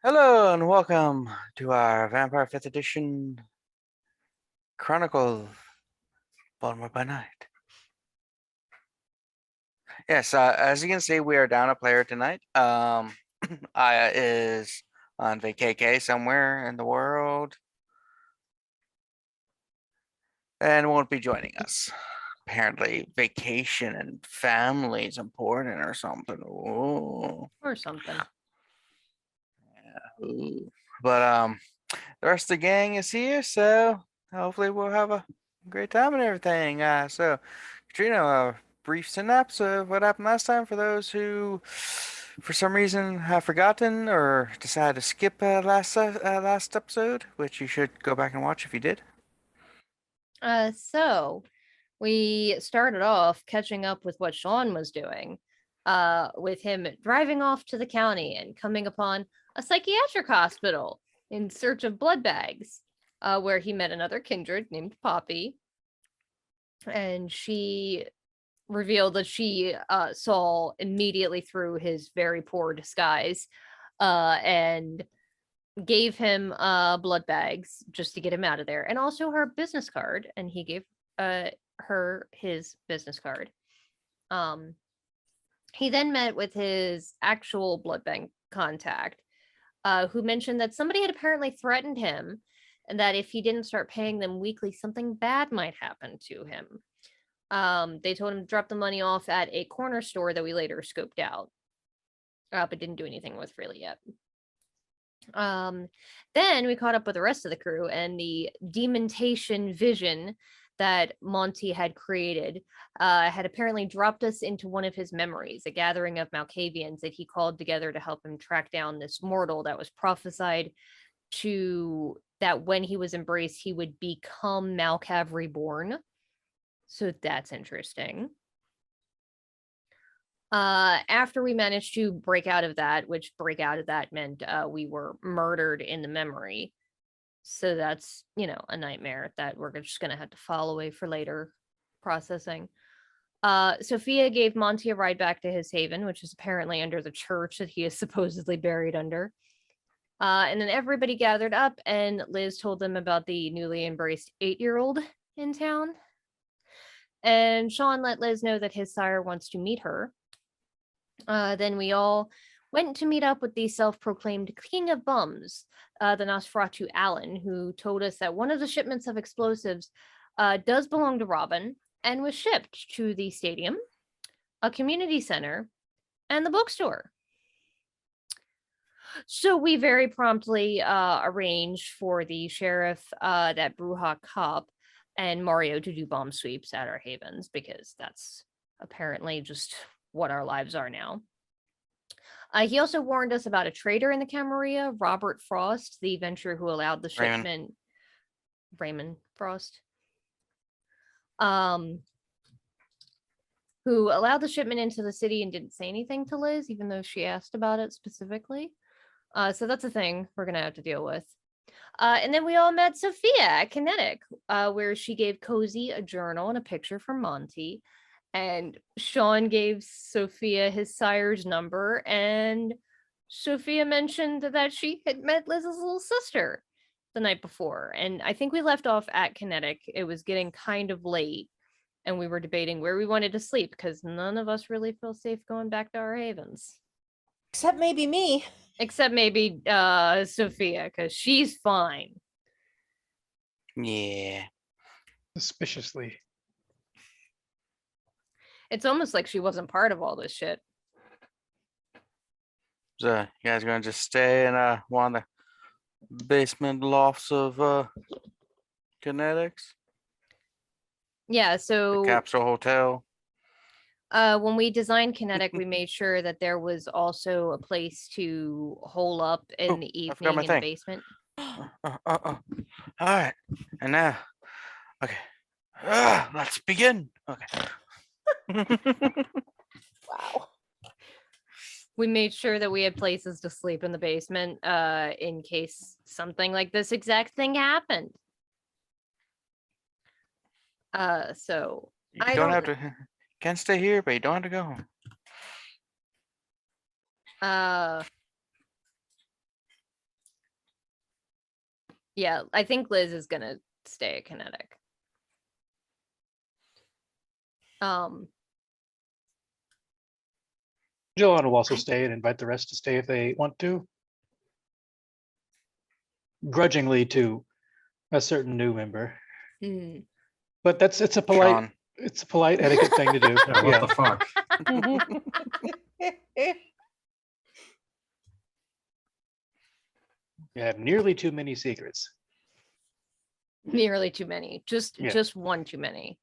Hello and welcome to our Vampire 5th Edition Chronicle Baltimore by Night. Yes, as you can see, we are down a player tonight. Aya is on vacay somewhere in the world and won't be joining us. Apparently, vacation and family is important or something. Ooh. Or something. Yeah. Ooh. But the rest of the gang is here, so hopefully we'll have a great time and everything. So Katrina, a brief synopsis of what happened last time for those who, for some reason, have forgotten or decided to skip last episode, which you should go back and watch if you did. So we started off catching up with what Sean was doing, with him driving off to the county and coming upon a psychiatric hospital in search of blood bags, where he met another kindred named Poppy, and she revealed that she saw immediately through his very poor disguise, and gave him blood bags just to get him out of there, and also her business card, and he gave her his business card. He then met with his actual blood bank contact, who mentioned that somebody had apparently threatened him, and that if he didn't start paying them weekly, something bad might happen to him. They told him to drop the money off at a corner store that we later scoped out, but didn't do anything with really yet. Then we caught up with the rest of the crew, and the dementation vision that Monty had created had apparently dropped us into one of his memories, a gathering of Malkavians that he called together to help him track down this mortal that was prophesied to that when he was embraced, he would become Malkav reborn. So that's interesting. After we managed to break out of that, which break out of that meant we were murdered in the memory. So that's, a nightmare that we're just going to have to file away for later processing. Sophia gave Monty a ride back to his haven, which is apparently under the church that he is supposedly buried under. And then everybody gathered up, and Liz told them about the newly embraced 8-year-old in town. And Sean let Liz know that his sire wants to meet her. Then we all went to meet up with the self-proclaimed King of Bums, the Nosferatu Allen, who told us that one of the shipments of explosives does belong to Robin and was shipped to the stadium, a community center, and the bookstore. So we very promptly arranged for the sheriff, that Brujah cop, and Mario to do bomb sweeps at our havens, because that's apparently just what our lives are now. He also warned us about a traitor in the Camarilla, Robert Frost, the Ventrue who allowed the shipment. Raymond Frost. Who allowed the shipment into the city and didn't say anything to Liz, even though she asked about it specifically. So that's a thing we're going to have to deal with. And then we all met Sophia at Kinetic, where she gave Cozy a journal and a picture from Monty. And Sean gave Sophia his sire's number, and Sophia mentioned that she had met Liz's little sister the night before. And I think we left off at Kinetic. It was getting kind of late, and we were debating where we wanted to sleep, because none of us really feel safe going back to our havens. Except maybe me. Except maybe Sophia, because she's fine. Yeah. Suspiciously. It's almost like she wasn't part of all this shit. So you guys gonna just stay in one of the basement lofts of Kinetics? Yeah, The so Capsule Hotel. when we designed Kinetic, we made sure that there was also a place to hole up in Oh, the I forgot my evening in the thing. basement. All right, and now, okay, let's begin. Okay. Wow. We made sure that we had places to sleep in the basement, in case something like this exact thing happened. So You I don't don't have to. Can stay here, but you don't have to go home. Yeah, I think Liz is gonna stay kinetic. Jilon will also stay and invite the rest to stay if they want to. Grudgingly to a certain new member. hmm. But it's a Sean. polite etiquette thing to do. Yeah, what the fuck? You have nearly too many secrets. Nearly too many. Just Yeah. just one too many.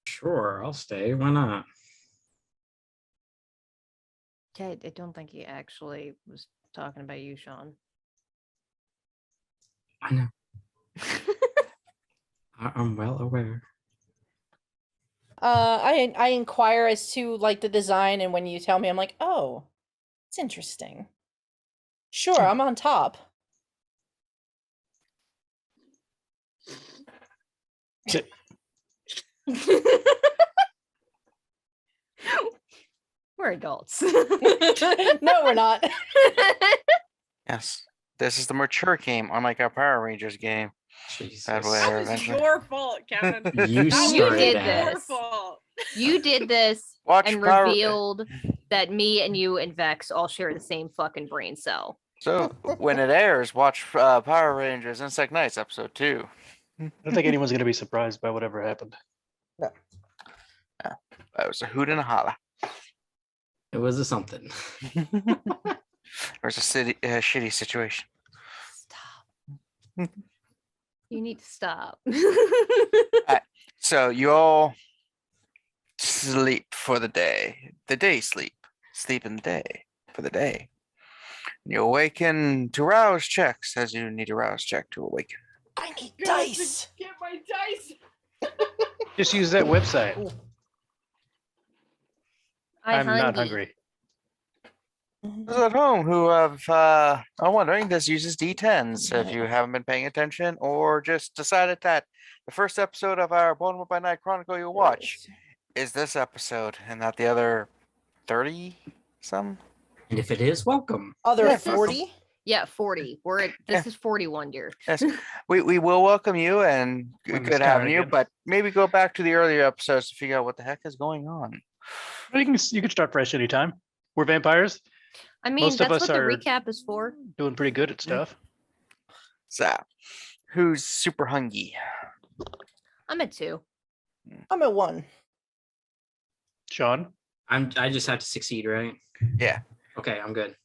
Sure, I'll stay. Why not? Okay, I don't think he actually was talking about you, Sean. I know. I'm well aware. I inquire as to like the design, and when you tell me, I'm like, oh, it's interesting. Sure, I'm on top. We're adults. No, we're not. Yes. This is the mature game, unlike our Power Rangers game. Jesus. That way. That was eventually. your fault, Kevin. You That You was did your this. fault. You did this Watch and Power- revealed that me and you and Vex all share the same fucking brain cell. So when it airs, watch Power Rangers Insect Knights episode 2. I don't think anyone's going to be surprised by whatever happened. That was a hoot and a holla. It was a something. There's a shitty situation. Stop. You need to stop. So you all sleep for the day. The day sleep. Sleep in the day for the day. You awaken to rouse checks as you need a rouse check to awaken. I need Guys, dice. Get my dice. Just use that website. I'm not hungry. Those at home who have are wondering, this uses D10s if you haven't been paying attention or just decided that the first episode of our Baltimore by Night Chronicle you'll watch is this episode and not the other 30 some. And if it is, welcome. Other Yeah. 40? Yeah, 40. We're at this is 41, dear. Yes, we will welcome you and When the good having sky you, again. but maybe go back to the earlier episodes to figure out what the heck is going on. Well, you can start fresh anytime. We're vampires, I mean, Most of that's us what the are- recap is for. doing pretty good at stuff. So, who's super hungry? I'm at 2. I'm at 1. Sean, I just have to succeed, right? Yeah. Okay, I'm good.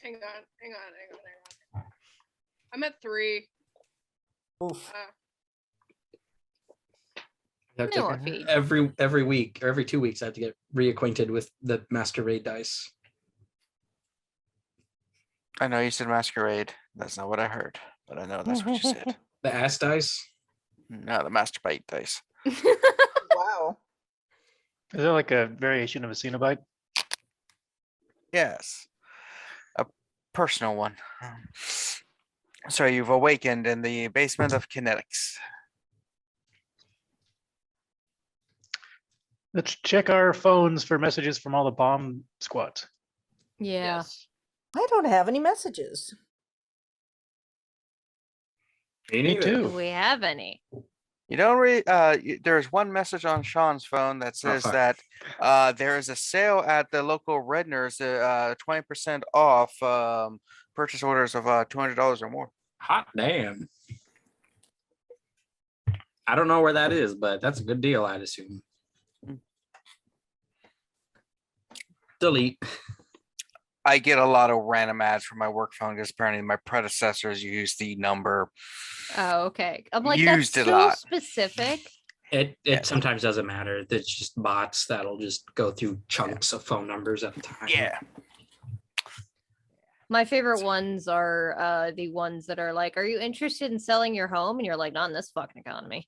Hang on. I'm at 3. Oof. I have No, to- Orphe. every week or every 2 weeks, I have to get reacquainted with the masquerade dice. I know you said masquerade. That's not what I heard, but I know that's what you said. The ass dice. No, the masturbate dice. Wow. is there like a variation of a Cenobite? Yes. A personal one. So you've awakened in the basement of kinetics. Let's check our phones for messages from all the bomb squads. Yeah. Yes. I don't have any messages. Me Me neither. Do too. we have any? You don't read. There's one message on Sean's phone that says fuck. that there is a sale at the local Redner's, 20% off purchase orders of $200 or more. Hot damn. I don't know where that is, but that's a good deal, I'd assume. Delete. I get a lot of random ads from my work phone because apparently my predecessors used the number. Oh, okay. I'm like, Used that's it a so lot. specific. It Yeah. sometimes doesn't matter. It's just bots that'll just go through chunks of phone numbers at a time. Yeah. My favorite ones are the ones that are like, are you interested in selling your home? And you're like, not in this fucking economy.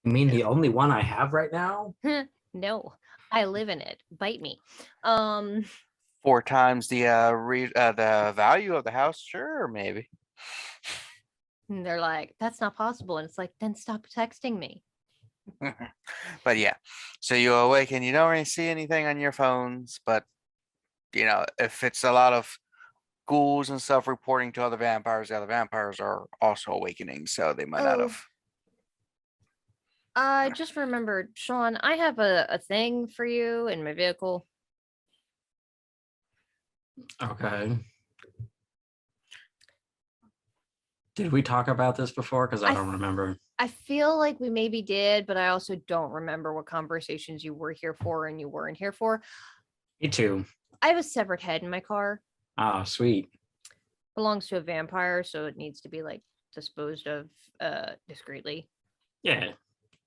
You mean the only one I have right now? No, I live in it. Bite me. 4 times the the value of the house. Sure, maybe. And they're like, that's not possible. And it's like, then stop texting me. But yeah, so you awaken. You don't really see anything on your phones, but if it's a lot of ghouls and stuff reporting to other vampires, the other vampires are also awakening, so they might not Oh. have. I just remembered, Sean, I have a thing for you in my vehicle. Okay. Did we talk about this before? Because I I don't th- remember. I feel like we maybe did, but I also don't remember what conversations you were here for and you weren't here for. Me too. I have a severed head in my car. Ah, sweet. Belongs to a vampire, so it needs to be like disposed of discreetly. Yeah,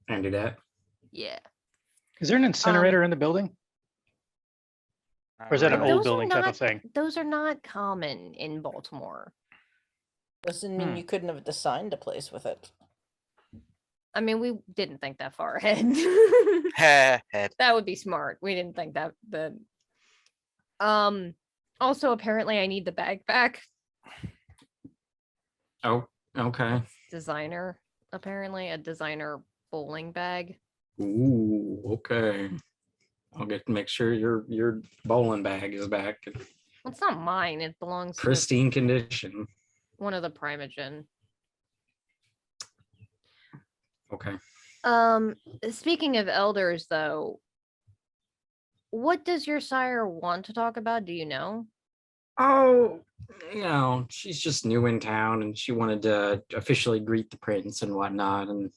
I can do that. Yeah. Is there an incinerator in the building? Or is that an Really. old Those are building type not- of thing? Those are not common in Baltimore. Doesn't mean Hmm. you couldn't have designed a place with it. I mean, we didn't think that far ahead. Head. That would be smart. We didn't think that then. Also apparently I need the bag back. Oh, okay. Designer, apparently a designer bowling bag. Ooh, okay. I'll make sure your bowling bag is back in Well, it's not mine. It belongs to pristine condition. one of the Primogen. Okay. Speaking of elders though, what does your sire want to talk about? Do you know? Oh, she's just new in town and she wanted to officially greet the prince and whatnot. And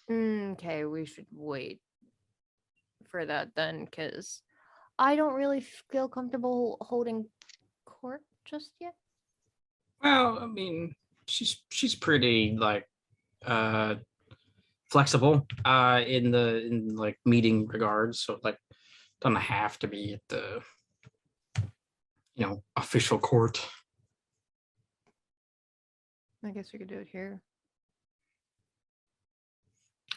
Okay, we should wait for that then, because I don't really feel comfortable holding court just yet. well, I mean, she's pretty like flexible in like meeting regards. So like doesn't have to be at the official court. I guess we could do it here.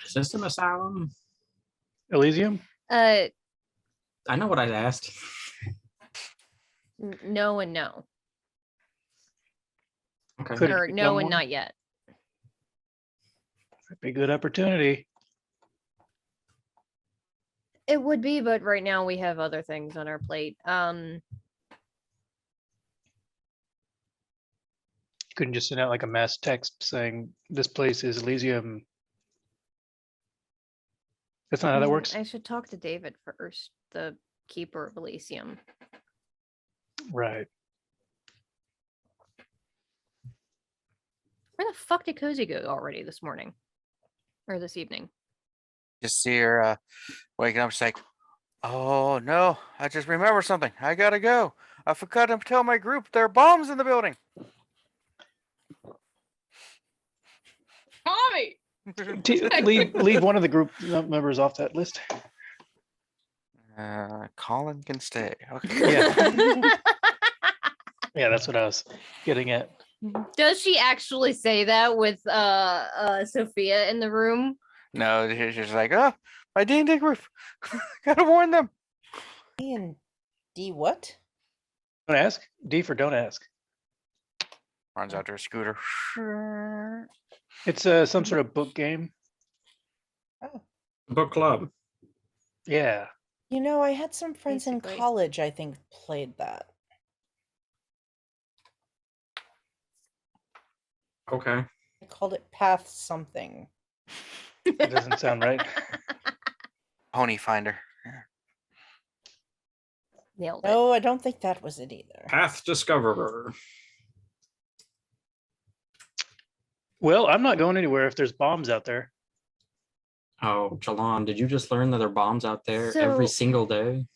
Is this an asylum? Elysium? I know what I asked. No and no. Okay. Could it Or become no and one? not yet. That'd be a good opportunity. It would be, but right now we have other things on our plate. Couldn't just send out like a mass text saying this place is Elysium. That's not how that works. I should talk to David first, the keeper of Elysium. Right. Where the fuck did Cozy go already this morning? Or this evening? Just see her waking up. She's like, "Oh no! I just remembered something. I gotta go. I forgot to tell my group there are bombs in the building." Tommy! Leave one of the group members off that list. Colin can stay. Okay. Yeah. Yeah, that's what I was getting at. Does she actually say that with Sophia in the room? No, she's just like, "Oh, my D&D group. Gotta warn them." D and D what? Don't ask. D for don't ask. Runs out to her scooter. It's some sort of book game. Book club. Yeah. You know, I had some friends in Basically. college, I think, played that. Okay. I called it Path something. That doesn't sound right. Pony finder. Nailed it. No, I don't think that was it either. Path Discoverer. Well, I'm not going anywhere if there's bombs out there. Oh, Jilon, did you just learn that there are bombs out there every So- single day?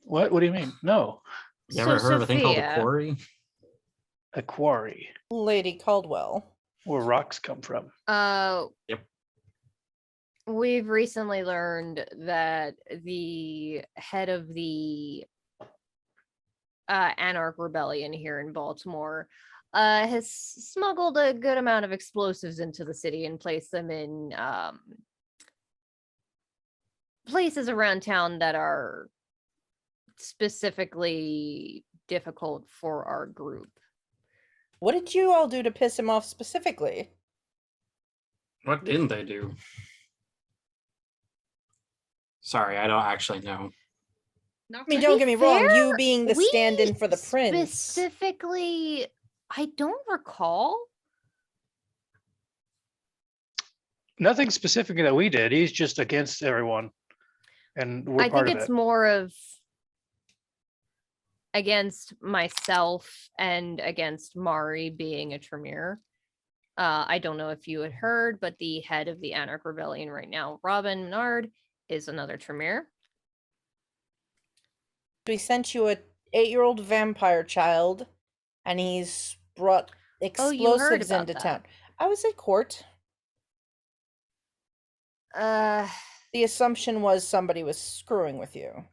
What? What do you mean? No. You ever heard of a thing called a Sophia, quarry? A quarry. Lady Caldwell. Where rocks come from. Yep. We've recently learned that the head of the Anarch Rebellion here in Baltimore has smuggled a good amount of explosives into the city and placed them in places around town that are specifically difficult for our group. What did you all do to piss him off specifically? What didn't they do? Sorry, I don't actually know. Not I mean, To don't be get me wrong. You fair, being the we stand-in for the prince. Specifically, I don't recall. Nothing specific that we did. He's just against everyone. And we're I part think of it's it. more of against myself and against Mari being a Tremere. I don't know if you had heard, but the head of the Anarch Rebellion right now, Robin Menard, is another Tremere. We sent you a 8-year-old vampire child, and he's brought Oh, you heard explosives about into that. town. I was at court. Uh, The assumption was somebody was screwing with you.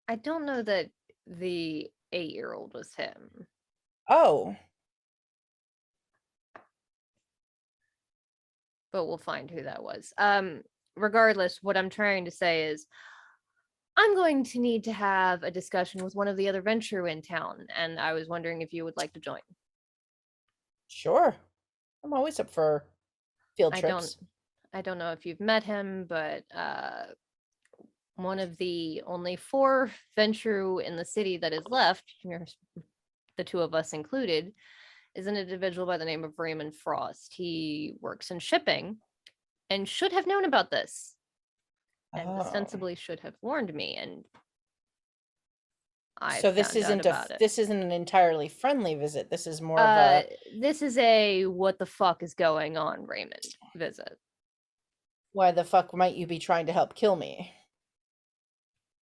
I don't know that the 8-year-old was him. Oh, But we'll find who that was. Regardless, what I'm trying to say is I'm going to need to have a discussion with one of the other Ventrue in town, and I was wondering if you would like to join. sure. I'm always up for field trips. I don't know if you've met him, but one of the only 4 Ventrue in the city that is left, the 2 of us included, is an individual by the name of Raymond Frost. He works in shipping and should have known about this, and Oh. ostensibly should have warned me. And I So this found out isn't about it. this isn't an entirely friendly visit. This is more of a This is a what the fuck is going on, Raymond visit. why the fuck might you be trying to help kill me?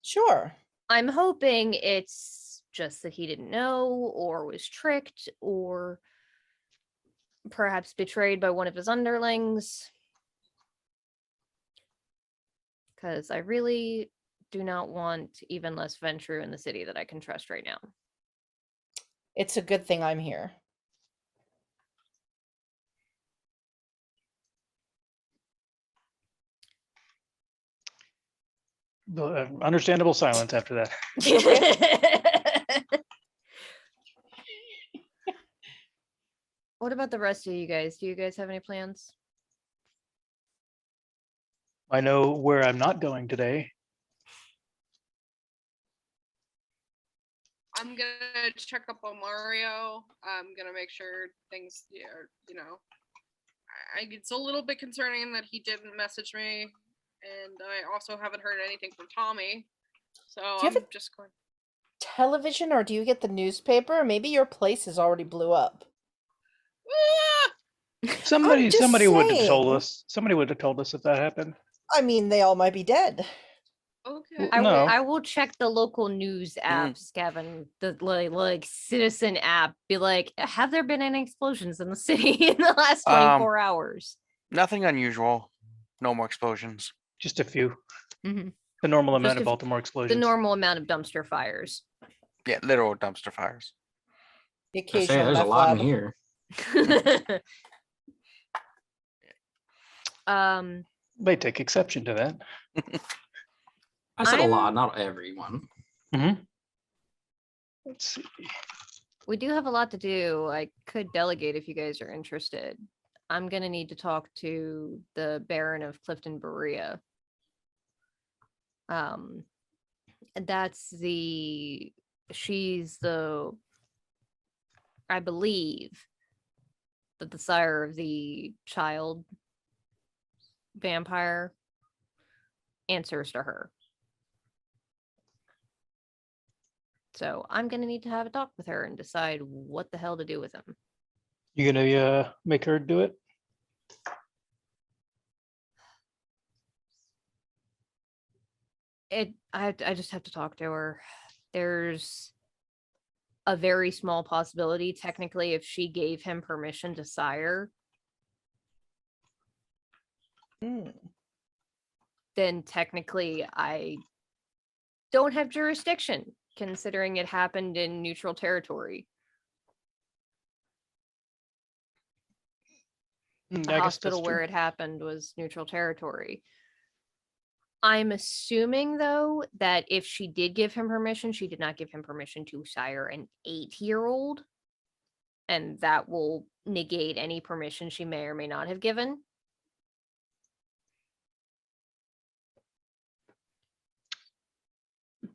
Sure. I'm hoping it's just that he didn't know or was tricked or perhaps betrayed by one of his underlings. Because I really do not want even less Ventrue in the city that I can trust right now. It's a good thing I'm here. Understandable silence after that. What about the rest of you guys? Do you guys have any plans? I know where I'm not going today. I'm gonna check up on Mario. I'm gonna make sure things, it's a little bit concerning that he didn't message me, and I also haven't heard anything from Tommy. So Do you have I'm a- just going. Television, or do you get the newspaper? Maybe your place has already blew up. Ah! Somebody just would have told saying. us. Somebody would have told us if that happened. I mean, they all might be dead. Okay. No. I will check the local news apps, Gavin, the like citizen app. Be like, have there been any explosions in the city in the last 24 hours? Nothing unusual. No more explosions. Just a few. Mhm. The normal amount Just of Baltimore The explosions. normal amount of dumpster fires. Yeah, literal dumpster fires. The I say occasional there's a meth lot in lab. here. They take exception to that. I said a I'm- lot, not everyone. Let's see. We do have a lot to do. I could delegate if you guys are interested. I'm gonna need to talk to the Baron of Clifton Berea. That's she's the, I believe that the sire of the child vampire answers to her. So I'm gonna need to have a talk with her and decide what the hell to do with him. You gonna make her do it? I just have to talk to her. There's a very small possibility, technically, if she gave him permission to sire, Hmm. then technically I don't have jurisdiction, considering it happened in neutral territory. The I guess hospital that's where true. it happened was neutral territory. I'm assuming, though, that if she did give him permission, she did not give him permission to sire an 8-year-old. And that will negate any permission she may or may not have given.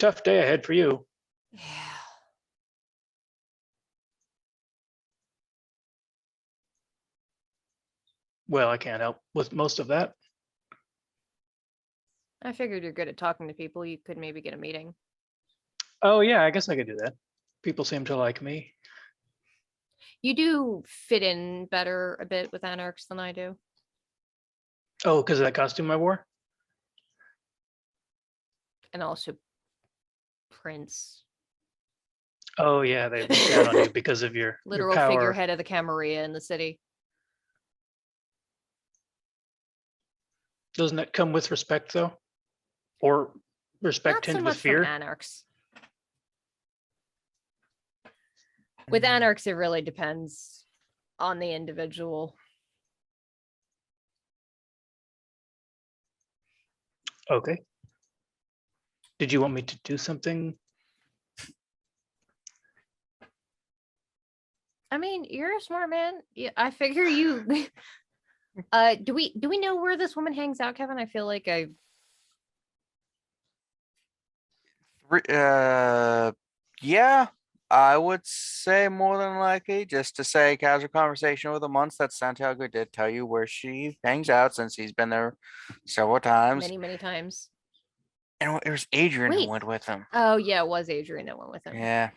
tough day ahead for you. Yeah. Well, I can't help with most of that. I figured you're good at talking to people. You could maybe get a meeting. Oh yeah, I guess I could do that. People seem to like me. You do fit in better a bit with anarchs than I do. Oh, because of that costume I wore? And also Prince, Oh yeah, they look down on you because of your literal power. figurehead of the Camarilla in the city. Doesn't that come with respect though? Or respect Not so tinged with much from fear? anarchs. With anarchs, it really depends on the individual. Okay. Did you want me to do something? I mean, you're a smart man. Yeah, I figure you. Do we know where this woman hangs out, Kevin? I feel like I. Yeah, I would say more than likely, just to say casual conversation with a month that Santiago did tell you where she hangs out since he's been there several times. Many times. And it was Adrian Wait. who went with him. Oh yeah, it was Adrian that went with him. Yeah,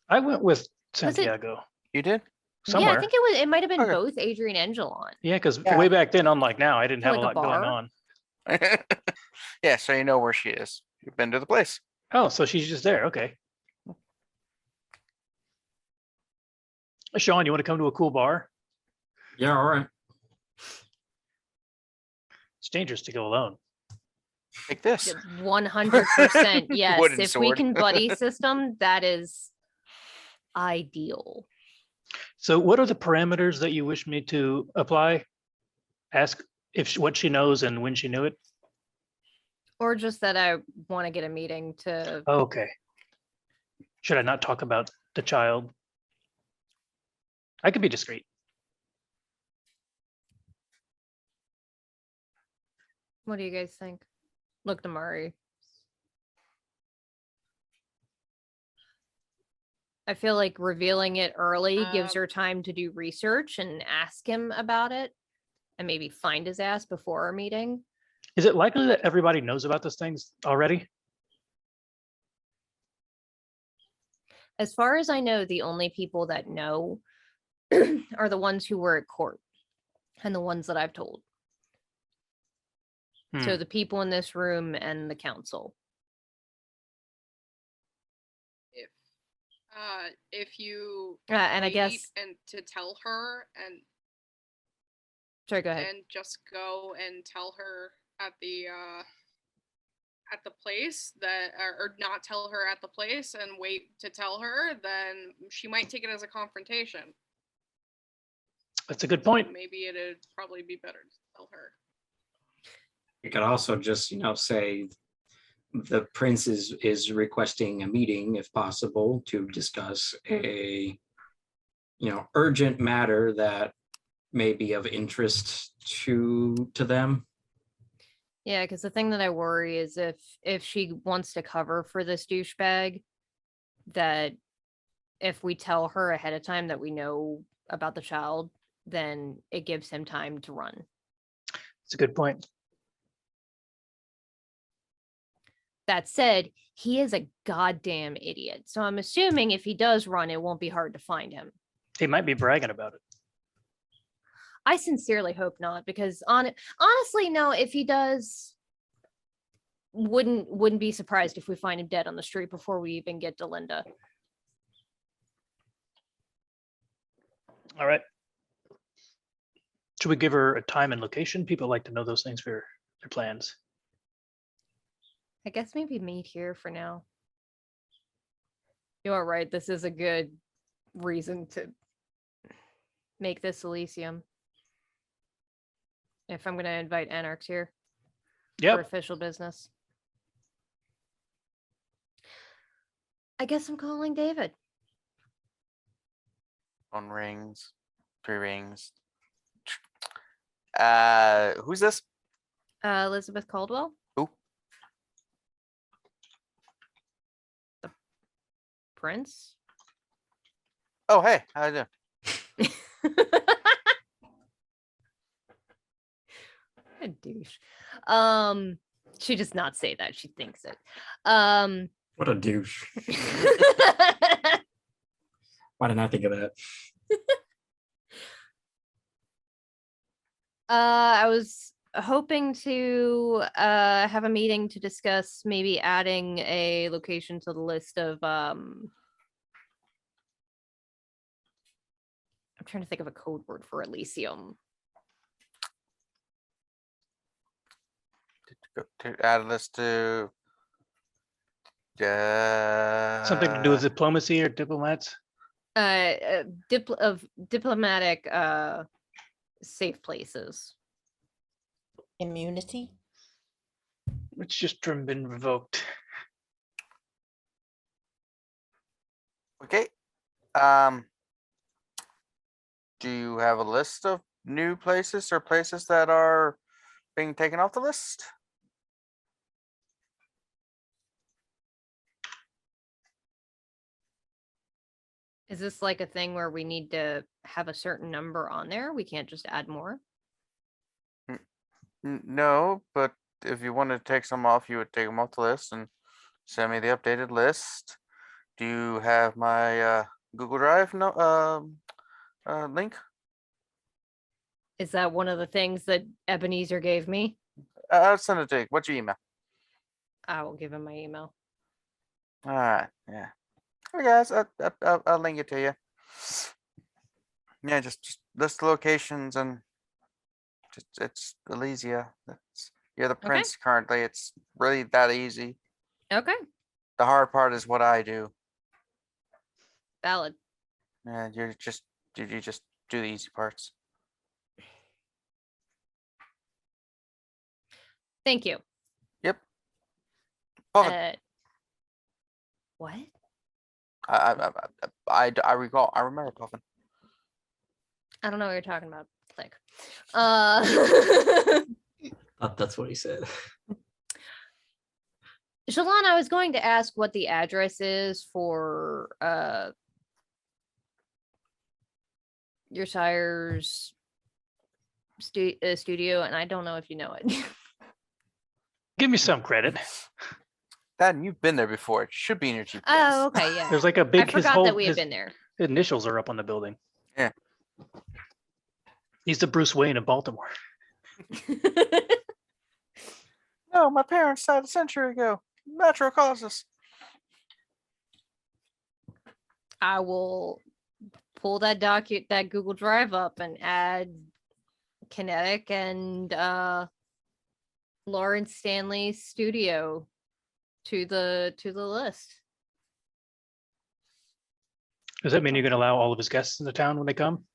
I went with Was it- Santiago you did? somewhere. Yeah, I think it was. It might have been Okay. both Adrian and Jilon. Yeah, because Yeah. way back then, unlike now, I didn't To have a like a lot going bar? on. Yeah, so you know where she is. You've been to the place. Oh, so she's just there. Okay. Sean, you want to come to a cool bar? Yeah, all right. It's dangerous to go alone. Like this. 100%. Yes. Wooden If we sword. can buddy system, that is ideal. So what are the parameters that you wish me to apply? Ask if what she knows and when she knew it. Or just that I want to get a meeting to. Okay. Should I not talk about the child? I could be discreet. What do you guys think? Look to Murray. I feel like revealing it early gives her time to do research and ask him about it and maybe find his ass before our meeting. Is it likely that everybody knows about those things already? As far as I know, the only people that know are the ones who were at court and the ones that I've told. So Hmm. the people in this room and the council. If you And I wait guess, and to tell her and sorry, go ahead. just go and tell her at the place that or not tell her at the place and wait to tell her, then she might take it as a confrontation. That's a good point. Maybe it'd probably be better to tell her. You could also just, say the prince is requesting a meeting, if possible, to discuss a, urgent matter that may be of interest to them. Yeah, because the thing that I worry is if she wants to cover for this douchebag, that if we tell her ahead of time that we know about the child, then it gives him time to run. It's a good point. That said, he is a goddamn idiot. So I'm assuming if he does run, it won't be hard to find him. He might be bragging about it. I sincerely hope not, because honestly, no, if he does, wouldn't be surprised if we find him dead on the street before we even get to Linda. All right. Should we give her a time and location? People like to know those things for their plans. I guess maybe meet here for now. You are right. This is a good reason to make this Elysium. If I'm going to invite anarchs here for Yep. official business. I guess I'm calling David. Phone rings. 3 rings. Who's this? Elizabeth Caldwell. Who? prince. Oh, hey, how you doing? A douche. She does not say that. She thinks it. Um, What a douche. Why didn't I think of that? I was hoping to have a meeting to discuss maybe adding a location to the list of I'm trying to think of a code word for Elysium. To add this to Something to do with diplomacy or diplomats? Diplomatic safe places. Immunity. It's just been revoked. Okay. Do you have a list of new places or places that are being taken off the list? Is this like a thing where we need to have a certain number on there? We can't just add more? No, but if you wanted to take some off, you would take them off the list and send me the updated list. Do you have my Google Drive link? Is that one of the things that Ebenezer gave me? I'll send it to you. What's your email? I will give him my email. All right, yeah. Okay, guys, I'll link it to you. Yeah, just list the locations and it's Elysia. You're the Okay. prince currently. It's really that easy. Okay, The hard part is what I do. valid. Yeah, you just do the easy parts. Thank you. Yep. Perfect. What? I recall. I remember Puffin. I don't know what you're talking about. Click. That's what he said. Jilon, I was going to ask what the address is for your sire's studio, and I don't know if you know it. Give me some credit. Dan, you've been there before. It should be in your GPS. Oh, okay, yeah. There's like a big. I forgot that we had been there. His initials are up on the building. Yeah. He's the Bruce Wayne of Baltimore. No, my parents died a century ago. Natural causes. I will pull that Google Drive up and add Kinetic and Lawrence Stanley's studio to the list. Does that mean you're going to allow all of his guests in the town when they come?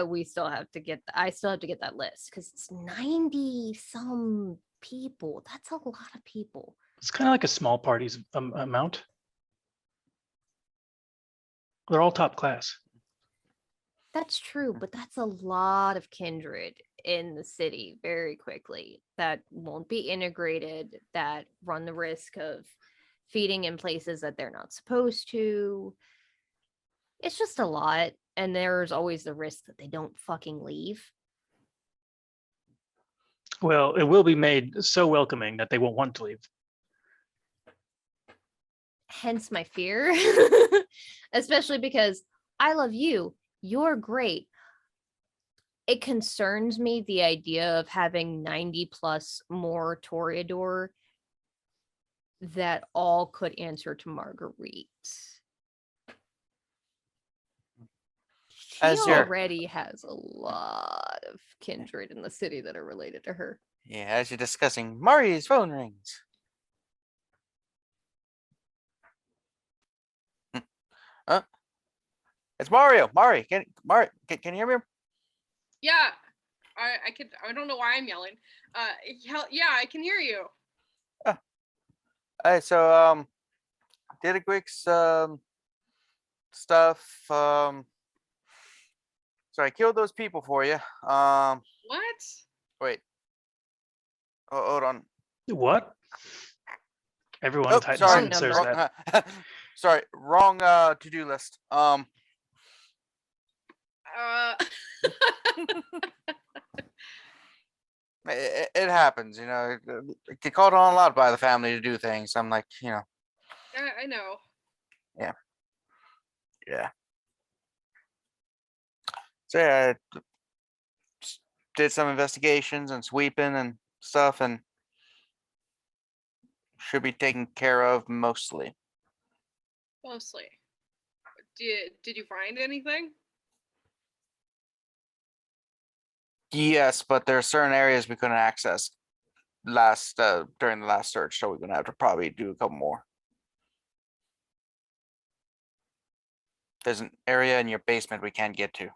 We still have to get. I still have to get that list because it's 90 some people. That's a lot of people. It's kind of like a small party's amount. They're all top class. That's true, but that's a lot of kindred in the city very quickly that won't be integrated, that run the risk of feeding in places that they're not supposed to. It's just a lot, and there's always the risk that they don't fucking leave. Well, it will be made so welcoming that they won't want to leave. Hence my fear, especially because I love you. You're great. It concerns me the idea of having 90 plus more Toreador that all could answer to Marguerite. She As your- already has a lot of kindred in the city that are related to her. Yeah, as you're discussing, Mari's phone rings. It's Mario. Mari, can you hear me? Yeah, I could. I don't know why I'm yelling. Yeah, I can hear you. Hey, so did a quick stuff. So I killed those people for you. What? Wait. Oh, hold on. What? Everyone Oh, in Titan sorry. City says Wrong that. Sorry, wrong to-do list. It happens, you know. Get called on a lot by the family to do things. I'm like, you know, I know. yeah. So yeah, I did some investigations and sweeping and stuff, and should be taken care of mostly. Mostly. Did you find anything? Yes, but there are certain areas we couldn't access during the last search, so we're gonna have to probably do a couple more. There's an area in your basement we can't get to.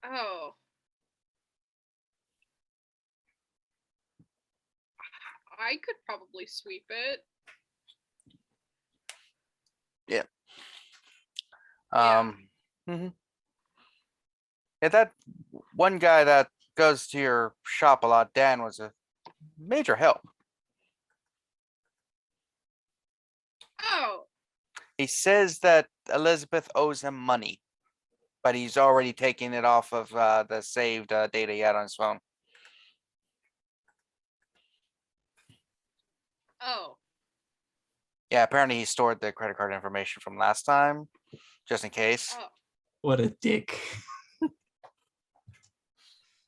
Oh. I could probably sweep it. Yeah. Yeah. Mhm. Yeah, that one guy that goes to your shop a lot, Dan, was a major help. Oh. He says that Elizabeth owes him money, but he's already taken it off of the saved data he had on his phone. Oh. Yeah, apparently he stored the credit card information from last time, just in case. Oh. What a dick.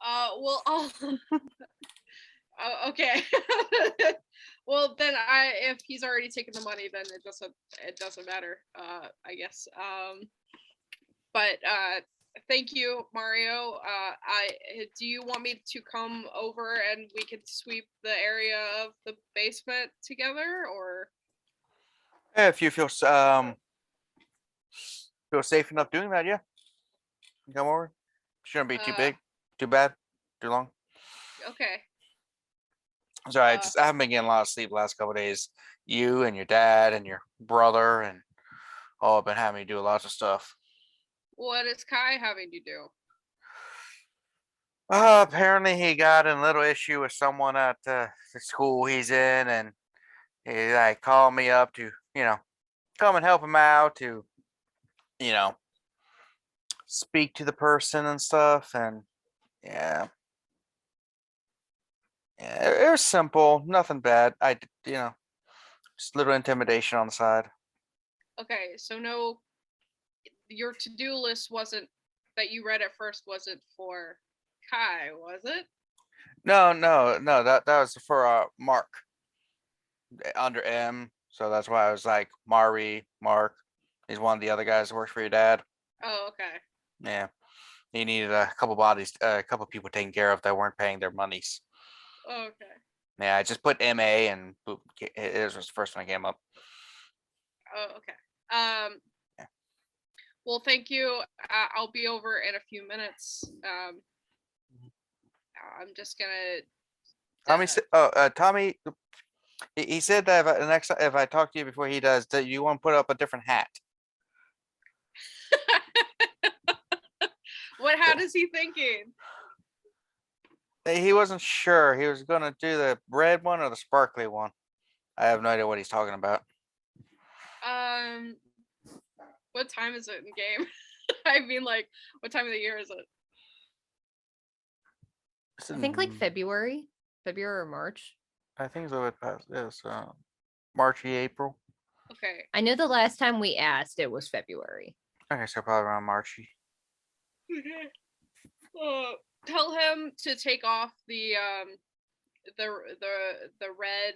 Well, oh, okay. Well, then if he's already taken the money, then it doesn't matter. I guess. But thank you, Mario. Do you want me to come over and we could sweep the area of the basement together, or? If you feel safe enough doing that, yeah. Come over. Shouldn't be too big, too bad, too long. Okay. Sorry, I haven't been getting a lot of sleep the last couple of days. You and your dad and your brother and all have been having me do lots of stuff. What is Kai having to do? Apparently he got in a little issue with someone at the school he's in, and he like called me up to, you know, come and help him out to, you know, speak to the person and stuff. And yeah, it was simple, nothing bad. You know, just a little intimidation on the side. Okay, so no, your to-do list wasn't that you read at first wasn't for Kai, was it? No, that was for Mark under M. So that's why I was like Mark. He's one of the other guys that works for your dad. Oh, okay. Yeah, he needed a couple bodies, a couple people taken care of that weren't paying their monies. Oh, okay. Yeah, I just put MA and boop, it was the first one that came up. Oh, okay. Yeah. Well, thank you. I'll be over in a few minutes. I'm just gonna. Tommy said, Tommy, he said that if I talk to you before he does, that you want to put up a different hat. What hat is he thinking? He wasn't sure. He was gonna do the red one or the sparkly one. I have no idea what he's talking about. What time is it in game? I mean, like, what time of the year is it? I think like February or March. I think so. It passed this Marchy, April. Okay. I know the last time we asked it was February. Okay, so probably around Marchy. Tell him to take off the red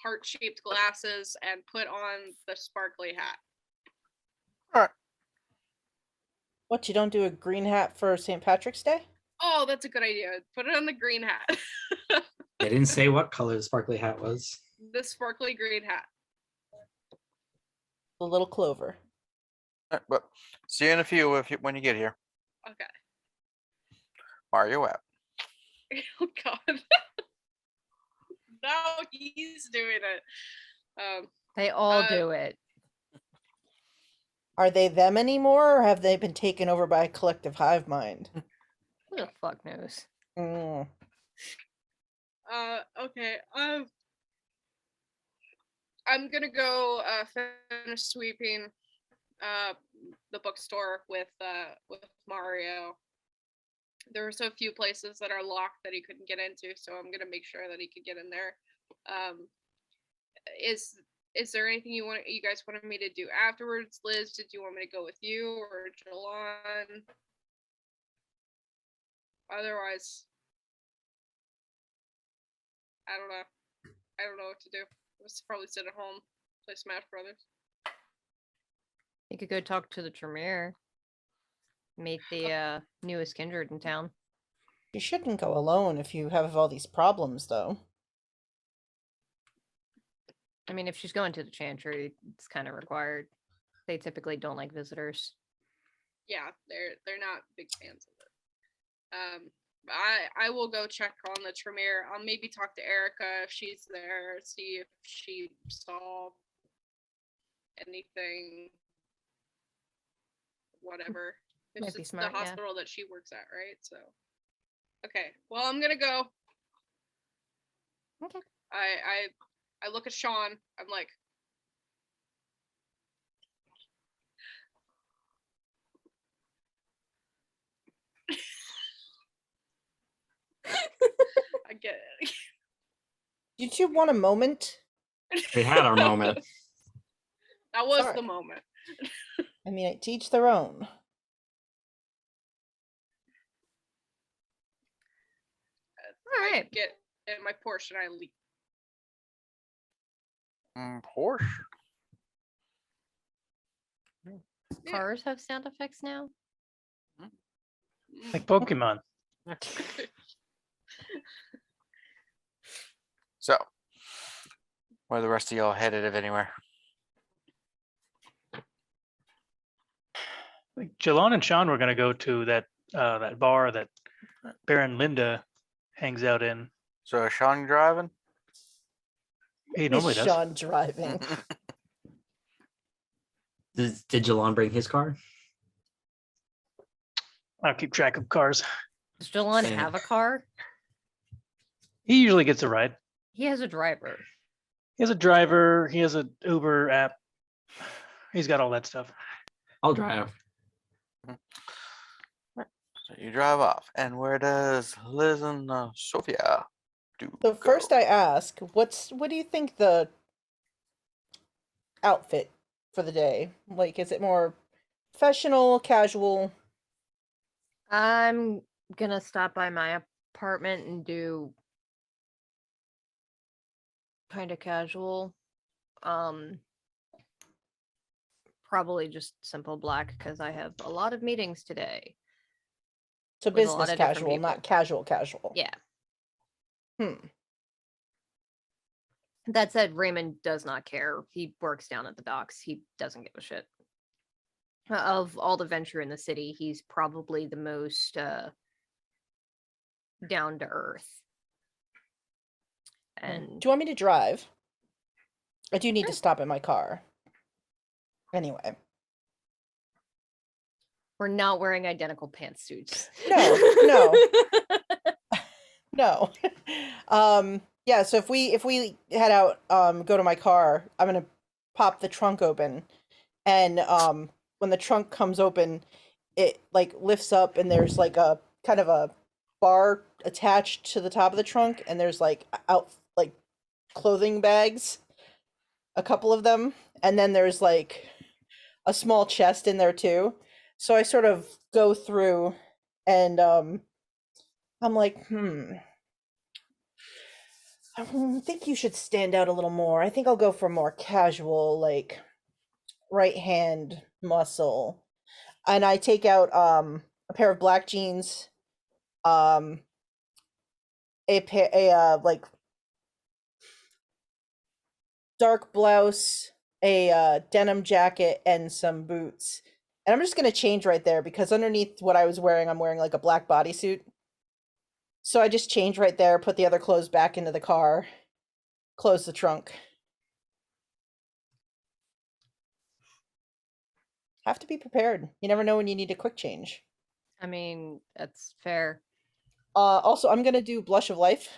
heart-shaped glasses and put on the sparkly hat. All right. What, you don't do a green hat for St. Patrick's Day? Oh, that's a good idea. Put it on the green hat. They didn't say what color the sparkly hat was. The sparkly green hat. The little clover. All right, but see you in a few when you get here. Okay. Mario out. Oh God. Now he's doing it. They all do it. Are they them anymore, or have they been taken over by a collective hive mind? Who the fuck knows? Mm. Okay. I'm gonna go finish sweeping the bookstore with Mario. There's a few places that are locked that he couldn't get into, so I'm gonna make sure that he could get in there. Is there anything you guys wanted me to do afterwards? Liz, did you want me to go with you or Jilon? Otherwise, I don't know. I don't know what to do. I'll probably sit at home, play Smash Brothers. You could go talk to the Tremere. Meet the newest kindred in town. You shouldn't go alone if you have all these problems, though. I mean, if she's going to the Chantry, it's kind of required. They typically don't like visitors. Yeah, they're not big fans of it. I will go check on the Tremere. I'll maybe talk to Erica if she's there, see if she saw anything. Whatever. Might be It's smart, the yeah. hospital that she works at, right? So, okay. Well, I'm gonna go. Okay. I look at Sean. I'm like, I get it. Did you want a moment? We had our moment. That was Sorry. the moment. I mean, to each their own. All I right. get in my Porsche and I leave. Porsche. Yeah. Cars have sound effects now. Like Pokemon. So, where are the rest of y'all headed, if anywhere? Like Jilon and Sean were gonna go to that that bar that Baron Linda hangs out in. So, is Sean driving? He normally Is does. Sean driving? Did Jalon bring his car? I don't keep track of cars. Does Jilon Same. have a car? He usually gets a ride. He has a driver. He has a driver. He has an Uber app. He's got all that stuff. I'll drive. So you drive off, and where does Liz and Sophia do? So go? first I ask, what do you think the outfit for the day? Like, is it more professional, casual? I'm gonna stop by my apartment and do kind of casual. Probably just simple black because I have a lot of meetings today. So With a lot business of different casual, not people. casual. Yeah. Hmm. That said, Raymond does not care. He works down at the docks. He doesn't give a shit. Of all the Ventrue in the city, he's probably the most down to earth. And Do you want me to drive? I do need to Sure. stop in my car. Anyway. we're not wearing identical pantsuits. No. Yeah, so if we head out, go to my car, I'm gonna pop the trunk open, and when the trunk comes open, it like lifts up, and there's like a kind of a bar attached to the top of the trunk, and there's like clothing bags, a couple of them, and then there's like a small chest in there too. So I sort of go through, and I'm like, I think you should stand out a little more. I think I'll go for more casual, like right hand muscle. And I take out a pair of black jeans, a like dark blouse, a denim jacket, and some boots. And I'm just gonna change right there because underneath what I was wearing, I'm wearing like a black bodysuit. So I just change right there, put the other clothes back into the car, close the trunk. Have to be prepared. You never know when you need a quick change. I mean, that's fair. Also, I'm gonna do Blush of Life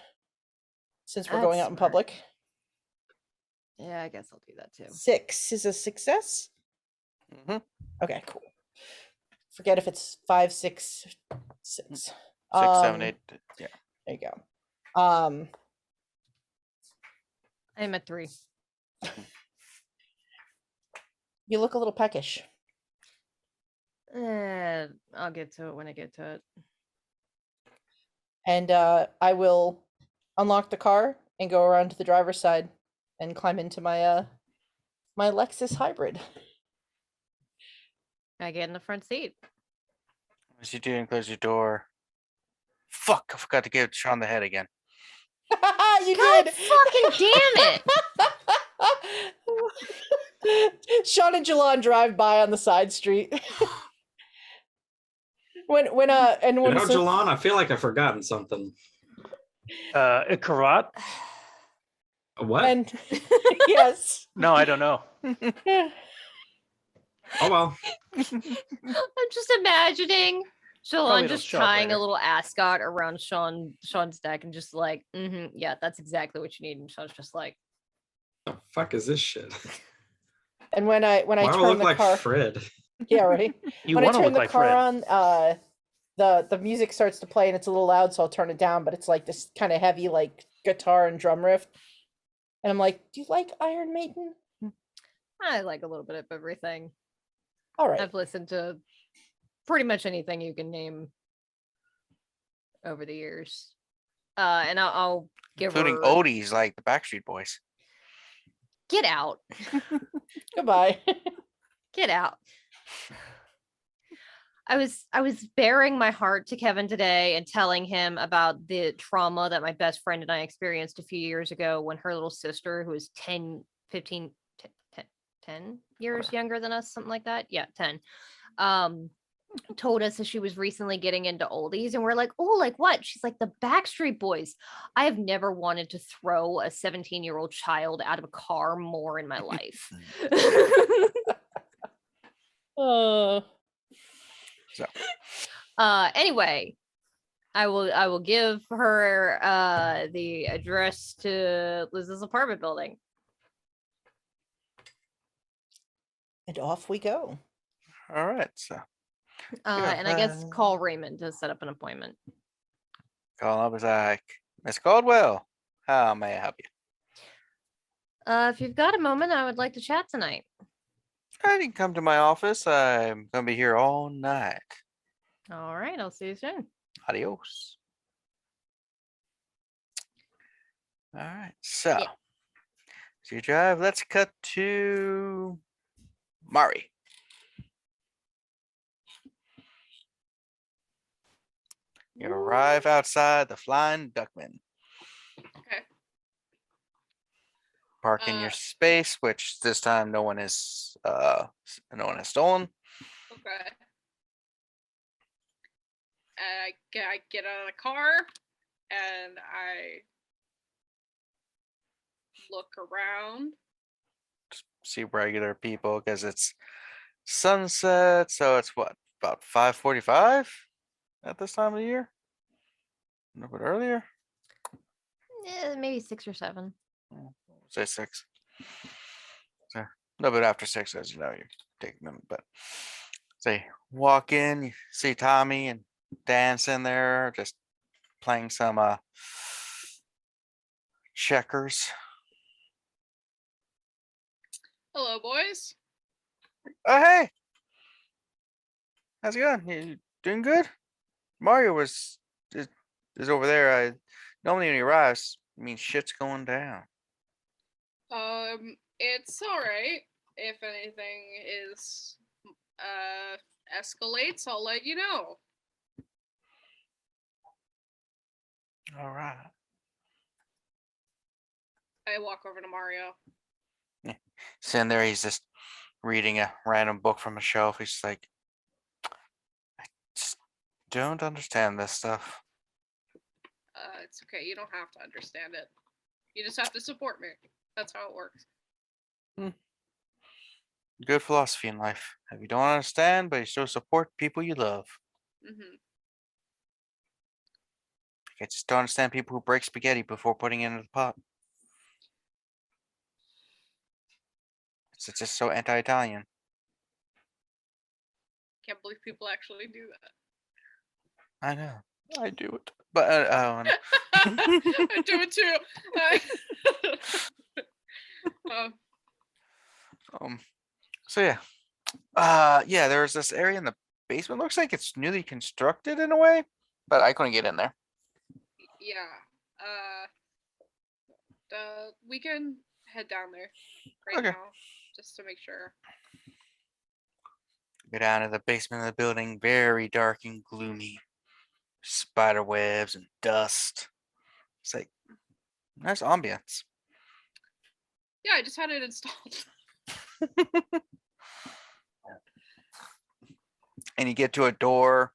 since we're going That's out in smart. public. Yeah, I guess I'll do that too. 6 is a success. hmm Okay, cool. Forget if it's 5, 6, 6. 6, 7, Um, 8. Yeah. There you go. I'm at 3. You look a little peckish. I'll get to it when I get to it. And I will unlock the car and go around to the driver's side and climb into my my Lexus hybrid. I get in the front seat. As you do and close your door. Fuck! I forgot to give Sean the head again. You God did. fucking damn it! Sean and Jilon drive by on the side street. when You when know, Soph- Jalon, I feel like I've forgotten something. A karat? What? and yes. No, I don't know. Oh well. I'm just imagining Probably Shalon it'll just show up tying later. a little ascot around Sean's neck and just like, yeah, that's exactly what you need. And Sean's just like, The fuck is this shit? And when I Why do I turn look the like car, Fred? yeah, right. You When I want to turn look the like car Fred. on, the music starts to play and it's a little loud, so I'll turn it down. But it's like this kind of heavy, like guitar and drum riff. And I'm like, "Do you like Iron Maiden?" I like a little bit of everything. All right. I've listened to pretty much anything you can name over the years. And I'll give Including her oldies like the Backstreet Boys. get out. Goodbye. Get out. I was bearing my heart to Kevin today and telling him about the trauma that my best friend and I experienced a few years ago when her little sister, who was 10, 15, 10 years younger than us, something like that. Yeah, 10. Told us that she was recently getting into oldies, and we're like, oh, like what? She's like, the Backstreet Boys. I have never wanted to throw a 17-year-old child out of a car more in my life. So Anyway, I will give her the address to Liz's apartment building. And off we go. all right, so And I guess call Raymond to set up an appointment. call up is like, Miss Caldwell, how may I help you? If you've got a moment, I would like to chat tonight. You can come to my office. I'm gonna be here all night. All right, I'll see you soon. Adios. All right, so Yeah. so you drive. Let's cut to Mari. You arrive outside the Flying Duckman. Okay. Park in your space, which this time no one has stolen. Okay. I get out of the car and I look around. See regular people because it's sunset, so it's what, about 5:45 at this time of the year? A little bit earlier. Maybe 6 or 7. Say 6. So a little bit after 6, as you know, you're taking them. But say walk in, you see Tommy and Dance in there, just playing some checkers. Hello, boys. Oh hey, how's it going? You doing good? Mario is over there. I normally when he arrives, it means shit's going down. It's all right. If anything is escalates, I'll let you know. All right. I walk over to Mario. Sitting there, he's just reading a random book from a shelf. He's like, I just don't understand this stuff. It's okay. You don't have to understand it. You just have to support me. That's how it works. Good philosophy in life. If you don't understand, but you still support people you love. Mm-hmm. I just don't understand people who break spaghetti before putting it into the pot. it's just so anti-Italian. Can't believe people actually do that. I know. I do it. But I do it too. Um, so yeah. Yeah, there's this area in the basement. Looks like it's newly constructed in a way, but I couldn't get in there. yeah. We can head down there right Okay. now just to make sure. Go down to the basement of the building, very dark and gloomy. Spider webs and dust. It's like nice ambience. Yeah, I just had it installed. And you get to a door,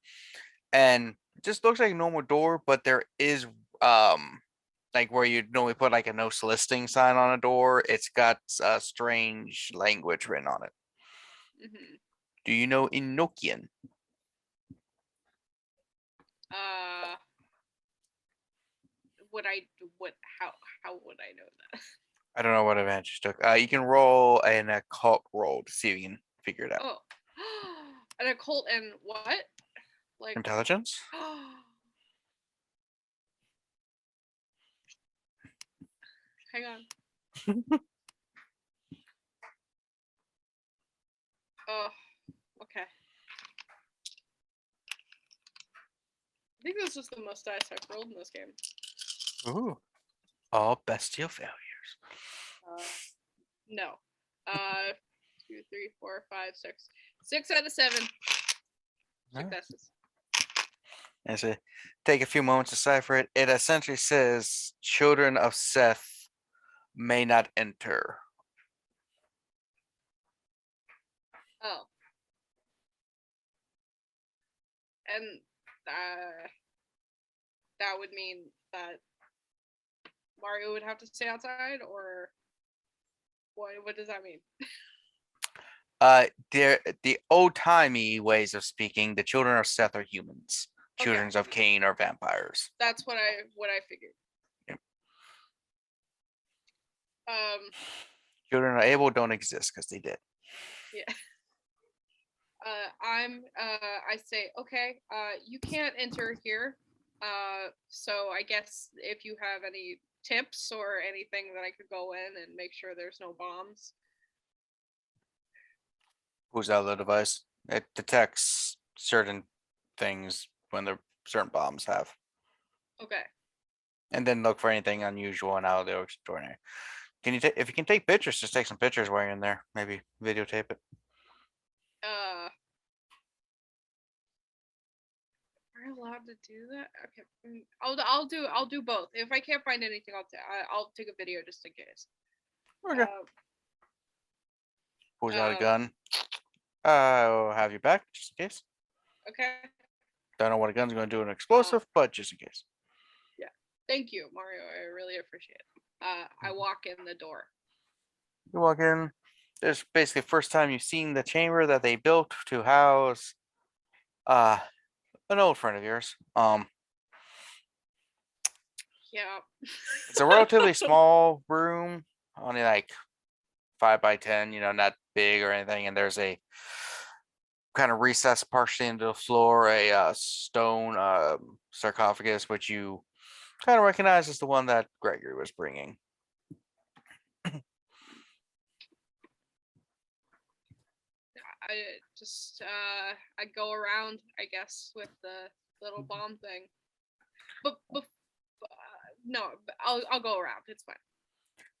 and it just looks like a normal door, but there is like where you'd normally put like a no soliciting sign on a door. It's got strange language written on it. Mhm. Do you know Enochian? How would I know that? I don't know what advantage you took. You can roll an occult roll to see if you can figure it out. Oh. An occult and what? Like Intelligence? hang on. Oh, okay. I think this is the most dice I've rolled in this game. Ooh. All bestial failures. No. 2, 3, 4, 5, 6. 6 out of 7 Nice. successes. And so take a few moments to decipher it. It essentially says children of Seth may not enter. Oh. And that would mean that Mario would have to stay outside, or what does that mean? The old-timey ways of speaking, the children of Seth are humans. Okay. Children of Cain are vampires. That's what I figured. Yep. Children of Abel don't exist because they did. Yeah. I say, okay, you can't enter here. So I guess if you have any tips or anything that I could go in and make sure there's no bombs. Who's out of the device? It detects certain things when the certain bombs have. Okay. And then look for anything unusual and out of the ordinary. Can you if you can take pictures, just take some pictures while you're in there. Maybe videotape it. Are you allowed to do that? Okay. I'll do both. If I can't find anything, I'll take a video just in case. Okay. Pulls out a um, gun. I'll have you back just in case. Okay. Don't know what a gun's going to do an explosive, but just in case. Yeah. Thank you, Mario. I really appreciate it. I walk in the door. You walk in. There's basically the first time you've seen the chamber that they built to house an old friend of yours. Yeah. It's a relatively small room, only like 5 by 10, not big or anything. And there's a kind of recessed partially into the floor, a stone sarcophagus, which you kind of recognize as the one that Gregory was bringing. I go around, I guess, with the little bomb thing. But no, I'll go around. It's fine.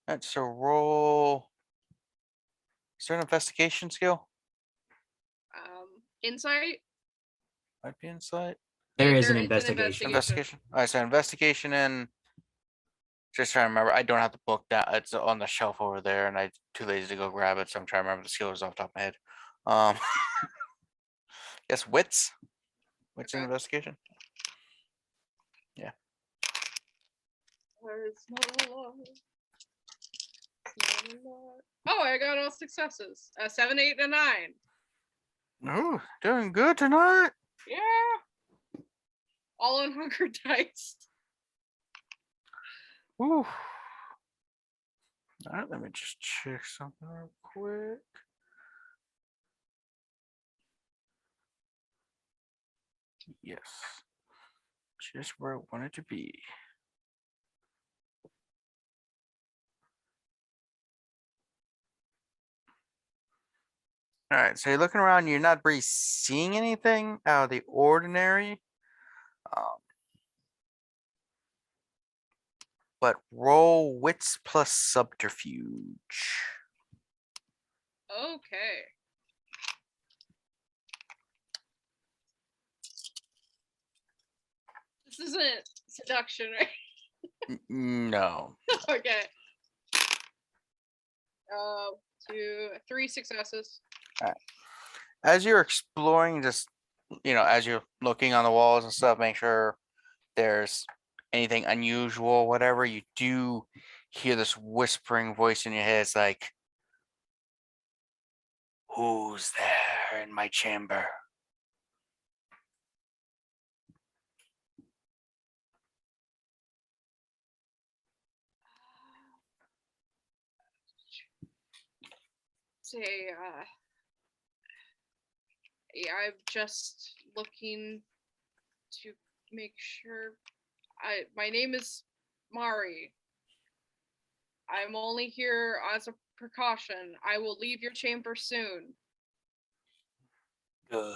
That's a roll. Is there an investigation skill? Insight. Might be insight. There Yeah, is an there is an investigation. Investigation. All right, so investigation and just trying to remember. I don't have the book down. It's on the shelf over there, and I'm too lazy to go grab it, so I'm trying to remember the skills off the top of my head. Yes, wits. Wits and Okay. investigation. Yeah. It's not a lot. It's not a lot. Oh, I got all successes. 7, 8, and 9. Ooh, doing good tonight. Yeah. All on Hunger Dice. Ooh. All right, let me just check something real quick. Yes, just where I want it to be. All right, so you're looking around, you're not really seeing anything out of the ordinary. But roll wits plus subterfuge. Okay. This isn't seduction, right? No. Okay. 3 successes. As you're exploring, just as you're looking on the walls and stuff, make sure there's anything unusual, whatever, you do hear this whispering voice in your head. It's like, who's there in my chamber? Say, yeah, I'm just looking to make sure. My name is Mari. I'm only here as a precaution. I will leave your chamber soon. Good.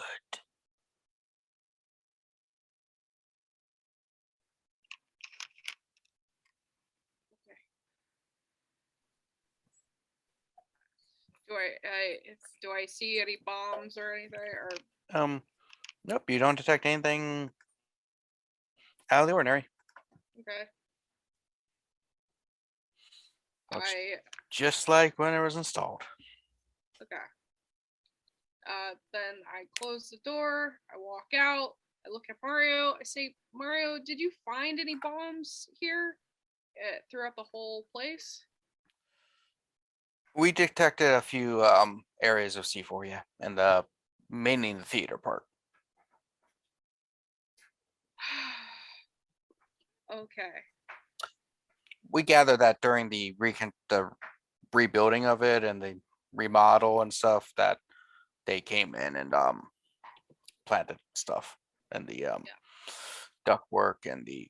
Do I see any bombs or anything? Or Nope, you don't detect anything out of the ordinary. okay. Looks I just like when it was installed. okay. Then I close the door. I walk out. I look at Mario. I say, Mario, did you find any bombs here throughout the whole place? We detected a few areas of C4, yeah, and mainly in the theater part. Okay. We gathered that during the rebuilding of it and the remodel and stuff, that they came in and planted stuff and the duct work and the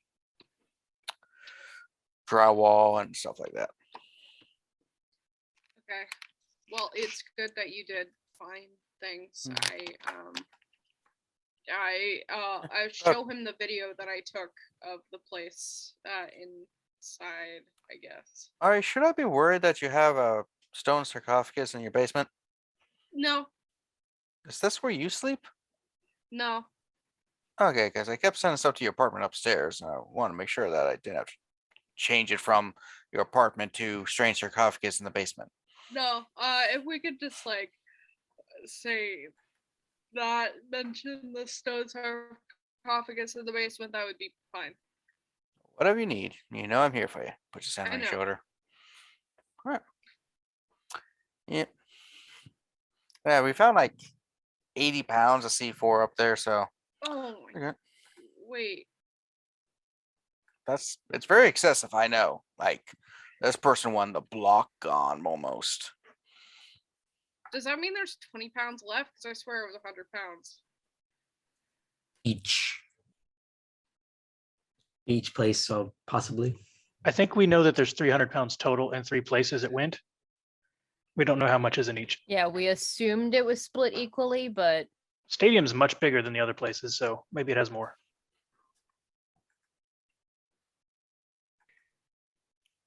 drywall and stuff like that. Okay. Well, it's good that you did find things. I show him the video that I took of the place inside, I guess. All right, should I be worried that you have a stone sarcophagus in your basement? No, Is this where you sleep? no. Okay, because I kept sending stuff to your apartment upstairs, and I want to make sure that I didn't have to change it from your apartment to strange sarcophagus in the basement. No, if we could just like say not mention the stone sarcophagus in the basement, that would be fine. Whatever you need, I'm here for you. Put your hand I on your know. shoulder. All right. Yep. Yeah, we found like 80 pounds of C4 up there, so Oh my, okay. wait. It's very excessive, I know. Like, this person won the block gone almost. Does that mean there's 20 pounds left? Because I swear it was 100 pounds. Each place, so possibly. I think we know that there's 300 pounds total in 3 places it went. We don't know how much is in each. Yeah, we assumed it was split equally, but Stadium's much bigger than the other places, so maybe it has more.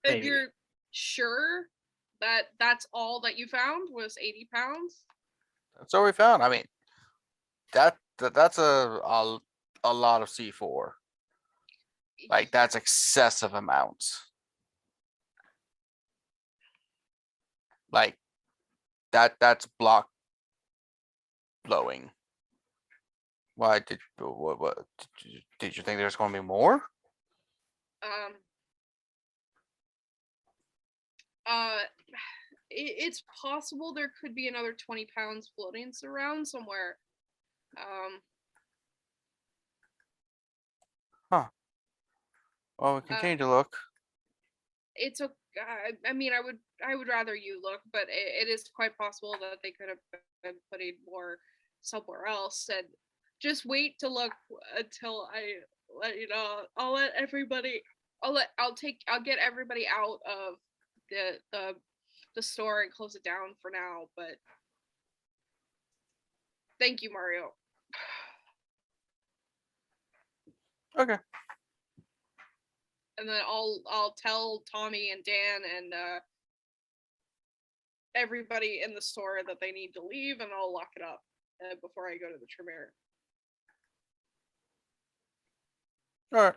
And Maybe. you're sure that that's all that you found was 80 pounds? That's all we found. I mean, that's a lot of C4. Like, that's excessive amounts. Like, that's block blowing. Why what did you think there's going to be more? It's possible there could be another 20 pounds floating around somewhere. Well, we continue to look. It's I mean, I would rather you look, but it is quite possible that they could have been putting more somewhere else. And just wait to look until I let you know. I'll let everybody. I'll get everybody out of the store and close it down for now. But thank you, Mario. Okay. And then I'll tell Tommy and Dan and everybody in the store that they need to leave, and I'll lock it up before I go to the Tremere. All right.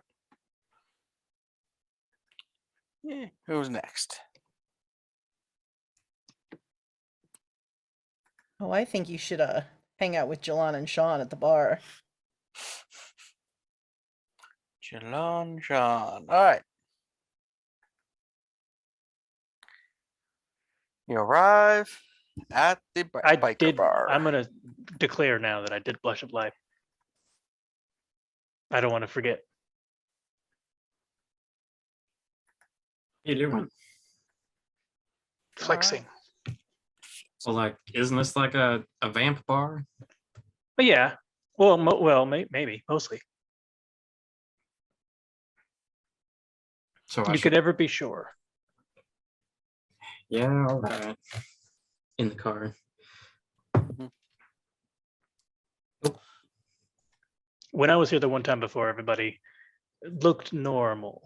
Yeah. Who's next? Oh, I think you should hang out with Jilon and Sean at the bar. Jilon, Sean. All right. You arrive at the I biker did. bar. I'm gonna declare now that I did blush of life. I don't want to forget. You doing? Flexing. So like, isn't this like a vamp bar? But yeah. Well, maybe mostly. So I You should, could never be sure. yeah, all right. In the car. When I was here the one time before, everybody looked normal.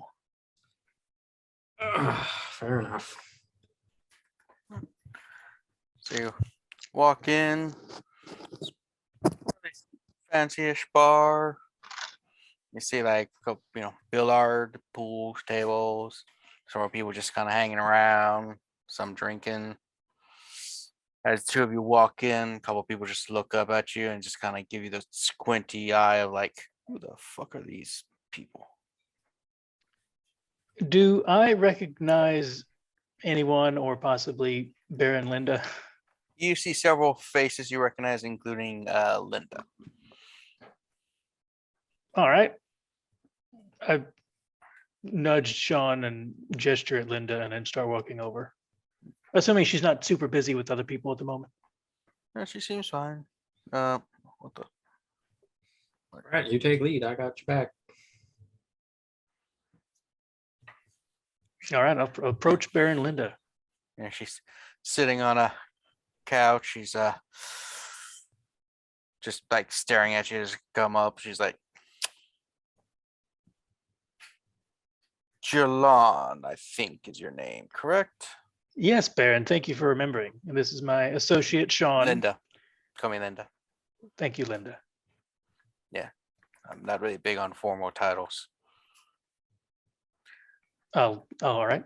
Fair enough. So you walk in, fancy-ish bar. You see like a couple, billiard, pool tables. Some more people just kind of hanging around, some drinking. As two of you walk in, a couple people just look up at you and just kind of give you the squinty eye of like, who the fuck are these people? Do I recognize anyone or possibly Baron Linda? You see several faces you recognize, including Linda. All right. I nudged Sean and gesture at Linda and then start walking over. Assuming she's not super busy with other people at the moment. Yeah, she seems fine. What the? All right, you take lead. I got your back. All right, I'll approach Baron Linda. Yeah, she's sitting on a couch. She's just like staring at you as you come up. She's like, Jilon, I think is your name, correct? Yes, Baron, thank you for remembering. And this is my associate, Sean. Linda. Call me Linda. Thank you, Linda. I'm not really big on formal titles. Oh, all right.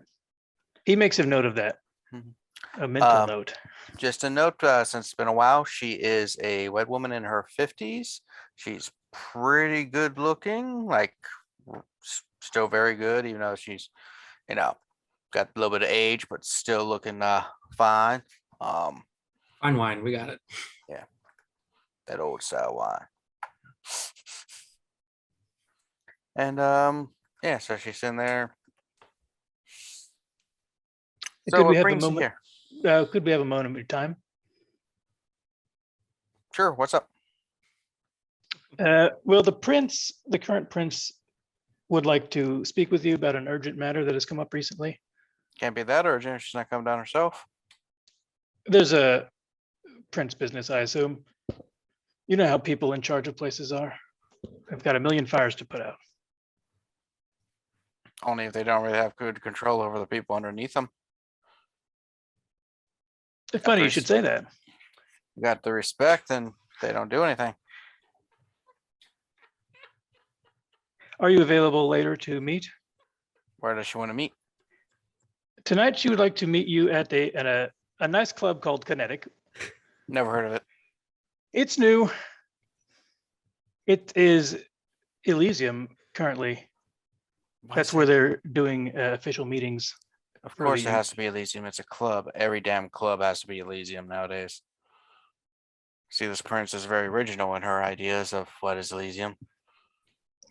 He makes a note of that. Mhm. A mental Um, note. Just a note, since it's been a while, she is a white woman in her 50s. She's pretty good looking, like still very good, even though she's, got a little bit of age, but still looking fine. Fine wine, we got it. That old style wine. And yeah, so she's in there. So Could we what have a brings you moment? here? Could we have a moment of time? Sure, what's up? Well, the current prince, would like to speak with you about an urgent matter that has come up recently. Can't be that urgent. She's not coming down herself. There's a prince business, I assume. You know how people in charge of places are. I've got a million fires to put out. Only if they don't really have good control over the people underneath them. Funny you should say that. You got the respect and they don't do anything. Are you available later to meet? Where does she want to meet? Tonight, she would like to meet you at a nice club called Kinetic. Never heard of it. It's new. It is Elysium currently. That's where they're doing official meetings. Of for course, the- it has to be Elysium. It's a club. Every damn club has to be Elysium nowadays. See, this prince is very original in her ideas of what is Elysium.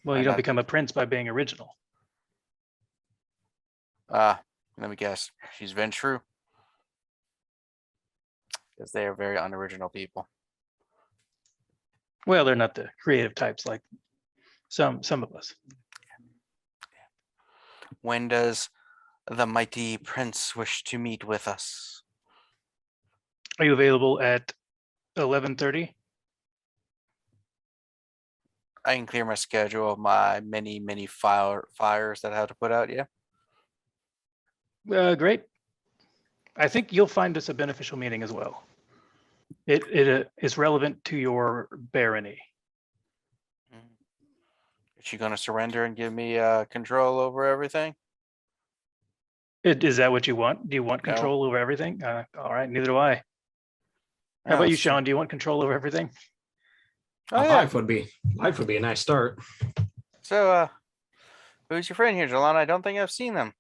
Well, I you don't got- become a prince by being original. Let me guess. She's Ventrue. Because they are very unoriginal people. Well, they're not the creative types like some of us. When does the mighty prince wish to meet with us? Are you available at 11:30? I can clear my schedule of my many fires that I have to put out. Yeah. Great. I think you'll find this a beneficial meeting as well. It is relevant to your barony. Is she gonna surrender and give me control over everything? Is that what you want? Do you want No. control over everything? All right, neither do I. How Yeah, about you, let's see. Sean? Do you want control over everything? Oh, A yeah. life would be a nice start. So, who's your friend here, Jilon? I don't think I've seen them.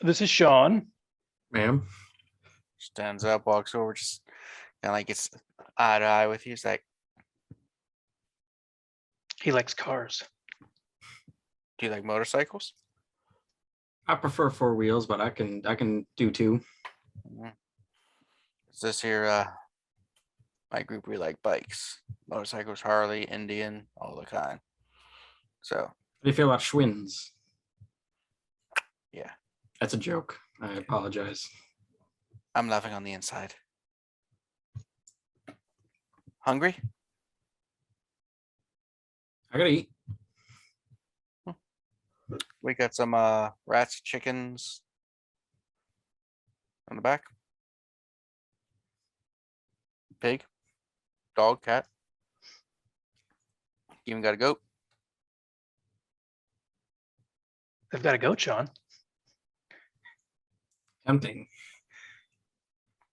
This is Sean. Ma'am. Stands up, walks over, just kind of like gets eye to eye with you. He's like, He likes cars. "Do you like motorcycles?" I prefer four wheels, but I can do two. Is this here? My group, we like bikes, motorcycles, Harley, Indian, all the kind. So, How do you feel about Schwinn's? yeah, That's a joke. I apologize. I'm laughing on the inside. Hungry? I gotta eat. We got some rats, chickens on the back. Pig, dog, cat. Even got a goat. They've got a goat, Sean. Tempting.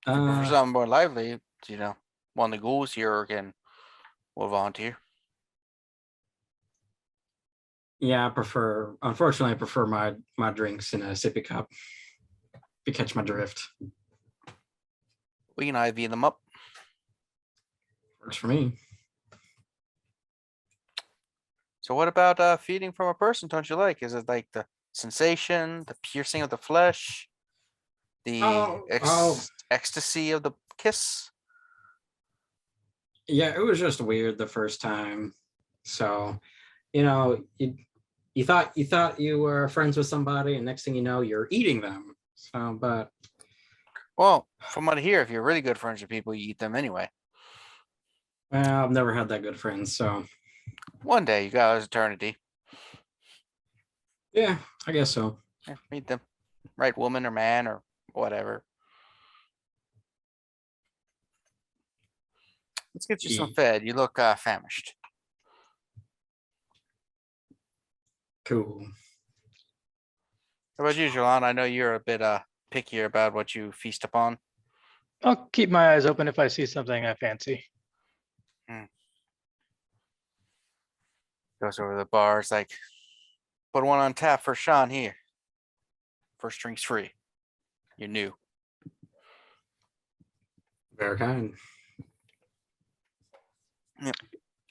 For something more lively, you know, one of the ghouls here will volunteer. Yeah, unfortunately, I prefer my drinks in a sippy cup. If you catch my drift. We can IV them up. Works for me. So what about feeding from a person? Don't you like? Is it like the sensation, the piercing of the flesh, the Oh. ecstasy of the kiss? Yeah, it was just weird the first time. So, you thought you were friends with somebody, and next thing you know, you're eating them. So, but Well, from what I hear, if you're really good friends with people, you eat them anyway. well, I've never had that good friends. So, One day you got eternity. yeah, I guess so. Yeah, meet them. Right woman or man or whatever. Let's get you some Ye- fed. You look famished. Cool. How about you, Jilon? I know you're a bit pickier about what you feast upon. I'll keep my eyes open if I see something I fancy. Goes over to the bar. It's like, put one on tap for Sean here. First drink's free. You're new. Very kind.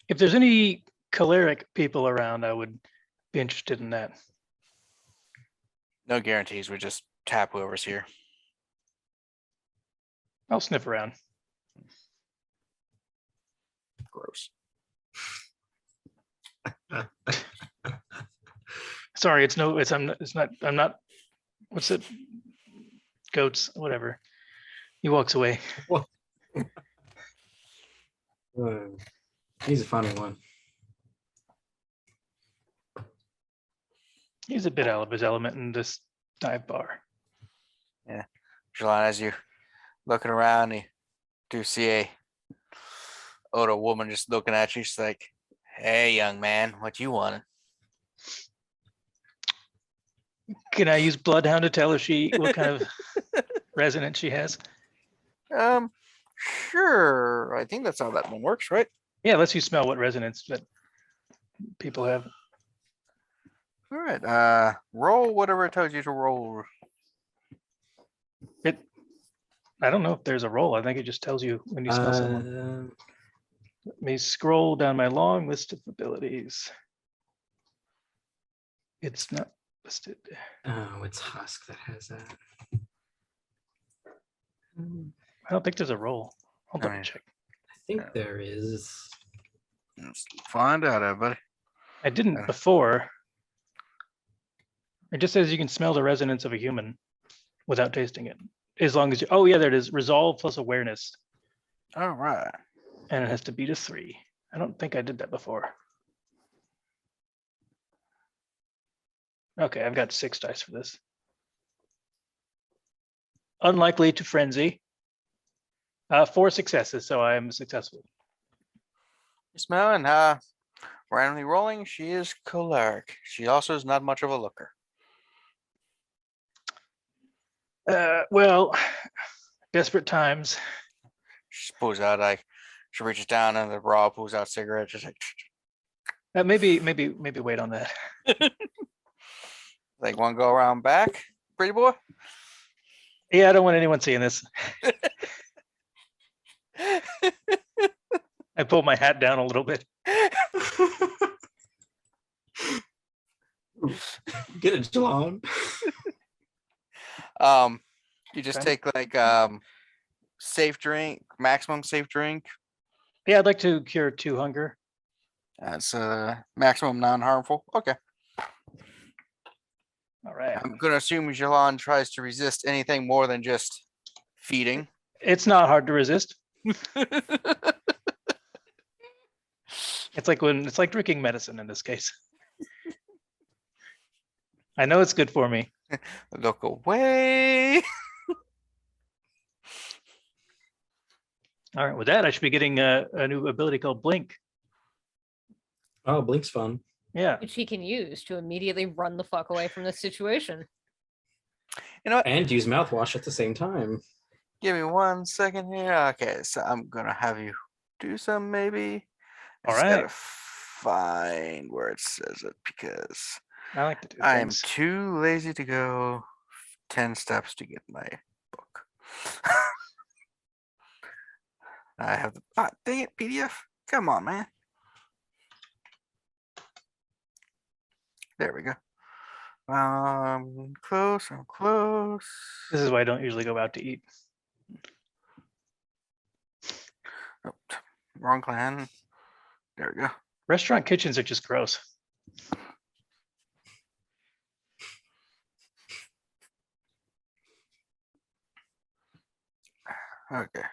If there's any choleric people around, I would be interested in that. No guarantees. We just tap whoever's here. I'll sniff around. Gross. Sorry, I'm not, what's it? Goats, whatever. He walks away. He's a funny one. He's a bit out of his element in this dive bar. Jilon, as you looking around, you do see a older woman just looking at you. She's like, "Hey, young man, what you want?" Can I use Bloodhound to tell her what kind of resonance she has? Sure. I think that's how that one works, right? Yeah, lets you smell what resonance that people have. All right. Roll whatever it tells you to roll. I don't know if there's a roll. I think it just tells you when you smell someone. Let me scroll down my long list of abilities. It's not listed. Oh, it's Husk that has that. I don't think there's a roll. I'll double Alright. check. I think there is. Let's find out, everybody. I didn't before. It just says you can smell the resonance of a human without tasting it. As long as you, oh yeah, there it is. Resolve plus awareness. All right. And it has to beat a 3. I don't think I did that before. Okay, I've got 6 dice for this. Unlikely to frenzy. 4 successes, so I am successful. Smell and randomly rolling, she is choleric. She also is not much of a looker. Well, desperate times. She pulls out she reaches down and the bra pulls out cigarettes, just Maybe wait on that. like one go around back, pretty boy. Yeah, I don't want anyone seeing this. I pulled my hat down a little bit. Get it, Jilon. You just Okay. take like safe drink, maximum safe drink. Yeah, I'd like to cure 2 hunger. That's maximum non-harmful. Okay. All right. I'm gonna assume Jilon tries to resist anything more than just feeding. It's not hard to resist. It's like drinking medicine in this case. I know it's good for me. Look away. All right, with that, I should be getting a new ability called Blink. Oh, Blink's fun. Yeah. Which he can use to immediately run the fuck away from the situation. You know what? And use mouthwash at the same time. Give me 1 second here. Okay, so I'm gonna have you do some maybe. I All just gotta right. find where it says it because I like to do I'm things. too lazy to go 10 steps to get my book. I have the dang it, PDF. Come on, man. There we go. Close. I'm close. This is why I don't usually go out to eat. Oh, wrong clan. There we go. Restaurant kitchens are just gross. Okay.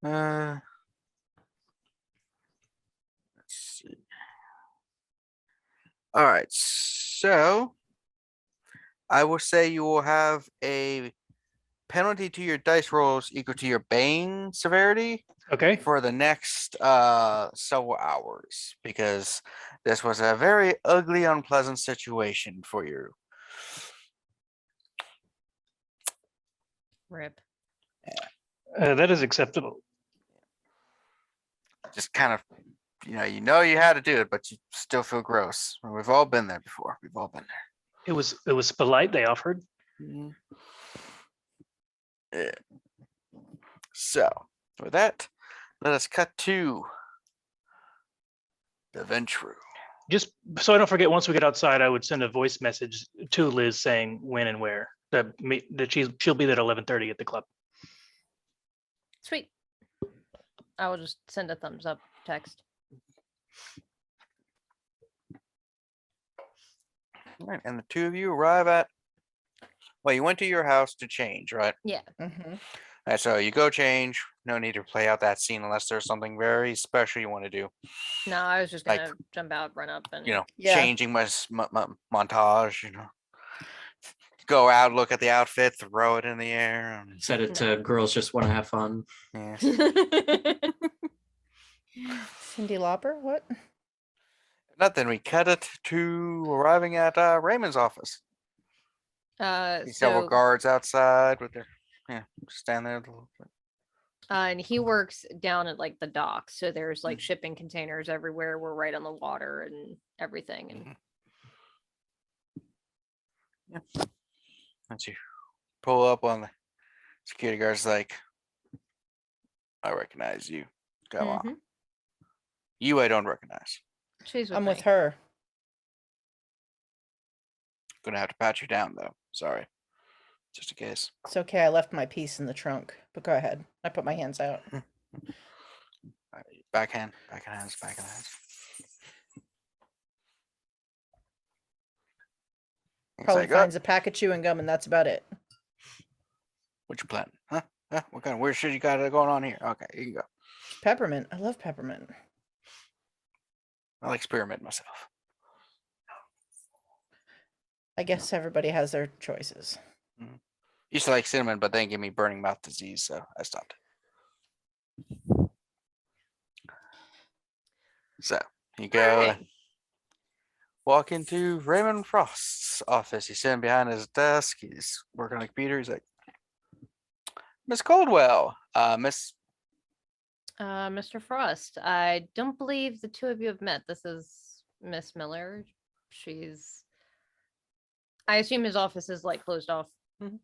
Let's see. All right, so I will say you will have a penalty to your dice rolls equal to your Bane severity Okay. for the next several hours because this was a very ugly, unpleasant situation for you. Rip. That is acceptable. Just kind of, you had to do it, but you still feel gross. We've all been there before. We've all been It was polite. They offered. there. Yeah. So, with that, let us cut to the Ventrue. Just so I don't forget, once we get outside, I would send a voice message to Liz saying when and where that she'll be there at 11:30 at the club. Sweet. I will just send a thumbs up text. All right, and the two of you arrive at. Well, you went to your house to change, right? Yeah. Mm-hmm. All right, so you go change. No need to play out that scene unless there's something very special you want to do. No, I was just Like, gonna jump out, run up, and Yeah. Changing montage. Go out, look at the outfit, throw it in the air. Set it to girls just want to have fun. Yeah. Cyndi Lauper? What? Nothing. We cut it to arriving at Raymond's office. See several so guards outside with their stand there. and he works down at like the docks, so there's like shipping containers everywhere. We're right on the water and everything, and Once you pull up on the security guard's like, I recognize you. Come on. Mhm. You I don't recognize. she's with I'm me. with her. Gonna have to pat you down though. Sorry. Just in case. It's okay. I left my piece in the trunk, but go ahead. I put my hands out. Backhand, backhand hands, backhand hands. It's Probably like, finds a pack of chewing gum, and that's about it. what you planning? Huh? Huh? What kind of weird shit you got going on here? Okay, you can go. Peppermint. I love peppermint. I'll experiment myself. I guess everybody has their choices. Used to like cinnamon, but then gave me burning mouth disease, so I stopped. So you go Alright. walk into Raymond Frost's office. He's sitting behind his desk. He's working on a computer. He's like, Miss Coldwell, Miss. Mr. Frost, I don't believe the two of you have met. This is Miss Miller. She's. I assume his office is like closed off. Mhm.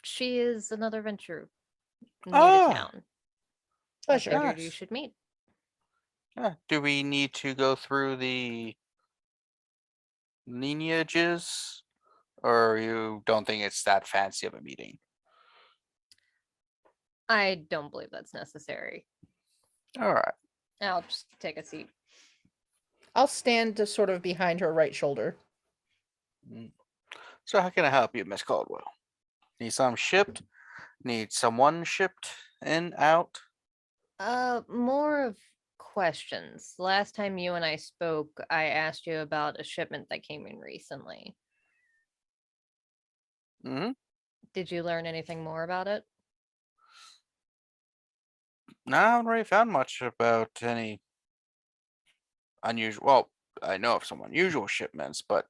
She is another Ventrue new Oh, to town. I Pleasure. figured you Nice. should meet. Do we need to go through the lineages, or you don't think it's that fancy of a meeting? I don't believe that's necessary. All right. I'll just take a seat. I'll stand to sort of behind her right shoulder. So how can I help you, Miss Caldwell? Need some shipped? Need someone shipped in, out? More of questions. Last time you and I spoke, I asked you about a shipment that came in recently. Hmm. Did you learn anything more about it? No, I haven't really found much about any unusual. Well, I know of some unusual shipments, but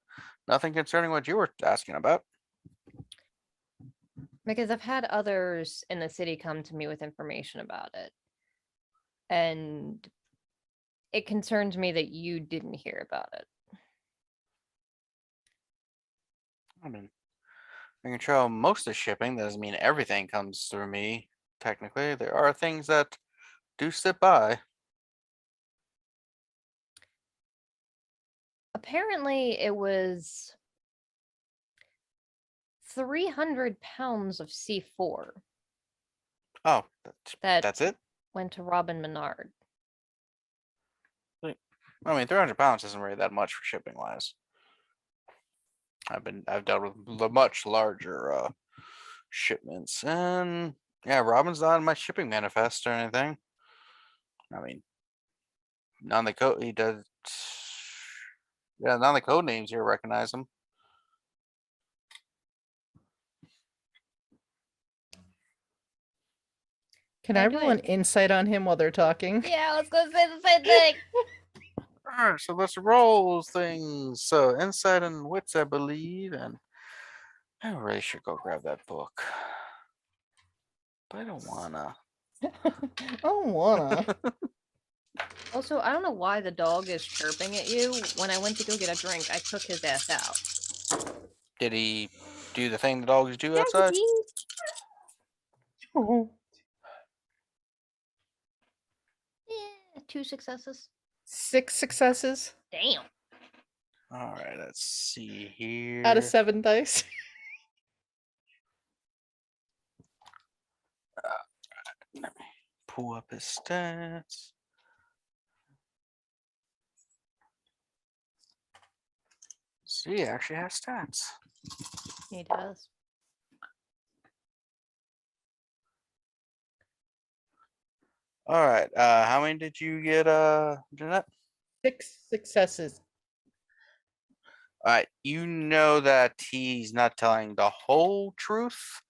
nothing concerning what you were asking about. Because I've had others in the city come to me with information about it. And it concerns me that you didn't hear about it. I mean, I control most of shipping. That doesn't mean everything comes through me. Technically, there are things that do slip by. Apparently, it was 300 pounds of C4 Oh, that that's it. went to Robin Menard. I mean, 300 pounds isn't really that much for shipping wise. I've dealt with much larger shipments, and yeah, Robin's not in my shipping manifest or anything. I mean, none of the code he does. Yeah, none of the code names here recognize him. Can Yeah, I do roll an it. insight on him while they're talking? Yeah, I was gonna say the same thing. Alright, so let's roll things. So insight and wits, I believe, and I really should go grab that book. But I don't wanna. I don't wanna. Also, I don't know why the dog is chirping at you. When I went to go get a drink, I took his ass out. Did he do the thing the dogs do outside? Oh. Yeah, 2 successes. 6 successes Damn. Alright, let's see here. out of 7 dice. Let me pull up his stats. See, he actually has stats. He does. All right. How many did you get, Jeanette? 6 successes. All right. You know that he's not telling the whole truth.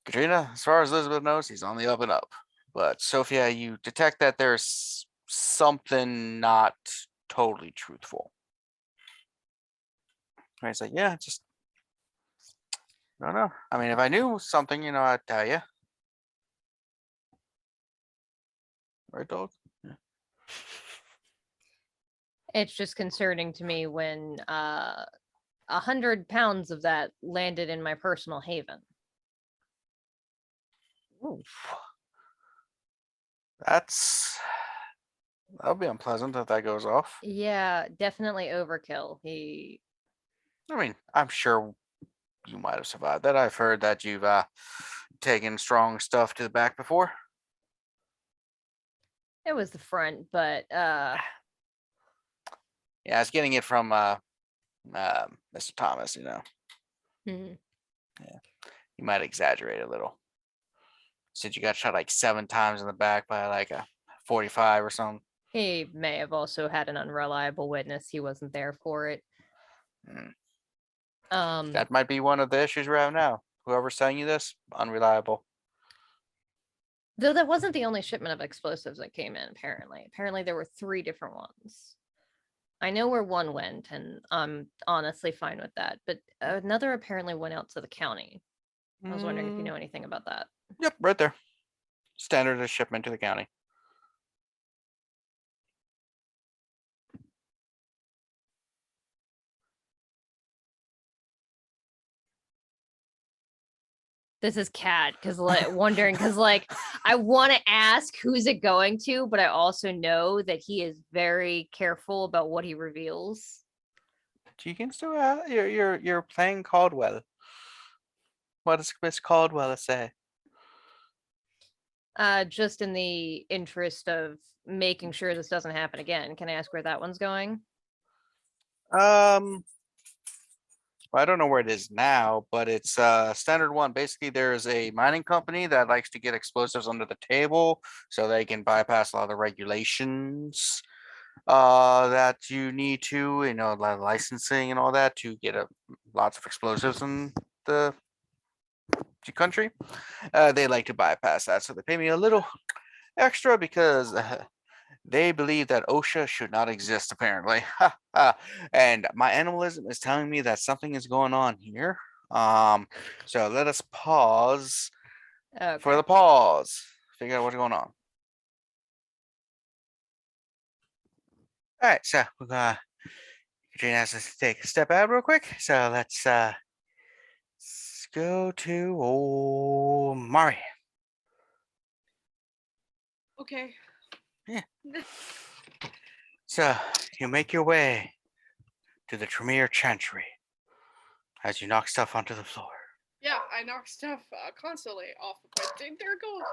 Katrina, as far as Elizabeth knows, he's on the up and up. But Sophia, you detect that there's something not totally truthful. And he's like, yeah, just I don't know. I mean, if I knew something, I'd tell you. Right, dog? Yeah. It's just concerning to me when 100 pounds of that landed in my personal haven. Oof. That's That'll be unpleasant if that goes off. Yeah, definitely overkill. He I mean, I'm sure you might have survived that. I've heard that you've taken strong stuff to the back before. it was the front, but Yeah, I was getting it from Mr. Thomas. You know, hmm. you might exaggerate a little. Since you got shot like 7 times in the back by like a 45 or something. He may have also had an unreliable witness. He wasn't there for it. Hmm. That might be one of the issues we're having now. Whoever's telling you this, unreliable. Though that wasn't the only shipment of explosives that came in, apparently. Apparently there were 3 different ones. I know where one went, and I'm honestly fine with that. But another apparently went out to the county. I was wondering if you know anything about that. Yep, right there. Standard of shipment to the county. This is Cat, because wondering, because like I want to ask who's it going to, but I also know that he is very careful about what he reveals. You can still you're playing Caldwell. What does Miss Caldwell say? Just in the interest of making sure this doesn't happen again, can I ask where that one's going? Well, I don't know where it is now, but it's standard one. Basically, there's a mining company that likes to get explosives under the table so they can bypass a lot of the regulations that you need to, you know, a lot of licensing and all that to get lots of explosives in the country. They like to bypass that, so they pay me a little extra because they believe that OSHA should not exist, apparently. And my animalism is telling me that something is going on here. So let us pause for the pause. Figure out what's going on. All right, so we're gonna Katrina has us to take a step out real quick. So let's go to Mari. Okay. So you make your way to the Tremere Chantry as you knock stuff onto the floor. Yeah, I knock stuff constantly off of my there it goes.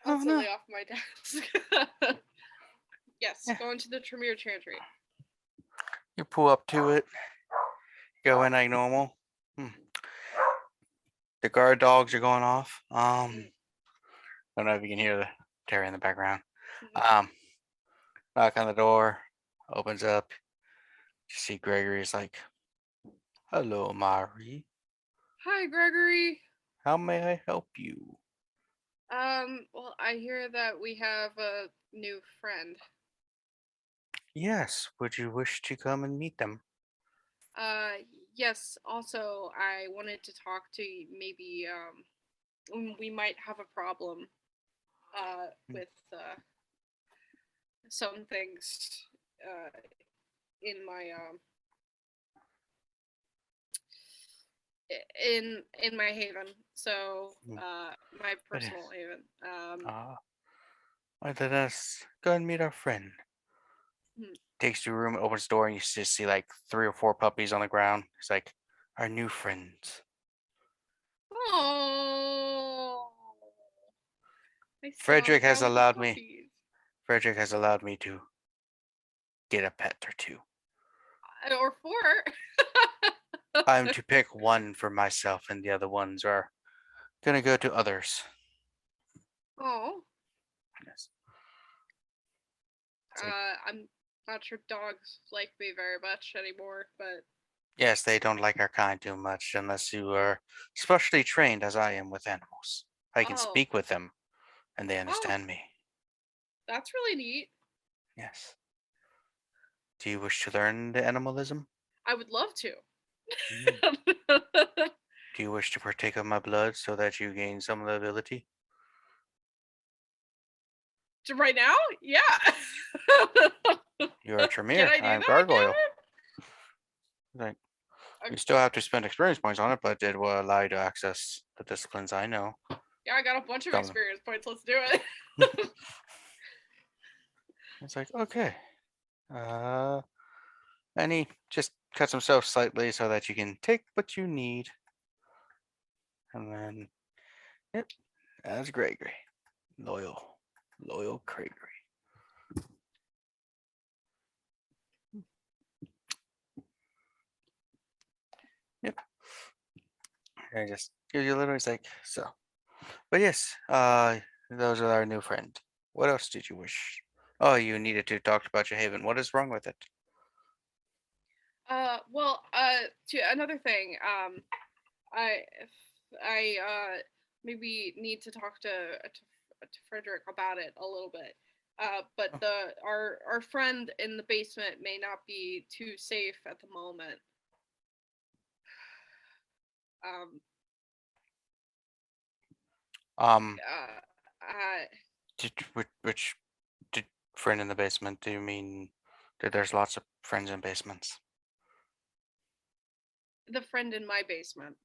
Oh, no. Constantly off my desk. Yes, Yeah. going to the Tremere Chantry. You pull up to it, go in like normal. The guard dogs are going off. I don't know if you can hear the Terry in the background. Knock on the door, opens up. You see Gregory's like, "Hello, Mari. Hi, Gregory. How may I help you?" Well, I hear that we have a new friend. Yes, would you wish to come and meet them? Yes, also, I wanted to talk to you, maybe, we might have a problem, with, some things, in my, in my haven, so, my personal haven, Well, let us go and meet our friend. Takes to a room, opens the door, and you just see like 3 or 4 puppies on the ground. It's like, our new friends. Oh, Frederick has allowed me to get a pet or 2. Or 4. I'm to pick one for myself, and the other ones are gonna go to others. Oh. Yes. I'm not sure dogs like me very much anymore, but Yes, they don't like our kind too much unless you are specially trained as I am with animals. I can speak with them, and they understand me. That's really neat. Yes. Do you wish to learn the animalism? I would love to. Do you wish to partake of my blood so that you gain some of the ability? Right now? Yeah. You are a Tremere. Can I I'm do that, Gargoyle. Gavin? You still have to spend experience points on it, but it will allow you to access the disciplines I know. Yeah, I got a bunch of Some of them. experience points. Let's do it. It's like, okay. And he just cuts himself slightly so that you can take what you need. And then, yep, that's Gregory. Loyal Gregory. Yep. And just gives you a little, he's like, so. But yes, those are our new friend. What else did you wish? Oh, you needed to talk about your haven. What is wrong with it? Well, to another thing, I maybe need to talk to Frederick about it a little bit. But our friend in the basement may not be too safe at the moment. Um, Uh, which did friend in the basement? Do you mean that there's lots of friends in basements? the friend in my basement.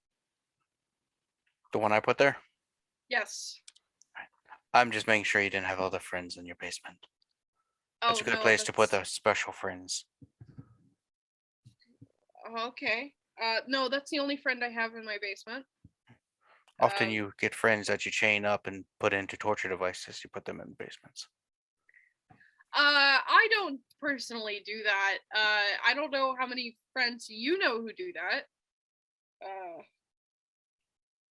The one I put there? Yes. I'm just making sure you didn't have other friends in your basement. That's Oh a good no, place to put that's the special friends. okay. No, that's the only friend I have in my basement. Often Um, you get friends that you chain up and put into torture devices. You put them in basements. I don't personally do that. I don't know how many friends you know who do that.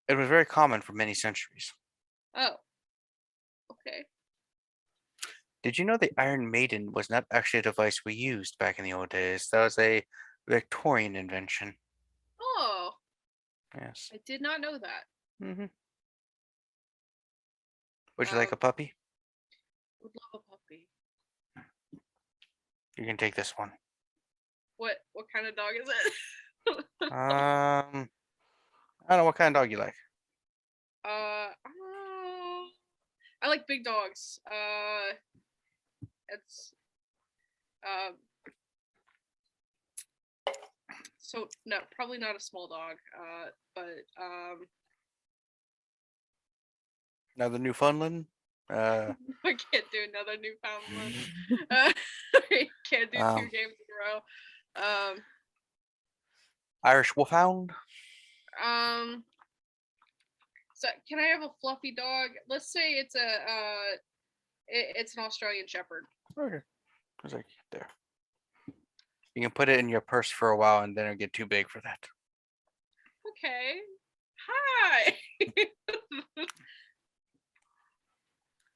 It was very common for many centuries. Oh. Okay. Did you know the Iron Maiden was not actually a device we used back in the old days? That was a Victorian invention. Oh, Yes. I did not know that. Mm-hmm. Would you like a puppy? Would love a puppy. You can take this one. What kind of dog is it? I don't know what kind of dog you like. I like big dogs. It's um so no, probably not a small dog. But Another Newfoundland. I can't do another Newfoundland. I can't do 2 Um, games in a row. Irish Wolfhound. So can I have a fluffy dog? Let's say it's it's an Australian Shepherd. Okay. It's like there. You can put it in your purse for a while, and then it'll get too big for that. Okay. Hi.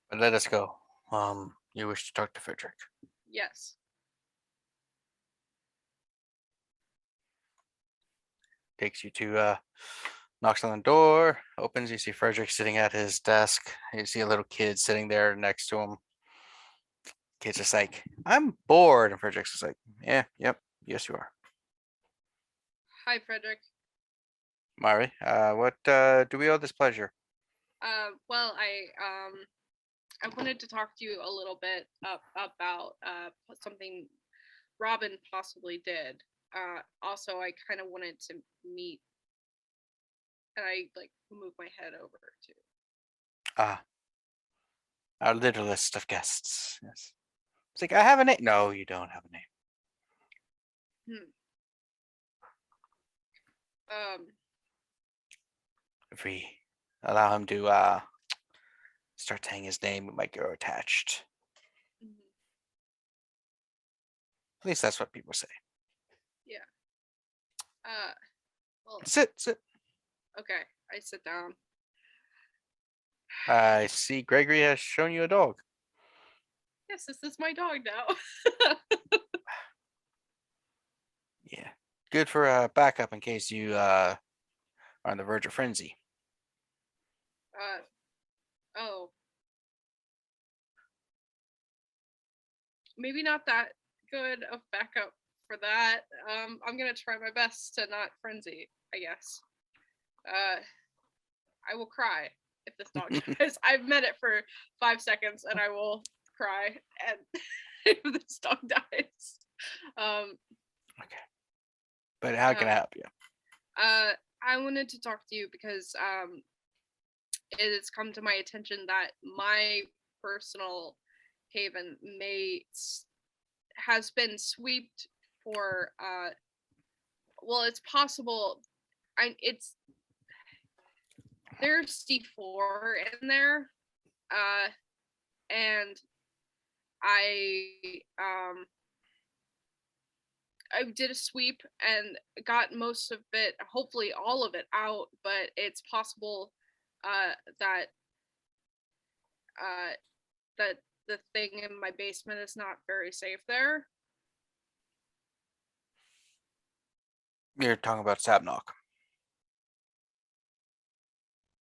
But let us go. You wish to talk to Frederick. Yes. Takes you to knocks on the door, opens, you see Frederick sitting at his desk. You see a little kid sitting there next to him. Kid's just like, I'm bored. And Frederick's just like, yeah, yep, yes you are. Hi, Frederick. Mari, what do we owe this pleasure? Well, I wanted to talk to you a little bit about something Robin possibly did. Also, I kind of wanted to meet, and I like move my head over to. Our little list of guests. Yes. It's like, I have a name. No, you don't have a name. If we allow him to start saying his name, it might grow attached. At least that's what people say. Yeah. Well. Sit. Okay, I sit down. I see Gregory has shown you a dog. Yes, this is my dog now. Yeah. Good for backup in case you are on the verge of frenzy. Oh. Maybe not that good of backup for that. I'm gonna try my best to not frenzy, I guess. I will cry if this dog dies. I've met it for 5 seconds and I will cry and if this dog dies. Okay. But how can I help you? I wanted to talk to you because it has come to my attention that my personal Haven has been swept for well, it's possible. There's C4 in there, and I did a sweep and got most of it, hopefully all of it out, but it's possible that that the thing in my basement is not very safe there. You're talking about Sabnock.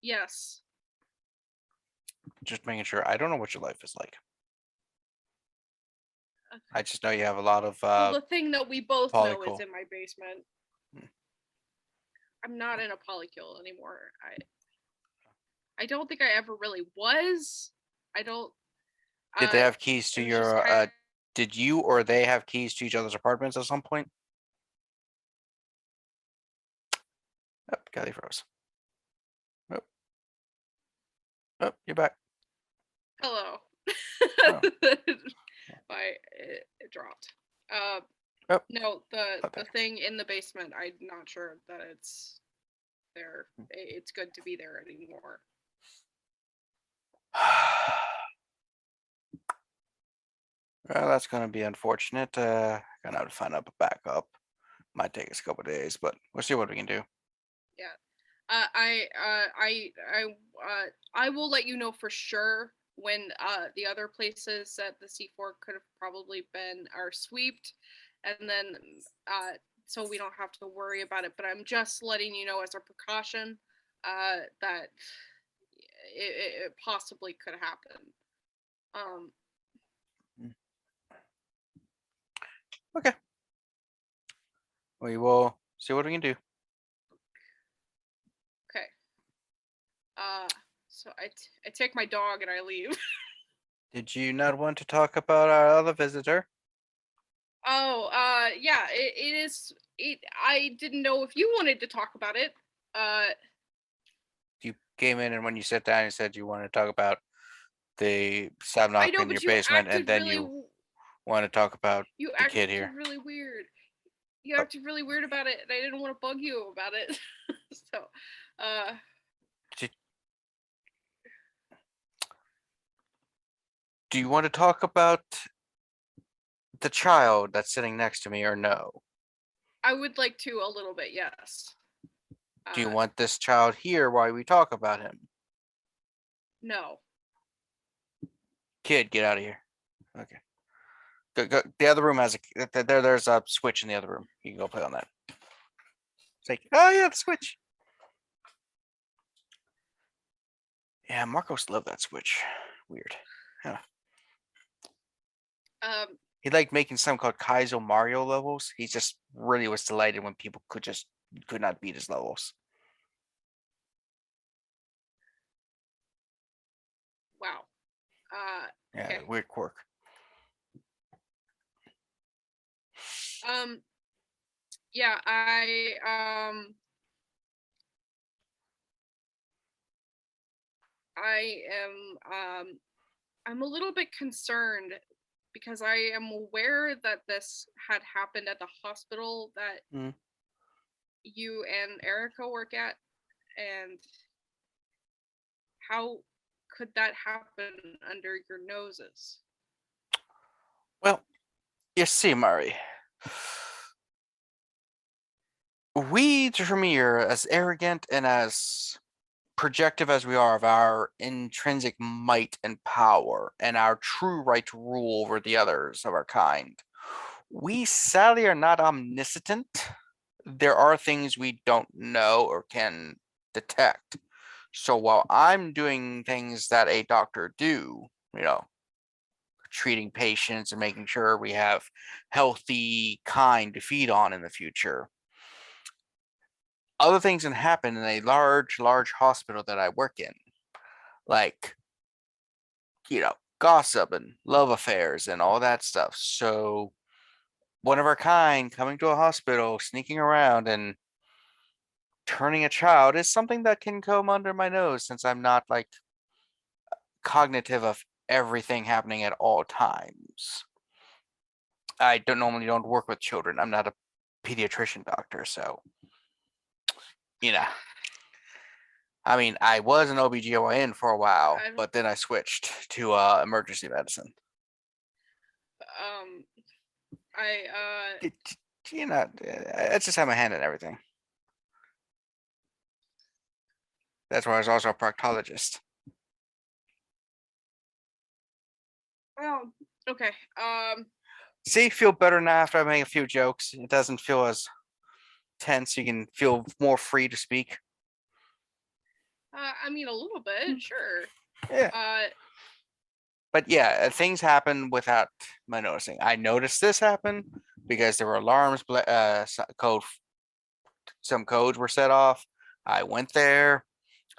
Yes. Just making sure. I don't know what your life is like. Okay. I just know you have a lot of Well, the thing that we both know polycule. is in my basement. I'm not in a polycule anymore. I don't think I ever really was. I don't. Did they have keys to it was just your kind did you or they have keys to each other's apartments at some point? Oh, Callie froze. Oh. Oh, you're back. Hello. Oh. It dropped. Oh. No, the Okay. thing in the basement, I'm not sure that it's there. It's good to be there anymore. Well, that's gonna be unfortunate. Gonna have to find out a backup. Might take us a couple days, but we'll see what we can do. I will let you know for sure when the other places that the C4 could have probably been are swept, and then so we don't have to worry about it. But I'm just letting you know as a precaution that it possibly could happen. Okay. We will see what we can do. Okay. So I take my dog and I leave. Did you not want to talk about our other visitor? Oh, yeah, it is. I didn't know if you wanted to talk about it. You came in and when you sat down, you said you wanted to talk about the I Sabnock know, in your but you basement, and acted then really. you want to talk about You the acted kid here. really weird. You acted really weird about it, and I didn't want to bug you about it. So, Do you want to talk about the child that's sitting next to me or no? I would like to a little bit, yes. Do you want this child here while we talk about him? No. Kid, get out of here. Okay. Go. The other room has there's a switch in the other room. You can go play on that. It's like, oh yeah, the switch. Yeah, Marcos loved that switch. Weird. Yeah. He liked making something called Kaizo Mario levels. He just really was delighted when people could not beat his levels. Wow. Yeah, Okay. weird quirk. Yeah, I'm a little bit concerned because I am aware that this had happened at the hospital that you and Erica work at, and how could that happen under your noses? Well, you see, Murray, we Tremere, as arrogant and as projective as we are of our intrinsic might and power and our true right to rule over the others of our kind, we sadly are not omniscient. There are things we don't know or can detect. So while I'm doing things that a doctor do, treating patients and making sure we have healthy kind to feed on in the future, other things can happen in a large hospital that I work in, like, gossip and love affairs and all that stuff. So one of our kind coming to a hospital, sneaking around and turning a child is something that can come under my nose, since I'm not like cognitive of everything happening at all times. I don't work with children. I'm not a pediatrician doctor, so I mean, I was an OBGYN for a while, I've- but then I switched to emergency medicine. I just have my hand in everything. That's why I was also a proctologist. Oh, okay. See, feel better now after I make a few jokes. It doesn't feel as tense. You can feel more free to speak. I mean, a little bit, sure. Yeah. But yeah, things happen without my noticing. I noticed this happen because there were alarms. Some codes were set off. I went there,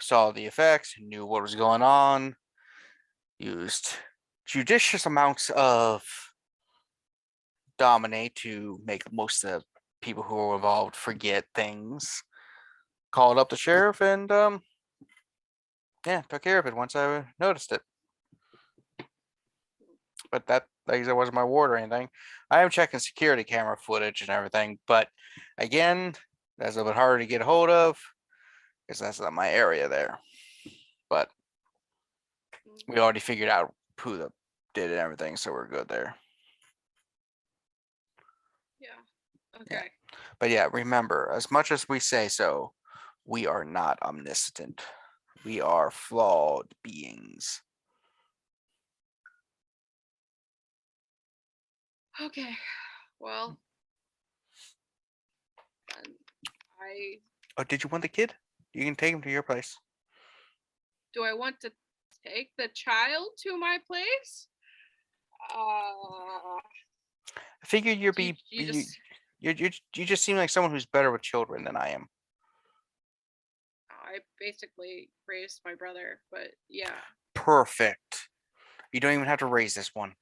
saw the effects, knew what was going on, used judicious amounts of dominate to make most of the people who were involved forget things. Called up the sheriff and yeah, took care of it once I noticed it. But that, like I said, wasn't my ward or anything. I am checking security camera footage and everything, but again, that's a little bit harder to get a hold of because that's not my area there. But we already figured out who did it and everything, so we're good there. Yeah. Okay. But yeah, remember, as much as we say so, we are not omniscient. We are flawed beings. Okay. Well, then Oh, did you want the kid? You can take him to your place. do I want to take the child to my place? I figured you'd You- be you you just seem like someone who's better with children than I am. I basically raised my brother, but yeah. Perfect. You don't even have to raise this one.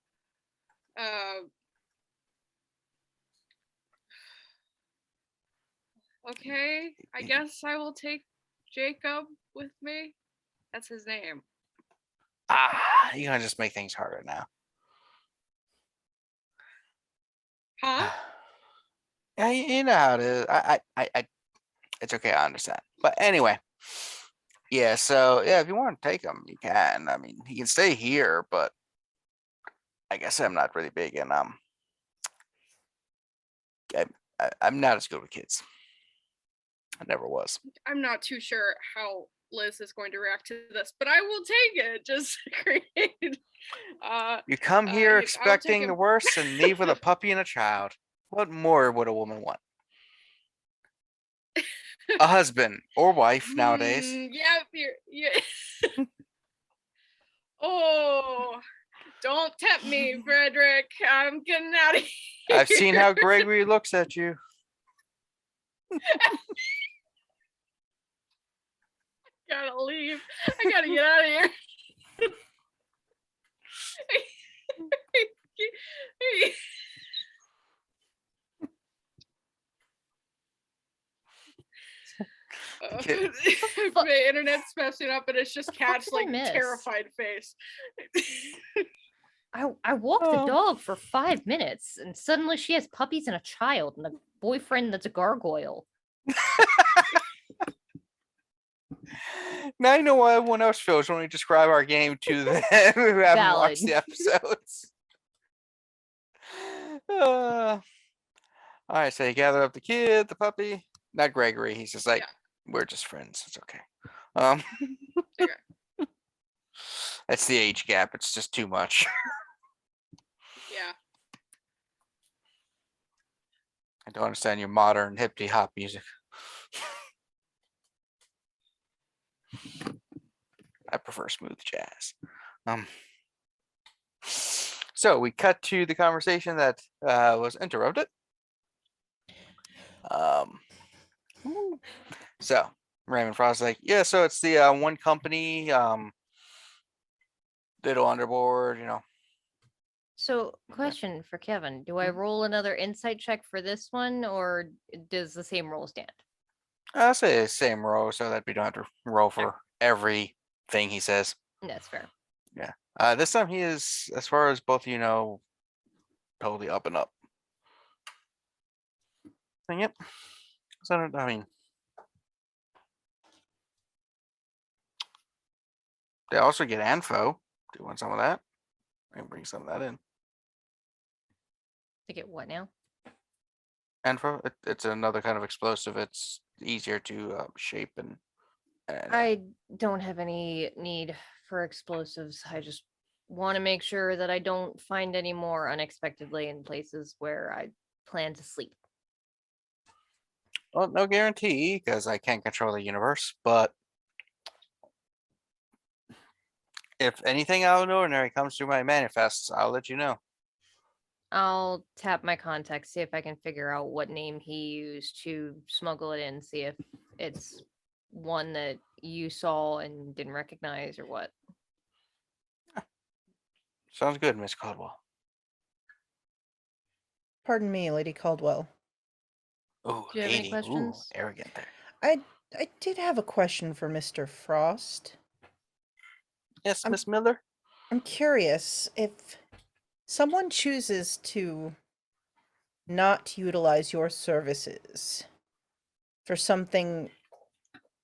Okay, I guess I will take Jacob with me. That's his name. You're gonna just make things harder now. Huh? Yeah, you know how it is. It's okay. I understand. But anyway, yeah. So yeah, if you want to take him, you can. I mean, he can stay here, but I guess I'm not really big in I'm not as good with kids. I never was. I'm not too sure how Liz is going to react to this, but I will take it. Just create. You come here I'll expecting take the him. worst and leave with a puppy and a child. What more would a woman want? A husband or wife nowadays. Yeah. Oh, don't tempt me, Frederick. I'm getting out of here. I've seen how Gregory looks at you. Gotta leave. I gotta get out of here. Kid. My internet's messing up and it's just The fuck Cat's did I like miss? terrified face. I walked the Oh. dog for 5 minutes and suddenly she has puppies and a child and a boyfriend that's a gargoyle. Now you know why everyone else feels when we describe our game to them who haven't watched the episodes. All right, so you gather up the kid, the puppy, not Gregory. He's just like, Yeah. we're just friends. It's okay. Okay. That's the age gap. It's just too much. Yeah. I don't understand your modern hippity hop music. I prefer smooth jazz. So we cut to the conversation that was interrupted. So Raymond Frost's like, yeah, so it's the one company, little underboard, So, question for Kevin: do I roll another insight check for this one, or does the same roll stand? I'll say same row so that we don't have to roll for everything he says. That's fair. Yeah. This time he is, as far as both you know, totally up and up. And yep. So I mean, they also get Anfo. Do you want some of that? I can bring some of that in. To get what now? Anfo, it's another kind of explosive. It's easier to shape and. I don't have any need for explosives. I just want to make sure that I don't find any more unexpectedly in places where I plan to sleep. Well, no guarantee because I can't control the universe, but if anything out of the ordinary comes through my manifests, I'll let you know. I'll tap my contacts, see if I can figure out what name he used to smuggle it in, see if it's one that you saw and didn't recognize or what. Sounds good, Miss Caldwell. Pardon me, Lady Caldwell. Oh, Do you have any lady, questions? arrogant there. I did have a question for Mr. Frost. Yes, I'm- Miss Miller. I'm curious if someone chooses to not utilize your services for something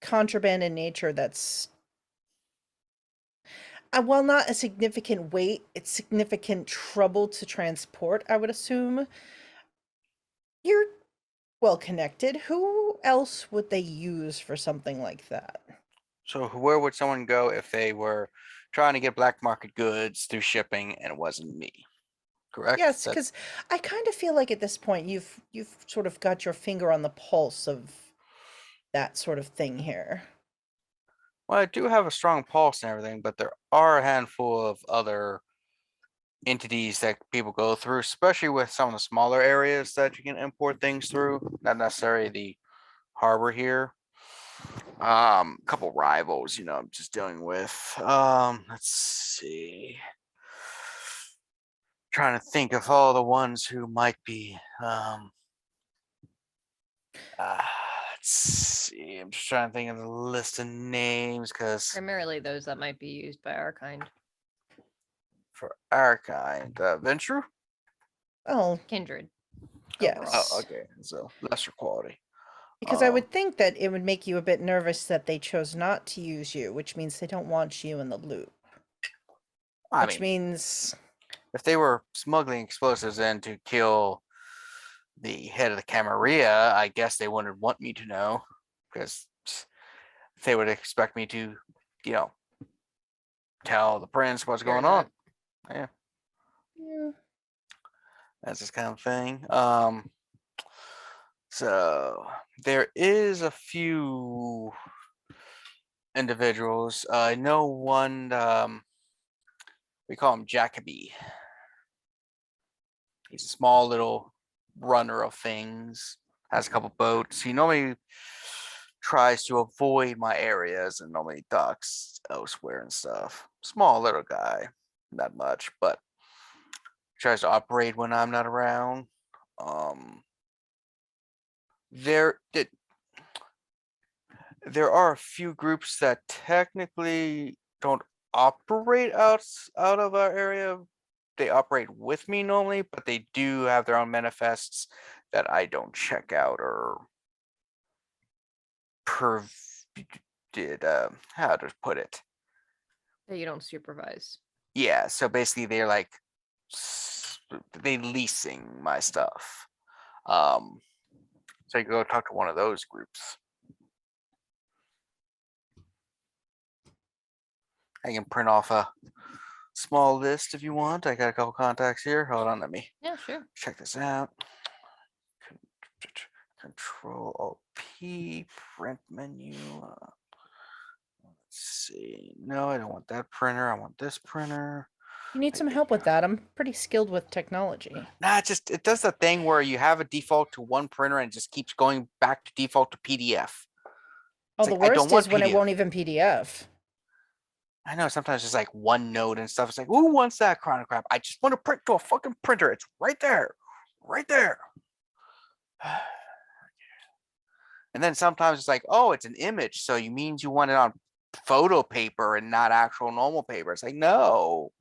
contraband in nature that's well, not a significant weight, it's significant trouble to transport, I would assume. You're well connected. Who else would they use for something like that? So where would someone go if they were trying to get black market goods through shipping and it wasn't me? Correct? Yes, That- because I kind of feel like at this point you've sort of got your finger on the pulse of that sort of thing here. well, I do have a strong pulse and everything, but there are a handful of other entities that people go through, especially with some of the smaller areas that you can import things through, not necessarily the harbor here. Couple rivals, I'm just dealing with. Let's see. Trying to think of all the ones who might be let's see. I'm just trying to think of the list of names because Primarily those that might be used by our kind. for our kind, Ventrue. Well, Kindred. yes. overall. Oh, okay, so lesser quality. Because I would think that it would make you a bit nervous that they chose not to use you, which means they don't want you in the loop. I Which mean, means if they were smuggling explosives in to kill the head of the Camarilla, I guess they wouldn't want me to know because they would expect me to, tell the prince what's Hear going on. that. yeah, That's this kind of thing. So there is a few individuals. I know one. We call him Jacoby. He's a small little runner of things. Has a couple boats. He normally tries to avoid my areas and normally docks elsewhere and stuff. Small little guy, not much, but tries to operate when I'm not around. There are a few groups that technically don't operate out of our area. They operate with me normally, but they do have their own manifests that I don't check out or did how to put it. That you don't supervise. Yeah, so basically they're like they leasing my stuff. So you go talk to one of those groups. I can print off a small list if you want. I got a couple contacts here. Hold on, let me Yeah, sure. check this out. Control Alt P, print menu. Let's see. No, I don't want that printer. I want this printer. you need some help with that. I'm pretty skilled with technology. Nah, it does the thing where you have a default to one printer and it just keeps going back to default to PDF. Oh, It's the like, I don't worst want is when it PDF. won't even PDF. I know sometimes it's like OneNote and stuff. It's like, who wants that kind of crap? I just want to print to a fucking printer. It's right there. Right there. And then sometimes it's like, oh, it's an image. So you means you want it on photo paper and not actual normal paper. It's like, no.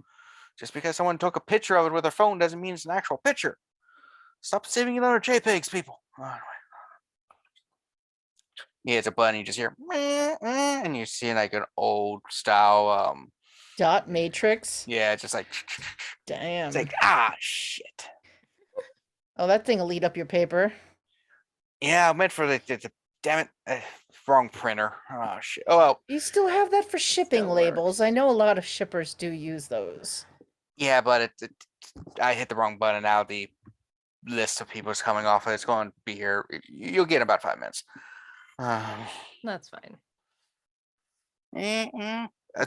Just because someone took a picture of it with their phone doesn't mean it's an actual picture. Stop saving it under JPEGs, people. Anyway. Yeah, it's a button. You just hear, "Meh, meh," and you see like an old style. Dot matrix. Yeah, just like Damn. it's like shit. Oh, that thing will eat up your paper. Yeah, I meant for the damn it, wrong printer. Oh shit. Oh well. You still have that for shipping Still labels. I know a lot of shippers do use those. Yeah, but I hit the wrong button. Now the list of people is coming off. It's going to be here. You'll get in about 5 minutes. That's fine.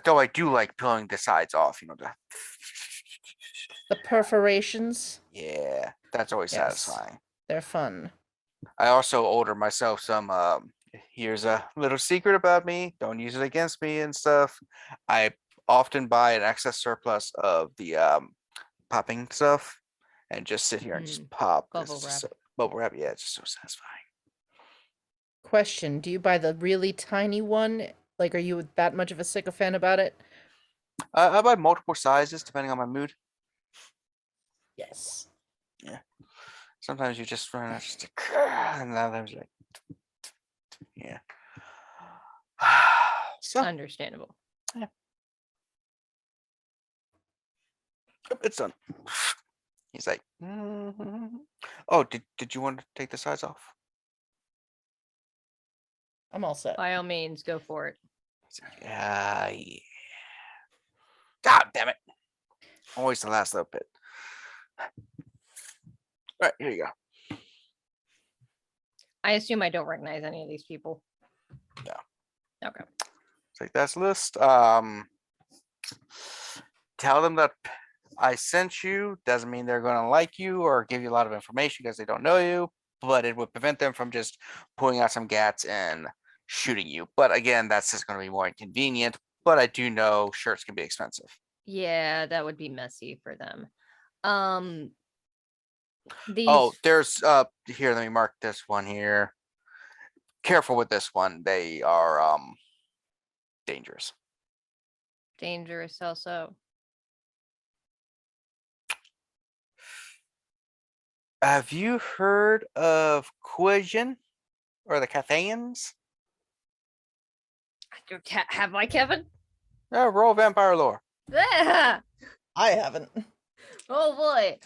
Though I do like peeling the sides off. The perforations, Yeah, that's always Yes. satisfying. they're fun. I also ordered myself some. Here's a little secret about me. Don't use it against me and stuff. I often buy an excess surplus of the popping stuff and just sit here and just pop. 'cause Bubble it's just wrap. bubble wrap. Yeah, it's just so satisfying. Question, do you buy the really tiny one? Like, are you that much of a sycophant about it? I buy multiple sizes depending on my mood. Yes. Sometimes you just run out just and sometimes you're like, yeah. So Understandable. it's done. He's like, "Mhm." Oh, did you want to take the sides off? I'm all set. By all means, go for it. He's like, yeah. God damn it. Always the last little bit. All right, here you go. I assume I don't recognize any of these people. No. Okay. Take that list. Tell them that I sent you. Doesn't mean they're going to like you or give you a lot of information because they don't know you, but it would prevent them from just pulling out some gats and shooting you. But again, that's just going to be more inconvenient. But I do know shirts can be expensive. Yeah, that would be messy for them. These Oh, there's here, let me mark this one here. Careful with this one. They are dangerous. dangerous also. Have you heard of Kozaline or the Cathayans? Have I, Kevin? Roll vampire lore. Ah! I haven't. Oh boy.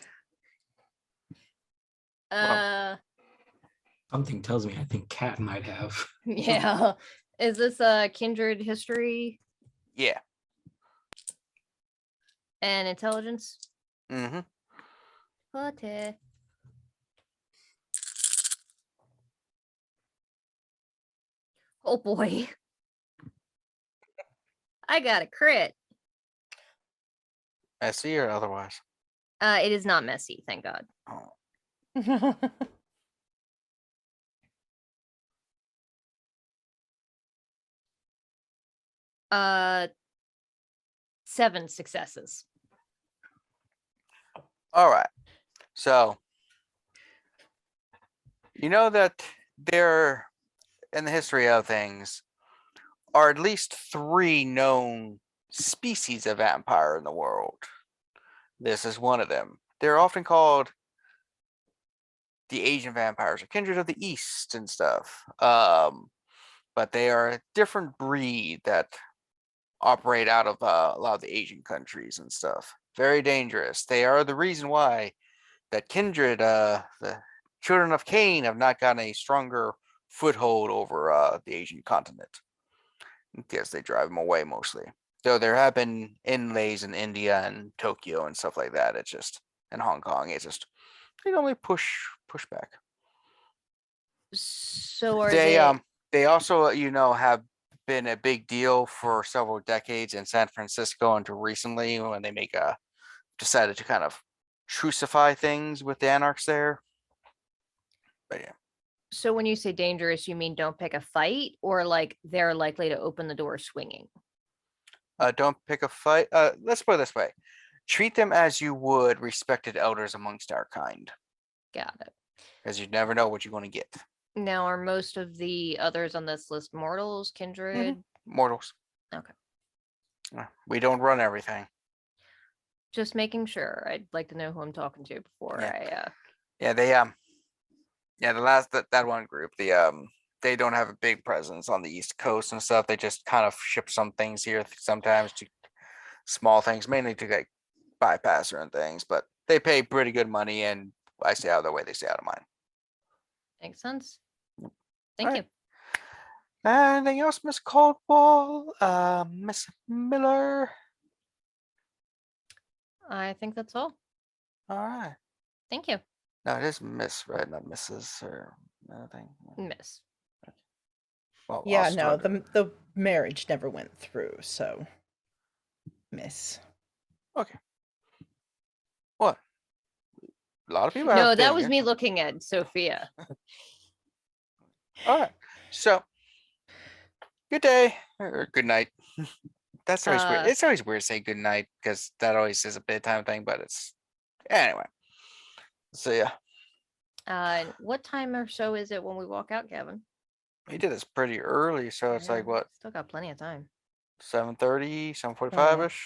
Something tells me I think Cat might have. Yeah. Is this a kindred history Yeah. and intelligence? Mm-hmm. Okay. Oh boy. I got a crit. SE or otherwise? It is not messy, thank God. Oh. 7 successes. All right. So you know that there, in the history of things, are at least 3 known species of vampire in the world. This is one of them. They're often called the Asian vampires or kindred of the East and stuff. But they are a different breed that operate out of a lot of the Asian countries and stuff. Very dangerous. They are the reason why that kindred, the children of Cain, have not gotten a stronger foothold over the Asian continent. Because they drive them away mostly. Though there have been inlays in India and Tokyo and stuff like that. It's just in Hong Kong. It's just they only push back. So are They also have been a big deal for several decades in San Francisco until recently when they decided to kind of crucify things with the anarchs there. But yeah. So when you say dangerous, you mean don't pick a fight, or like they're likely to open the door swinging? Don't pick a fight. Let's put it this way. Treat them as you would respected elders amongst our kind. Got it. Because you never know what you're going to get. Now, are most of the others on this list mortals, kindred? Mortals. Okay. We don't run everything. Just making sure. I'd like to know who I'm talking to before I Yeah, they yeah, that one group, they don't have a big presence on the East Coast and stuff. They just kind of ship some things here sometimes to small things, mainly to like bypasser and things, but they pay pretty good money and I stay out of their way, they stay out of mine. makes sense. Thank Alright. you. Anything else, Miss Caldwell? Miss Miller? I think that's all. All right. Thank you, No, it is Miss, right? Not Mrs. or anything. Miss. Well, Yeah, I'll no, start it. the marriage never went through, so miss. Okay. What? A lot of people No, have that been was here. me looking at Sophia. All right. So, good day or good night. That's always weird. Uh, It's always weird to say good night because that always is a bedtime thing, but it's anyway. So yeah, what time or so is it when we walk out, Gavin? we did this pretty early, so it's like Yeah, what, Still got plenty of time. 7:30, 7:45ish.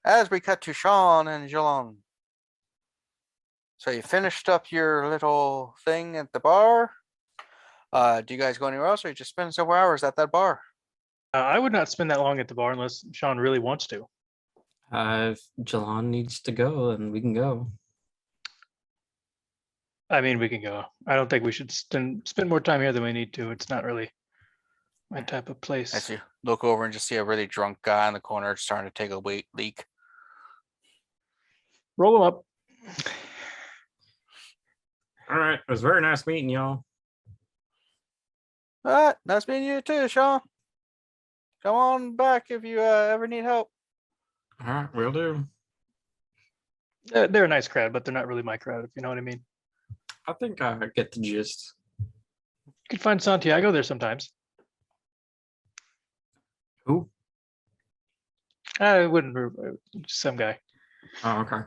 As we cut to Sean and Jilon. So you finished up your little thing at the bar. Do you guys go anywhere else, or you just spend several hours at that bar? I would not spend that long at the bar unless Sean really wants to. If Jilon needs to go, then we can go. I mean, we can go. I don't think we should spend more time here than we need to. It's not really my type of As place. you look over and just see a really drunk guy in the corner starting to take a leak. Roll them up. All right. It was very nice meeting y'all. All right, nice meeting you too, Sean. Come on back if you ever need help. All right, will do. They're a nice crowd, but they're not really my crowd, if you know what I mean. I think I get the gist. You can find Santiago there sometimes. Who? I wouldn't, some guy. Oh, okay.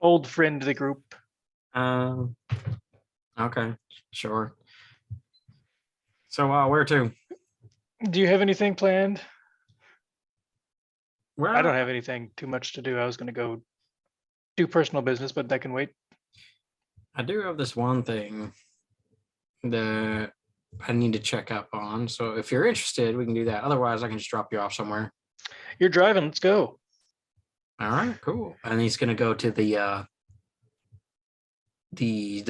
Old friend of the group. Okay, sure. So, where to? Do you have anything planned? Where? I don't have anything too much to do. I was going to go do personal business, but that can wait. I do have this one thing that I need to check up on. So, if you're interested, we can do that. Otherwise, I can just drop you off somewhere. You're driving. Let's go. All right, cool. And he's gonna go to the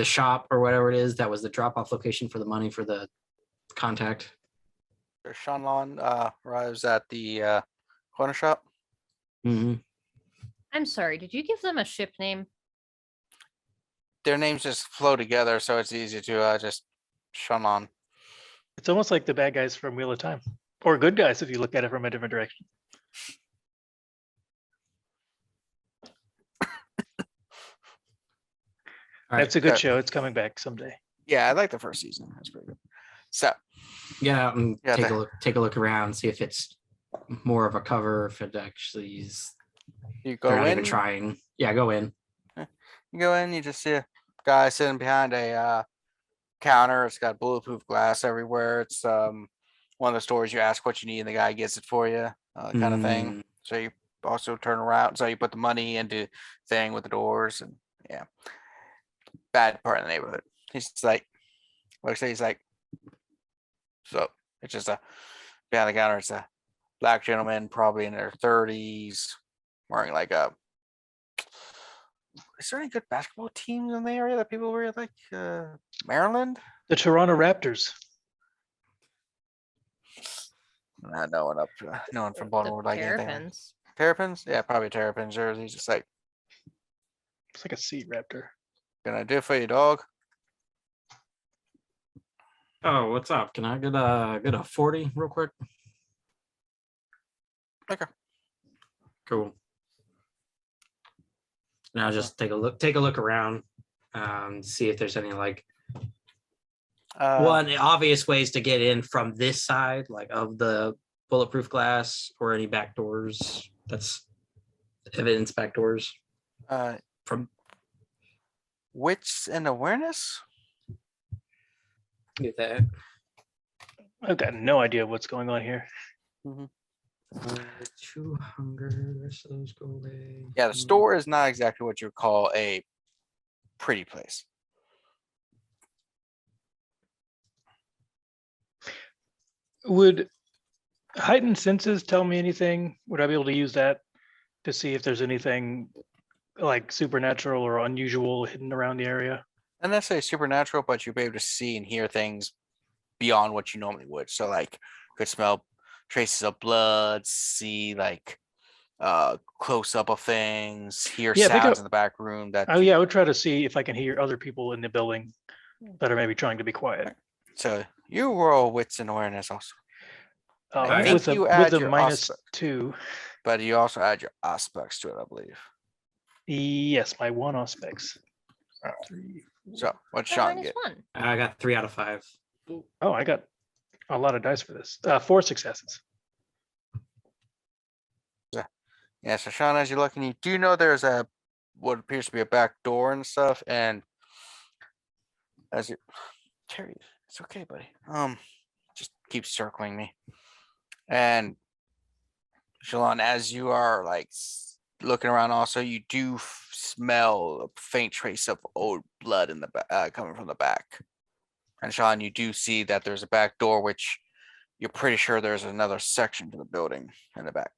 shop or whatever it is that was the drop-off location for the money for the contact. Sean Lon arrives at the corner shop. Mm-hmm. I'm sorry, did you give them a ship name? Their names just flow together, so it's easy to just Sean on. It's almost like the bad guys from Wheel of Time, or good guys if you look at it from a different direction. All right. That's a good good. show. It's coming back someday. Yeah, I like the first season. That's pretty good. So Get out and Yeah, take a look around, see if it's more of a cover, if it actually is. you They're go not in. even trying. Yeah, go in. You go in. You just see a guy sitting behind a counter. It's got bulletproof glass everywhere. It's one of the stores you ask what you need and the guy gets it for you, kind of thing. So you also turn around. So you put the money into thing with the doors and yeah, bad part of the neighborhood. He's like, like I say, he's like, so it's just a behind the counter. It's a black gentleman, probably in their 30s, wearing like a. Is there any good basketball teams in the area that people really like? Maryland? The Toronto Raptors. No one up, no one from Baltimore would like anything. Like Terrapins. Terrapins? Yeah, probably Terrapins jersey. Just like, It's like a sea raptor. gonna do it for you, dog. Oh, what's up? Can I get a 40 real quick? Okay. Cool. Now just take a look around, see if there's any like one obvious ways to get in from this side, like of the bulletproof glass, or any back doors. That's evidence back doors. From wits and awareness. Get that. I've got no idea what's going on here. Two hunger, rest of those go away. Yeah, the store is not exactly what you would call a pretty place. Would heightened senses tell me anything? Would I be able to use that to see if there's anything like supernatural or unusual hidden around the area? Not necessarily supernatural, but you'll be able to see and hear things beyond what you normally would. So like could smell traces of blood, see like close up of things, hear Yeah, I think sounds in the back room that Oh yeah, I would try to see if I can hear other people in the building that are maybe trying to be quiet. so you roll wits and awareness also. I think think With you a add with a your minus aspect. 2. But you also add your aspects to it, I believe. Yes, my 1 aspects. Alright. 3. So what's Oh, Sean minus get? 1. I got 3 out of 5. Oh, I got a lot of dice for this. 4 successes. Yeah, so Sean, as you're looking, you do know there's a what appears to be a back door and stuff, and as you Terry, it's okay, buddy. Just keep circling me. And Shalon, as you are like looking around, also you do smell a faint trace of old blood in the coming from the back. And Sean, you do see that there's a back door, which you're pretty sure there's another section to the building in the back.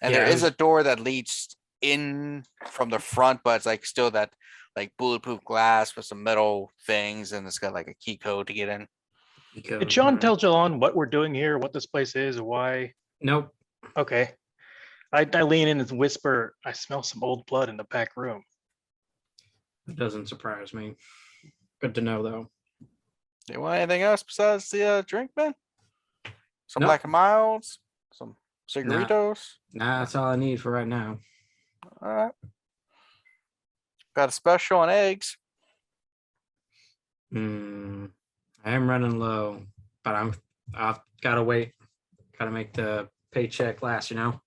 And Yeah, there I is a was- door that leads in from the front, but it's like still that like bulletproof glass with some metal things, and it's got like a key code to get in. Did Sean tell Jalon what we're doing here, what this place is, why? Nope. Okay. I lean in and whisper, I smell some old blood in the back room. It doesn't surprise me. Good to know, though. Do you want anything else besides the drink, man? Some Nope. Black and Milds, some cigaritos. Nah, that's all I need for right now. All right. Got a special on eggs. I am running low, but I've gotta wait. Gotta make the paycheck last, you know.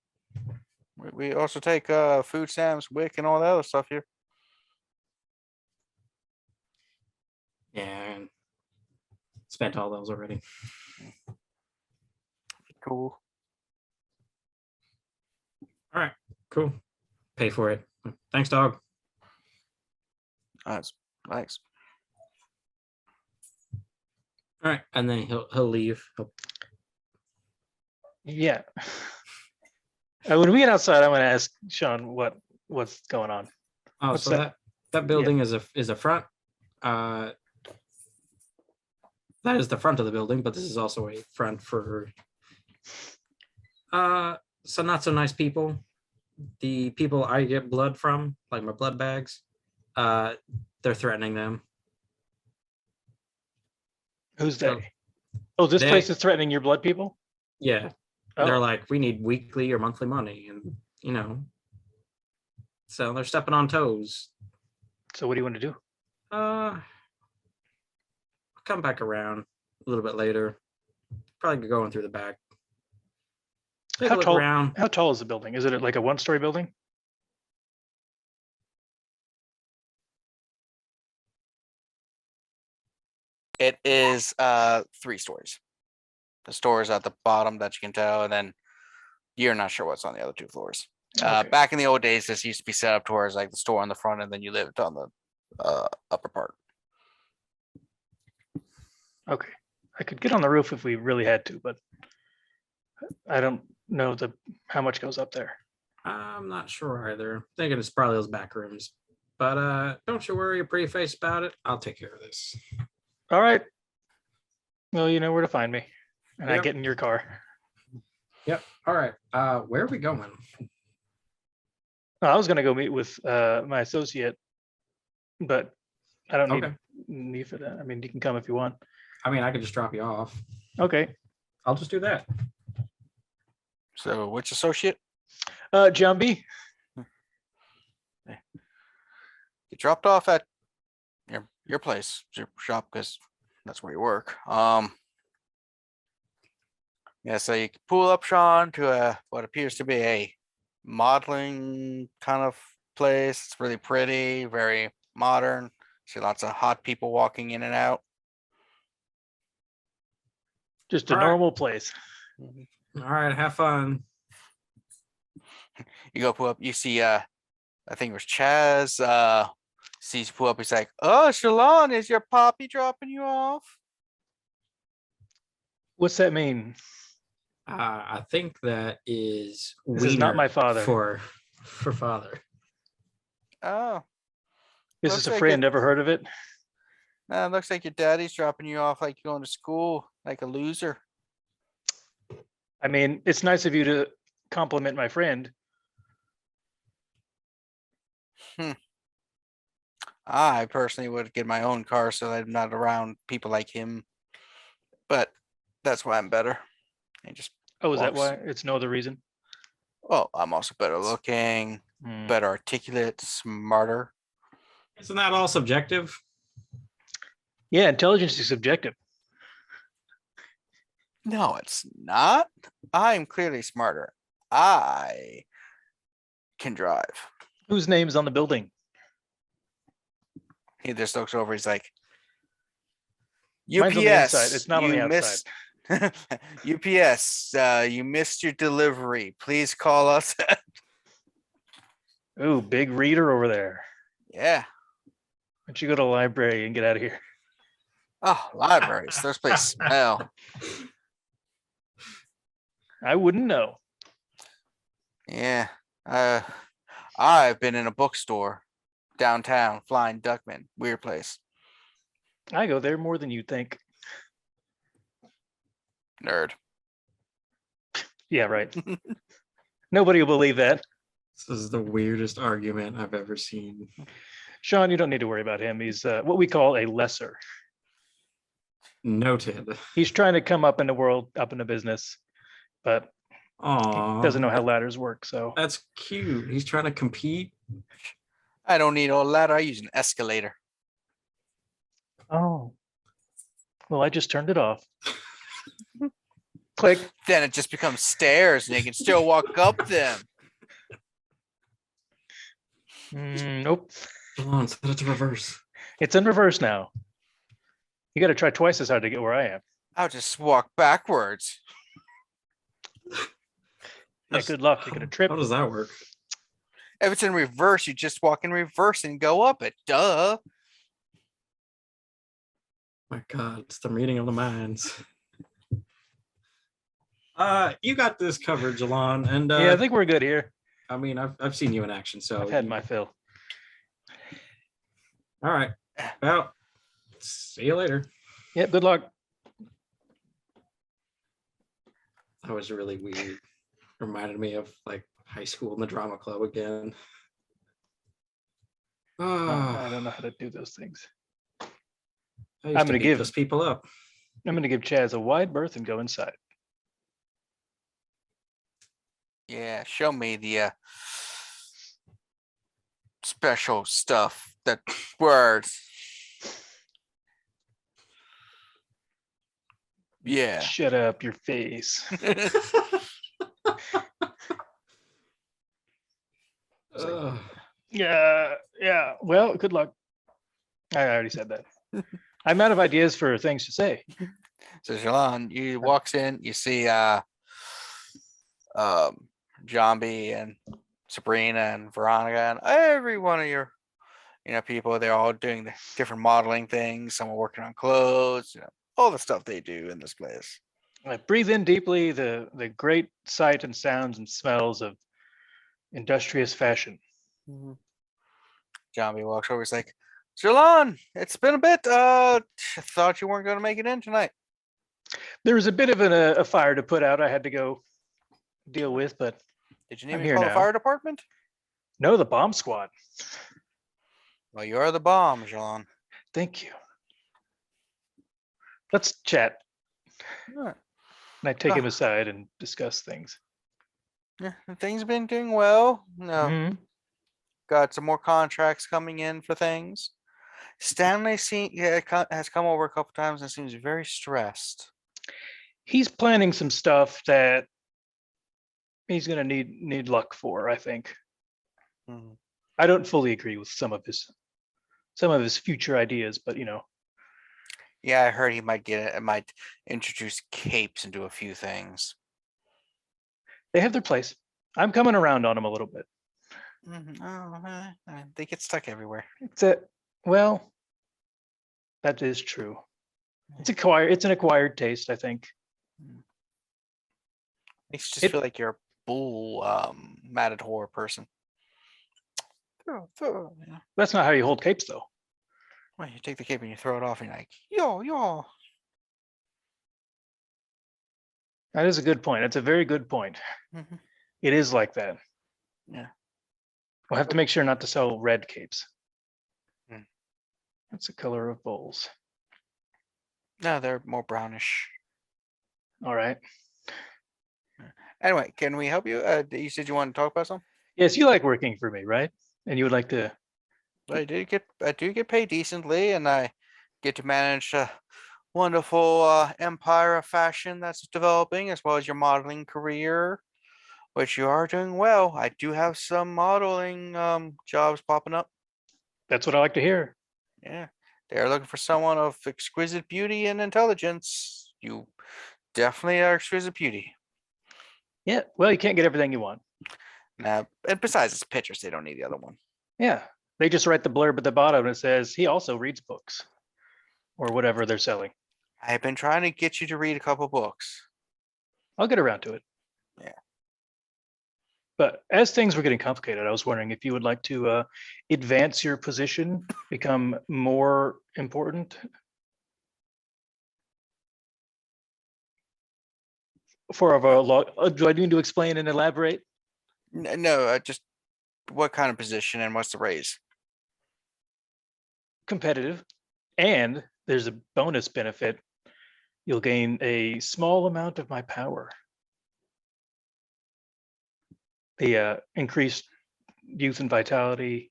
We also take food stamps, WIC, and all that other stuff here. Yeah, and spent all those already. Cool. All right, cool. Pay for it. Thanks, dog. Nice. Thanks. All right, and then he'll leave. Yeah. When we get outside, I'm going to ask Sean what's going on. Oh, What's so that? that building is a front. That is the front of the building, but this is also a front for some not so nice people. The people I get blood from, like my blood bags, they're threatening them. Who's So they? Oh, this they- place is threatening your blood people? Yeah, Oh, they're like, we need weekly or monthly money, and so they're stepping on toes. so what do you want to do? I'll come back around a little bit later. Probably going through the back. Take a How look tall? around. How tall is the building? Is it like a 1-story building? It is 3 stories. The store is at the bottom that you can tell, and then you're not sure what's on the other 2 floors. Okay. Back in the old days, this used to be set up towards like the store on the front, and then you lived on the upper part. Okay. I could get on the roof if we really had to, but I don't know how much goes up there. I'm not sure either. Thinking it's probably those back rooms. But don't you worry your pretty face about it. I'll take care of this. All right. Well, you know where to find me. And I Yep. get in your car. Yep. All right. Where are we going? I was gonna go meet with my associate, but I don't Okay. need for that. I mean, you can come if you want. I mean, I could just drop you off. Okay. I'll just do that. So which associate? Jumbie. You dropped off at your place, your shop, because that's where you work. Yeah, so you can pull up, Sean, to what appears to be a modeling kind of place. It's really pretty, very modern. See lots of hot people walking in and out. Just a All right. normal place. All right, have fun. You go pull up, you see I think it was Chaz, sees you pull up, he's like, oh, Shalon, is your poppy dropping you off? What's that mean? I think that is This is not wiener my father. for father. Oh, This Looks is a like friend. it. Ever heard of it? no, it looks like your daddy's dropping you off like you're going to school, like a loser. I mean, it's nice of you to compliment my friend. I personally would get my own car so that I'm not around people like him. But that's why I'm better. And just Oh, is that walks. why? It's no other reason. well, I'm also better looking, Hmm. better articulate, smarter. Isn't that all subjective? Yeah, intelligence is subjective. No, it's not. I'm clearly smarter. I can drive. Whose name's on the building? He just looks over. He's like, Mine's on the inside. UPS, It's not on you the outside. UPS, you missed your delivery. Please call us. Ooh, big reader over there. Yeah. Why don't you go to the library and get out of here? Oh, libraries. Those places smell. I wouldn't know. Yeah. I've been in a bookstore downtown, Flying Duckman. Weird place. I go there more than you think. Nerd. Yeah, right. Nobody will believe that. This is the weirdest argument I've ever seen. Sean, you don't need to worry about him. He's what we call a lesser. Noted. He's trying to come up in the world, up in the business, but Aw, doesn't know how ladders work. So that's cute. He's trying to compete. I don't need all ladder. I use an escalator. oh, well, I just turned it off. Click. Then it just becomes stairs and you can still walk up them. Nope. Come on, set it to reverse. It's in reverse now. You got to try twice as hard to get where I am. I'll just walk backwards. Yeah, good luck. You're gonna trip. How does that work? If it's in reverse, you just walk in reverse and go up it. Duh. My God, it's the meeting of the minds. You got this covered, Jilon, and Yeah, I think we're good here. I mean, I've seen you in action, so I've had my fill. All right. Well, see you later. Yeah, good luck. That was really weird. Reminded me of like high school and the drama club again. I don't know how to do those things. I used I'm to gonna beat give- those people up. I'm going to give Chaz a wide berth and go inside. Yeah, show me the special stuff. That words. Yeah. Shut up, your face. Ugh. Yeah. Well, good luck. I already said that. I'm out of ideas for things to say. So Shalon, you walks in, you see Jambi and Sabrina and Veronica and every one of your people. They're all doing the different modeling things. Some are working on clothes, all the stuff they do in this place. I breathe in deeply the great sight and sounds and smells of industrious fashion. Jambi walks over, he's like, Shalon, it's been a bit. Thought you weren't gonna make it in tonight. There was a bit of a fire to put out I had to go deal with, but Did you need I'm me to here call the now. fire department? no, the bomb squad. Well, you are the bomb, Shalon. Thank you. Let's chat. Alright. And I take him Ah. aside and discuss things. Yeah, things have been doing well. No, Mhm. got some more contracts coming in for things. Stanley has come over a couple times and seems very stressed. He's planning some stuff that he's going to need luck for, I think. Mhm. I don't fully agree with some of his future ideas, but Yeah, I heard he might might introduce capes into a few things. They have their place. I'm coming around on them a little bit. They get stuck everywhere. Well, that is true. It's an acquired taste, I think. Makes you just It- feel like you're a bull matador person. Yeah. That's not how you hold capes, though. Well, you take the cape and you throw it off, and you're like, yo. That is a good point. That's a very good point. Mhm. It is like that. Yeah. We'll have to make sure not to sell red capes. Hmm. That's the color of bowls. No, they're more brownish. All right. Anyway, can we help you? You said you wanted to talk about something? Yes, you like working for me, right? And you would like to. I do get paid decently, and I get to manage a wonderful empire of fashion that's developing, as well as your modeling career, which you are doing well. I do have some modeling jobs popping up. That's what I like to hear. Yeah, they're looking for someone of exquisite beauty and intelligence. You definitely are exquisite beauty. Yeah. Well, you can't get everything you want. Now, and besides, it's pictures. They don't need the other one. Yeah. They just write the blurb at the bottom and it says he also reads books or whatever they're selling. I've been trying to get you to read a couple books. I'll get around to it. Yeah. But as things were getting complicated, I was wondering if you would like to advance your position, become more important. Do I need to explain and elaborate? No, just what kind of position and what's the raise? Competitive. And there's a bonus benefit. You'll gain a small amount of my power. The increased youth and vitality.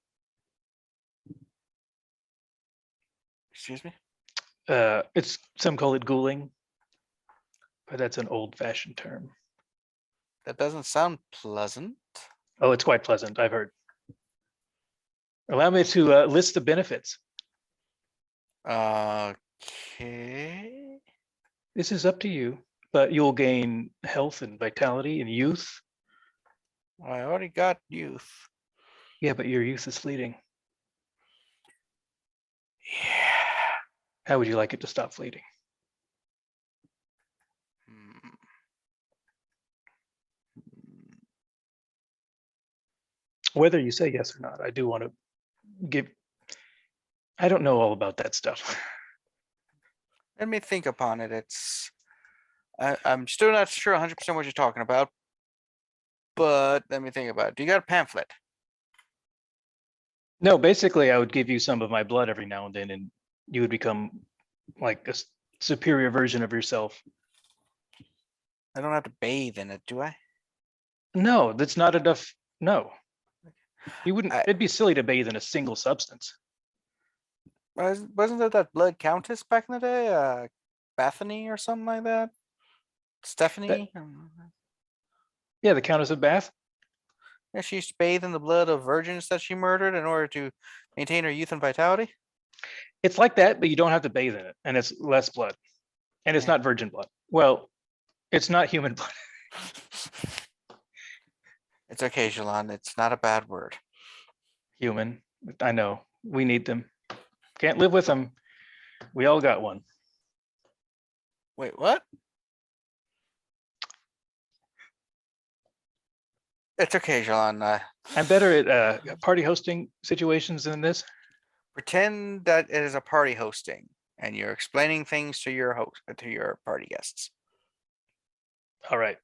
Excuse me? It's some call it ghouling, but that's an old-fashioned term. That doesn't sound pleasant. Oh, it's quite pleasant, I've heard. Allow me to list the benefits. Okay. This is up to you, but you'll gain health and vitality and youth. I already got youth. Yeah, but your youth is fleeting. Yeah. How would you like it to stop fleeting? Hmm. Whether you say yes or not, I do want to give. I don't know all about that stuff. Let me think upon it. I'm still not sure 100% what you're talking about, but let me think about it. Do you got a pamphlet? No, basically, I would give you some of my blood every now and then, and you would become like a superior version of yourself. I don't have to bathe in it, do I? No, that's not enough. No, you wouldn't. I- It'd be silly to bathe in a single substance. Wasn't there that blood countess back in the day? Bethany or something like that? Stephanie? Yeah, the Countess of Bath. Yeah, she used to bathe in the blood of virgins that she murdered in order to maintain her youth and vitality. It's like that, but you don't have to bathe in it, and it's less blood, and it's Yeah. not virgin blood. Well, it's not human blood. It's okay, Jilon. It's not a bad word. Human. I know. We need them. Can't live with them. We all got one. Wait, what? It's okay, Jilon. I'm better at party hosting situations than this. Pretend that it is a party hosting, and you're explaining things to your host, to your party guests. All right.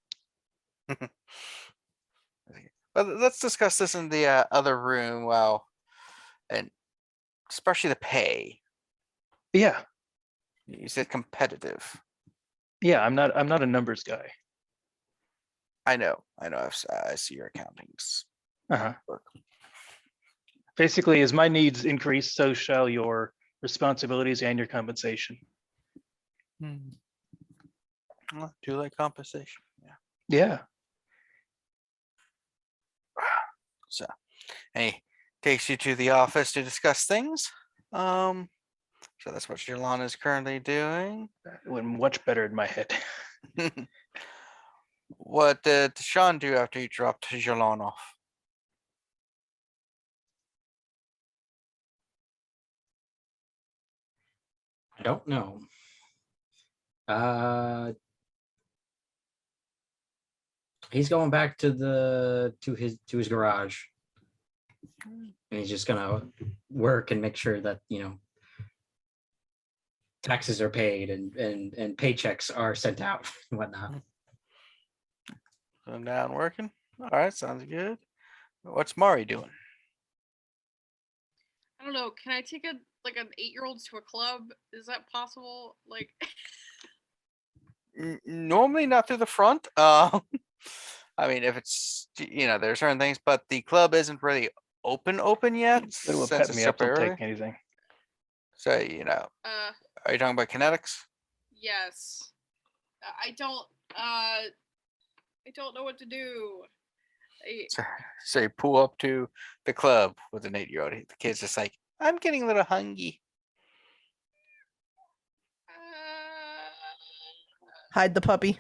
But let's discuss this in the other room. Well, and especially the pay. Yeah. You said competitive. Yeah. I'm not a numbers guy. I know. I see your accountings. Uh-huh. Work. Basically, as my needs increase, so shall your responsibilities and your compensation. Well, I do like compensation. Yeah. Yeah. So, and he takes you to the office to discuss things. So that's what Jilon is currently doing. That went much better in my head. What did Sean do after he dropped Jilon off? I don't know. He's going back to his garage, and he's just gonna work and make sure that taxes are paid and paychecks are sent out and whatnot. I'm down working. All right, sounds good. What's Mari doing? I don't know. Can I take an 8-year-old to a club? Is that possible? Like, Normally not through the front. I mean, if it's there are certain things, but the club isn't really open yet They will since pet it's me up. They'll super early. take anything. So are you talking about kinetics? yes. I don't know what to do. So you pull up to the club with an 8-year-old. The kid's just like, I'm getting a little hungry. Hide the puppy.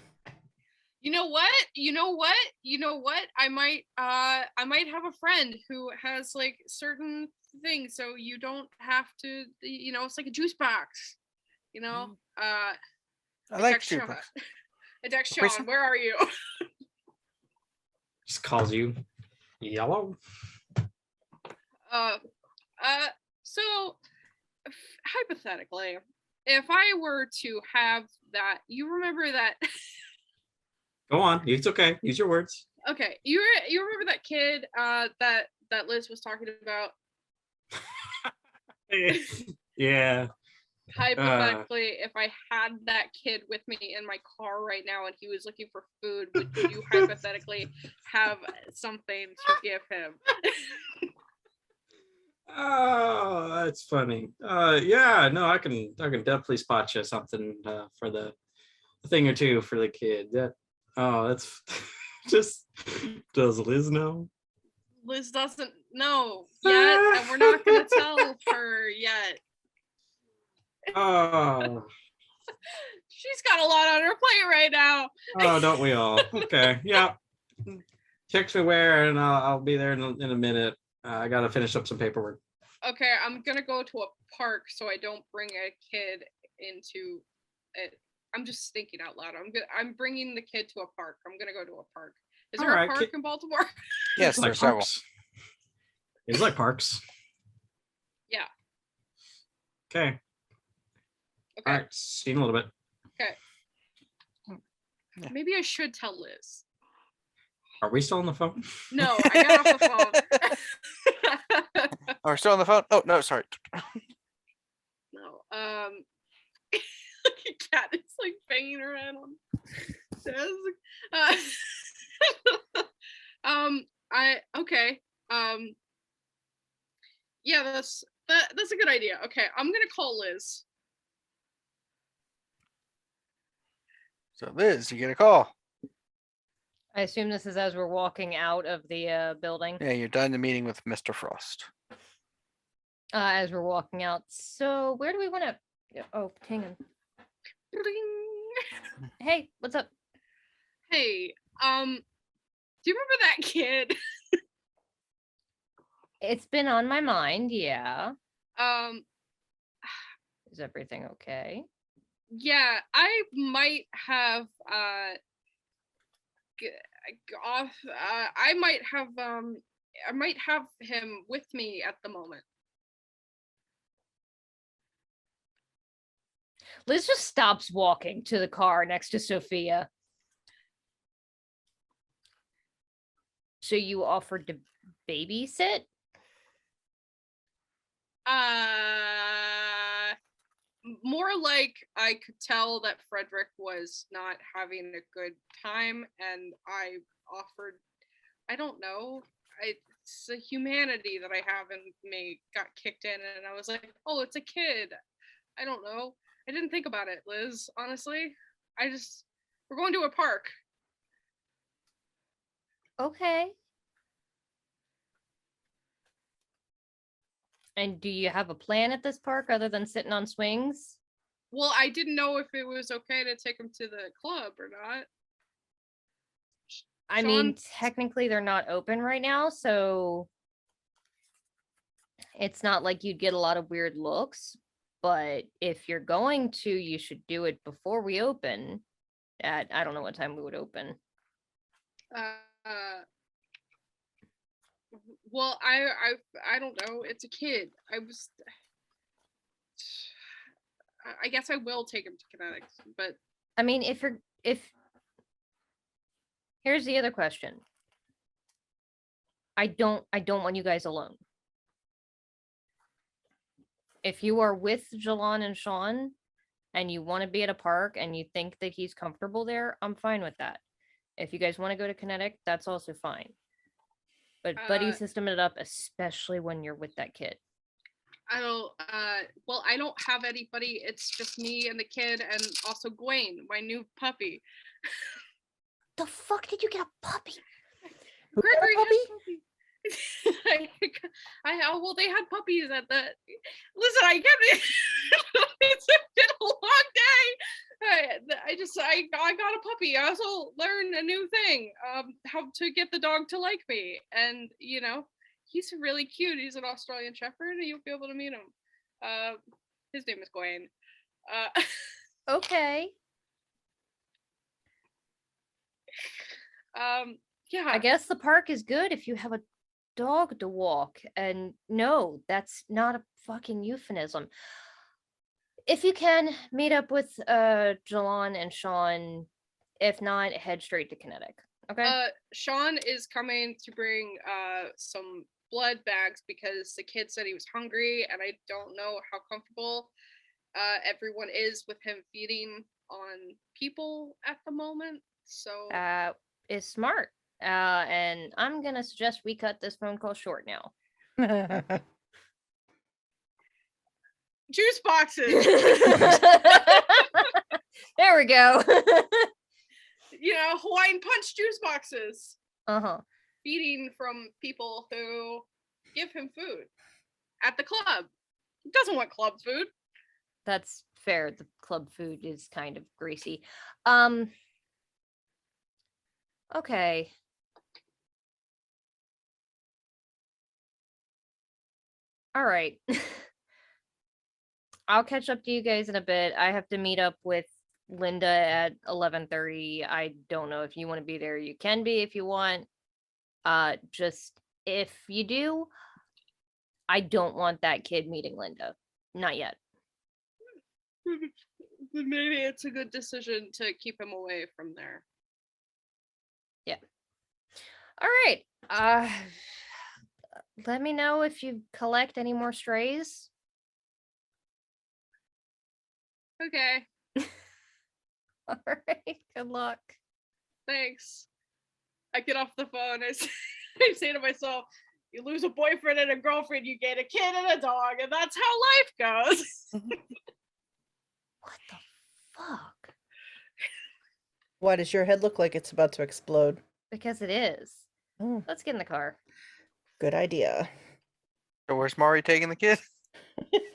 You know what? I might have a friend who has like certain things, so you don't have to. It's like a juice box. I like text Sean. Jupiter. I text Where's Sean. Where are you? Just calls you yellow. So hypothetically, if I were to have that, you remember that? Go on. It's okay. Use your words. Okay, you remember that kid that Liz was talking about? Yeah. Hypothetically, if I had that kid with me in my car right now and he was looking for food, would you hypothetically have something to give him? Oh, that's funny. Yeah, no, I can definitely spot you something for the thing or two for the kid. That's just, does Liz know? Liz doesn't know yet, and we're not gonna tell her yet. Oh, She's got a lot on her plate right now. oh, don't we all? Okay, yeah. Text me where, and I'll be there in a minute. I gotta finish up some paperwork. Okay, I'm gonna go to a park so I don't bring a kid into it. I'm just thinking out loud. I'm bringing the kid to a park. I'm gonna go to a park. Is there a park in Baltimore? Yes, Like there's several. parks. It's like parks. Yeah. Okay. Okay. All right. See you in a little bit. Okay. Yeah. Maybe I should tell Liz. Are we still on the phone? No, I got off the phone. Oh, we're still on the phone? Oh, no, sorry. No. Cat is like banging her head on desk. Okay. Yeah, that's a good idea. Okay, I'm gonna call Liz. So Liz, you get a call. I assume this is as we're walking out of the building. Yeah, you're done the meeting with Mr. Frost. As we're walking out. So where do we want to? Oh, hang on. Bling. Hey, what's up? Hey, do you remember that kid? It's been on my mind. Yeah. Um, Is everything okay? yeah, I might have off. I might have him with me at the moment. Liz just stops walking to the car next to Sophia. So you offered to babysit? More like I could tell that Frederick was not having a good time, and I offered. I don't know. It's a humanity that I have in me got kicked in, and I was like, "Oh, it's a kid." I don't know. I didn't think about it, Liz. Honestly, we're going to a park. Okay. And do you have a plan at this park other than sitting on swings? Well, I didn't know if it was okay to take him to the club or not. I mean, Sean- technically they're not open right now, so it's not like you'd get a lot of weird looks. But if you're going to, you should do it before we open. At I don't know what time we would open. Well, I don't know. It's a kid. I guess I will take him to kinetics, but I mean, if here's the other question. I don't want you guys alone. If you are with Jilon and Sean and you want to be at a park and you think that he's comfortable there, I'm fine with that. If you guys want to go to kinetic, that's also fine. But buddy system it up, especially when you're with that kid. I don't. Well, I don't have anybody. It's just me and the kid, and also Gwen, my new puppy. The fuck did you get a puppy? Who got a Gregory puppy? had puppy. Well, they had puppies at the. Listen, I kept. It's been a long day. I got a puppy. I also learned a new thing. How to get the dog to like me, and he's really cute. He's an Australian Shepherd, and you'll be able to meet him. His name is Gwen. Okay. Yeah. I guess the park is good if you have a dog to walk. And no, that's not a fucking euphemism. If you can meet up with Jilon and Sean, if not, head straight to kinetic. Okay. Sean is coming to bring some blood bags because the kid said he was hungry, and I don't know how comfortable everyone is with him feeding on people at the moment. So Is smart. And I'm gonna suggest we cut this phone call short now. juice boxes. There we go. Hawaiian punch juice boxes. Uh-huh. Feeding from people who give him food at the club. He doesn't want club food. That's fair. The club food is kind of greasy. Okay. All right. I'll catch up to you guys in a bit. I have to meet up with Linda at 11:30. I don't know if you want to be there. You can be if you want. Just if you do, I don't want that kid meeting Linda. Not yet. Maybe it's a good decision to keep him away from there. Yeah. All right. Let me know if you collect any more strays. Okay, All right. Good luck. thanks. I get off the phone. I say to myself, you lose a boyfriend and a girlfriend, you get a kid and a dog, and that's how life goes. What the fuck? Why does your head look like it's about to explode? Because it is. Oh, Let's get in the car. good idea. So where's Mari taking the kid?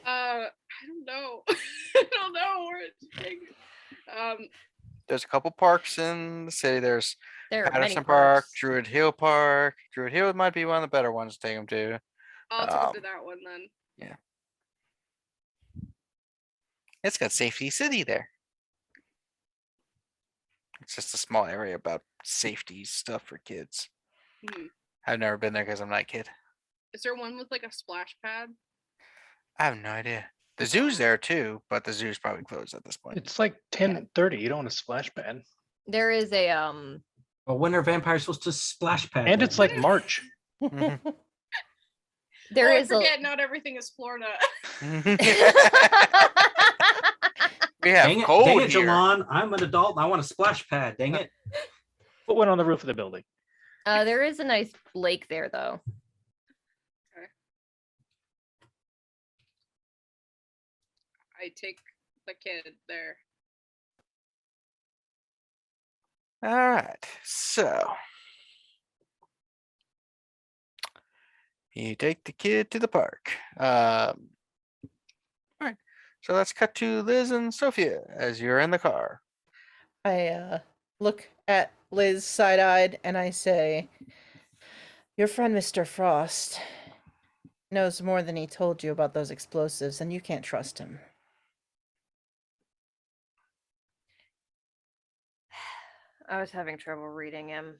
I don't know. I don't know where it's taken. There's a couple parks in the city. There's There are many Patterson Park, parks. Druid Hill Park. Druid Hill might be one of the better ones to take them to. I'll take him to that one then. It's got Safety City there. It's just a small area about safety stuff for kids. Hmm. I've never been there because I'm not a kid. Is there one with like a splash pad? I have no idea. The zoo's there too, but the zoo's probably closed at this point. It's like 10:30. You don't want a splash pad. There is a Well, when are vampires supposed to splash pad? And then? it's like March. Mhm. there I is forget not everything is Florida. We have Dang it, cold dang it, here. Jalon. I'm an adult and I want a splash pad. Dang it. Put one on the roof of the building. there is a nice lake there though. I take the kid there. All right, so you take the kid to the park. All right, so let's cut to Liz and Sophia as you're in the car. I look at Liz side-eyed and I say, your friend Mr. Frost knows more than he told you about those explosives, and you can't trust him. I was having trouble reading him.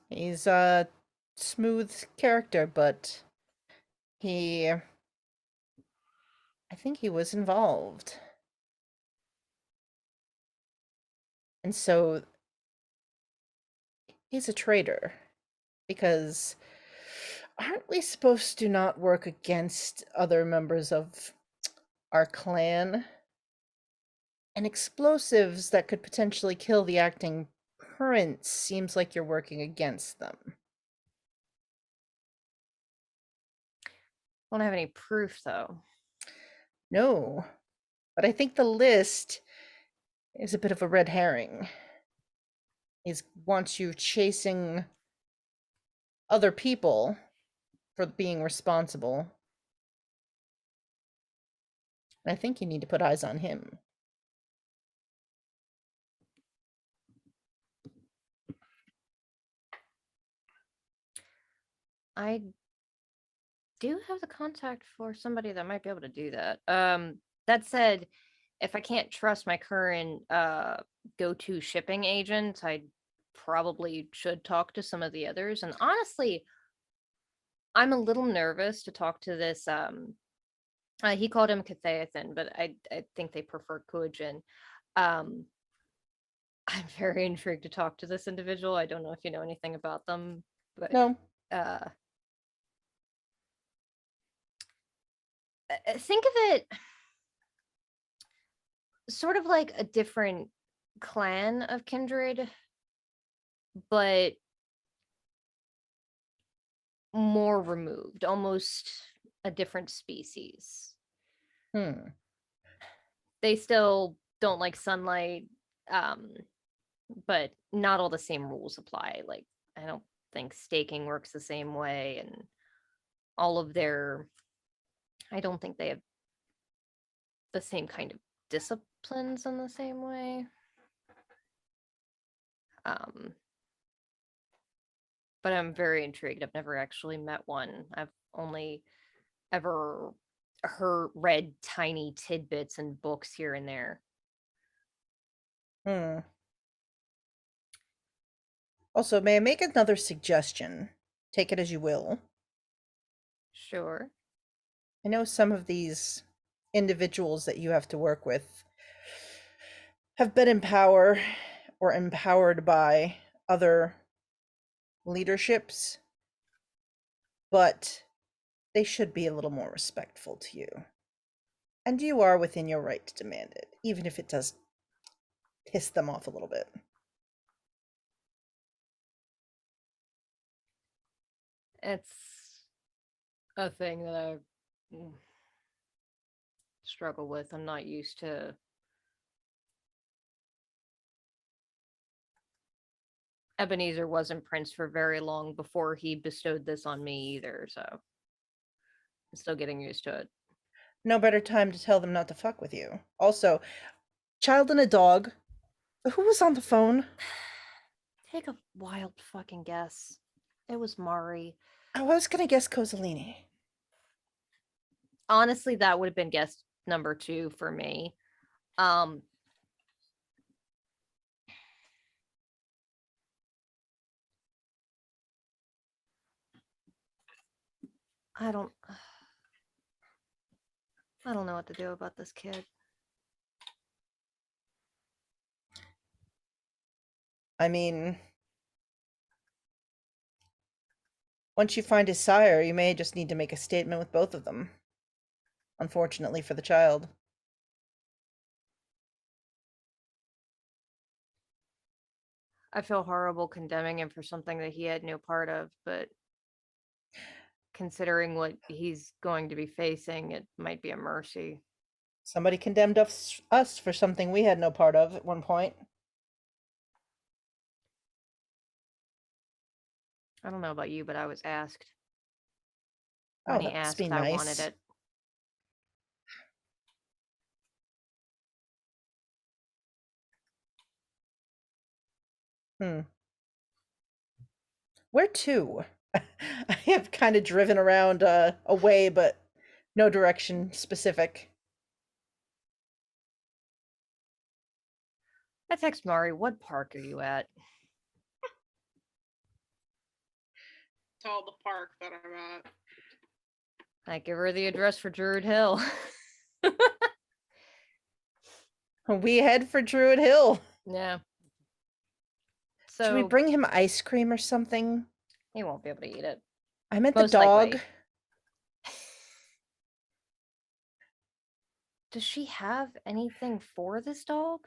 He's a smooth character, but I think he was involved. And so he's a traitor, because aren't we supposed to not work against other members of our clan? And explosives that could potentially kill the acting prince seems like you're working against them. I don't have any proof, though. No, but I think the list is a bit of a red herring. He wants you chasing other people for being responsible. And I think you need to put eyes on him. I do have the contact for somebody that might be able to do that. That said, if I can't trust my current go-to shipping agent, I probably should talk to some of the others. And honestly, I'm a little nervous to talk to this. He called him Cathaethan, but I think they prefer Kujin. I'm very intrigued to talk to this individual. I don't know if you know anything about them, but No. Think of it sort of like a different clan of kindred, but more removed, almost a different species. They still don't like sunlight, but not all the same rules apply. Like, I don't think staking works the same way, and all of their, I don't think they have the same kind of disciplines in the same way. But I'm very intrigued. I've never actually met one. I've only ever read tiny tidbits in books here and there. Also, may I make another suggestion? Take it as you will. Sure. I know some of these individuals that you have to work with have been in power or empowered by other leaderships, but they should be a little more respectful to you. And you are within your right to demand it, even if it does piss them off a little bit. It's a thing that I struggle with. I'm not used to Ebenezer wasn't prince for very long before he bestowed this on me either, so I'm still getting used to it. No better time to tell them not to fuck with you. Also, child and a dog. Who was on the phone? Take a wild fucking guess. It was Mari. I was gonna guess Kozaline. Honestly, that would have been guess number 2 for me. I don't know what to do about this kid. I mean, once you find his sire, you may just need to make a statement with both of them. Unfortunately for the child. I feel horrible condemning him for something that he had no part of, but considering what he's going to be facing, it might be a mercy. Somebody condemned us for something we had no part of at one point. I don't know about you, but I was asked. Oh, When he that must asked, be I wanted nice. it. Where to? I have kind of driven around away, but no direction specific. I text Mari, what park are you at? Tell the park that I'm at. I give her the address for Druid Hill. We head for Druid Hill. Yeah. Should we So bring him ice cream or something? he won't be able to eat it. I meant Most the dog. likely. Does she have anything for this dog?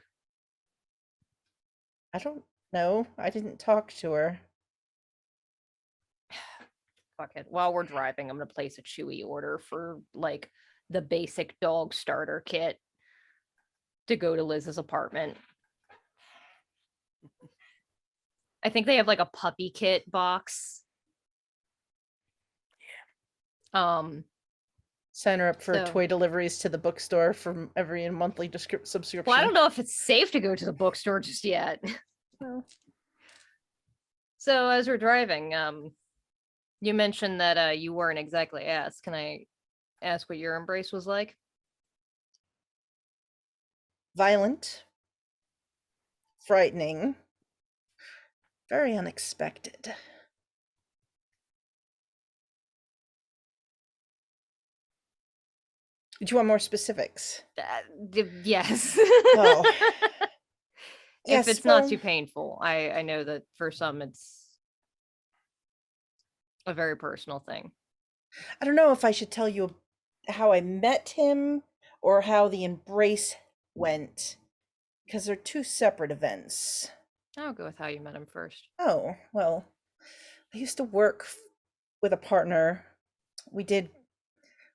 I don't know. I didn't talk to her. Fuck it. While we're driving, I'm gonna place a Chewy order for like the basic dog starter kit to go to Liz's apartment. I think they have like a puppy kit box. Sign her up for So- toy deliveries to the bookstore from every monthly subscription. Well, I don't know if it's safe to go to the bookstore just yet. So as we're driving, you mentioned that you weren't exactly asked. Can I ask what your embrace was like? Violent, frightening, very unexpected. Do you want more specifics? Yes. Oh. If Yes, it's not well- too painful, I know that for some it's a very personal thing. I don't know if I should tell you how I met him or how the embrace went, because they're two separate events. I'll go with how you met him first. Oh, well, I used to work with a partner. We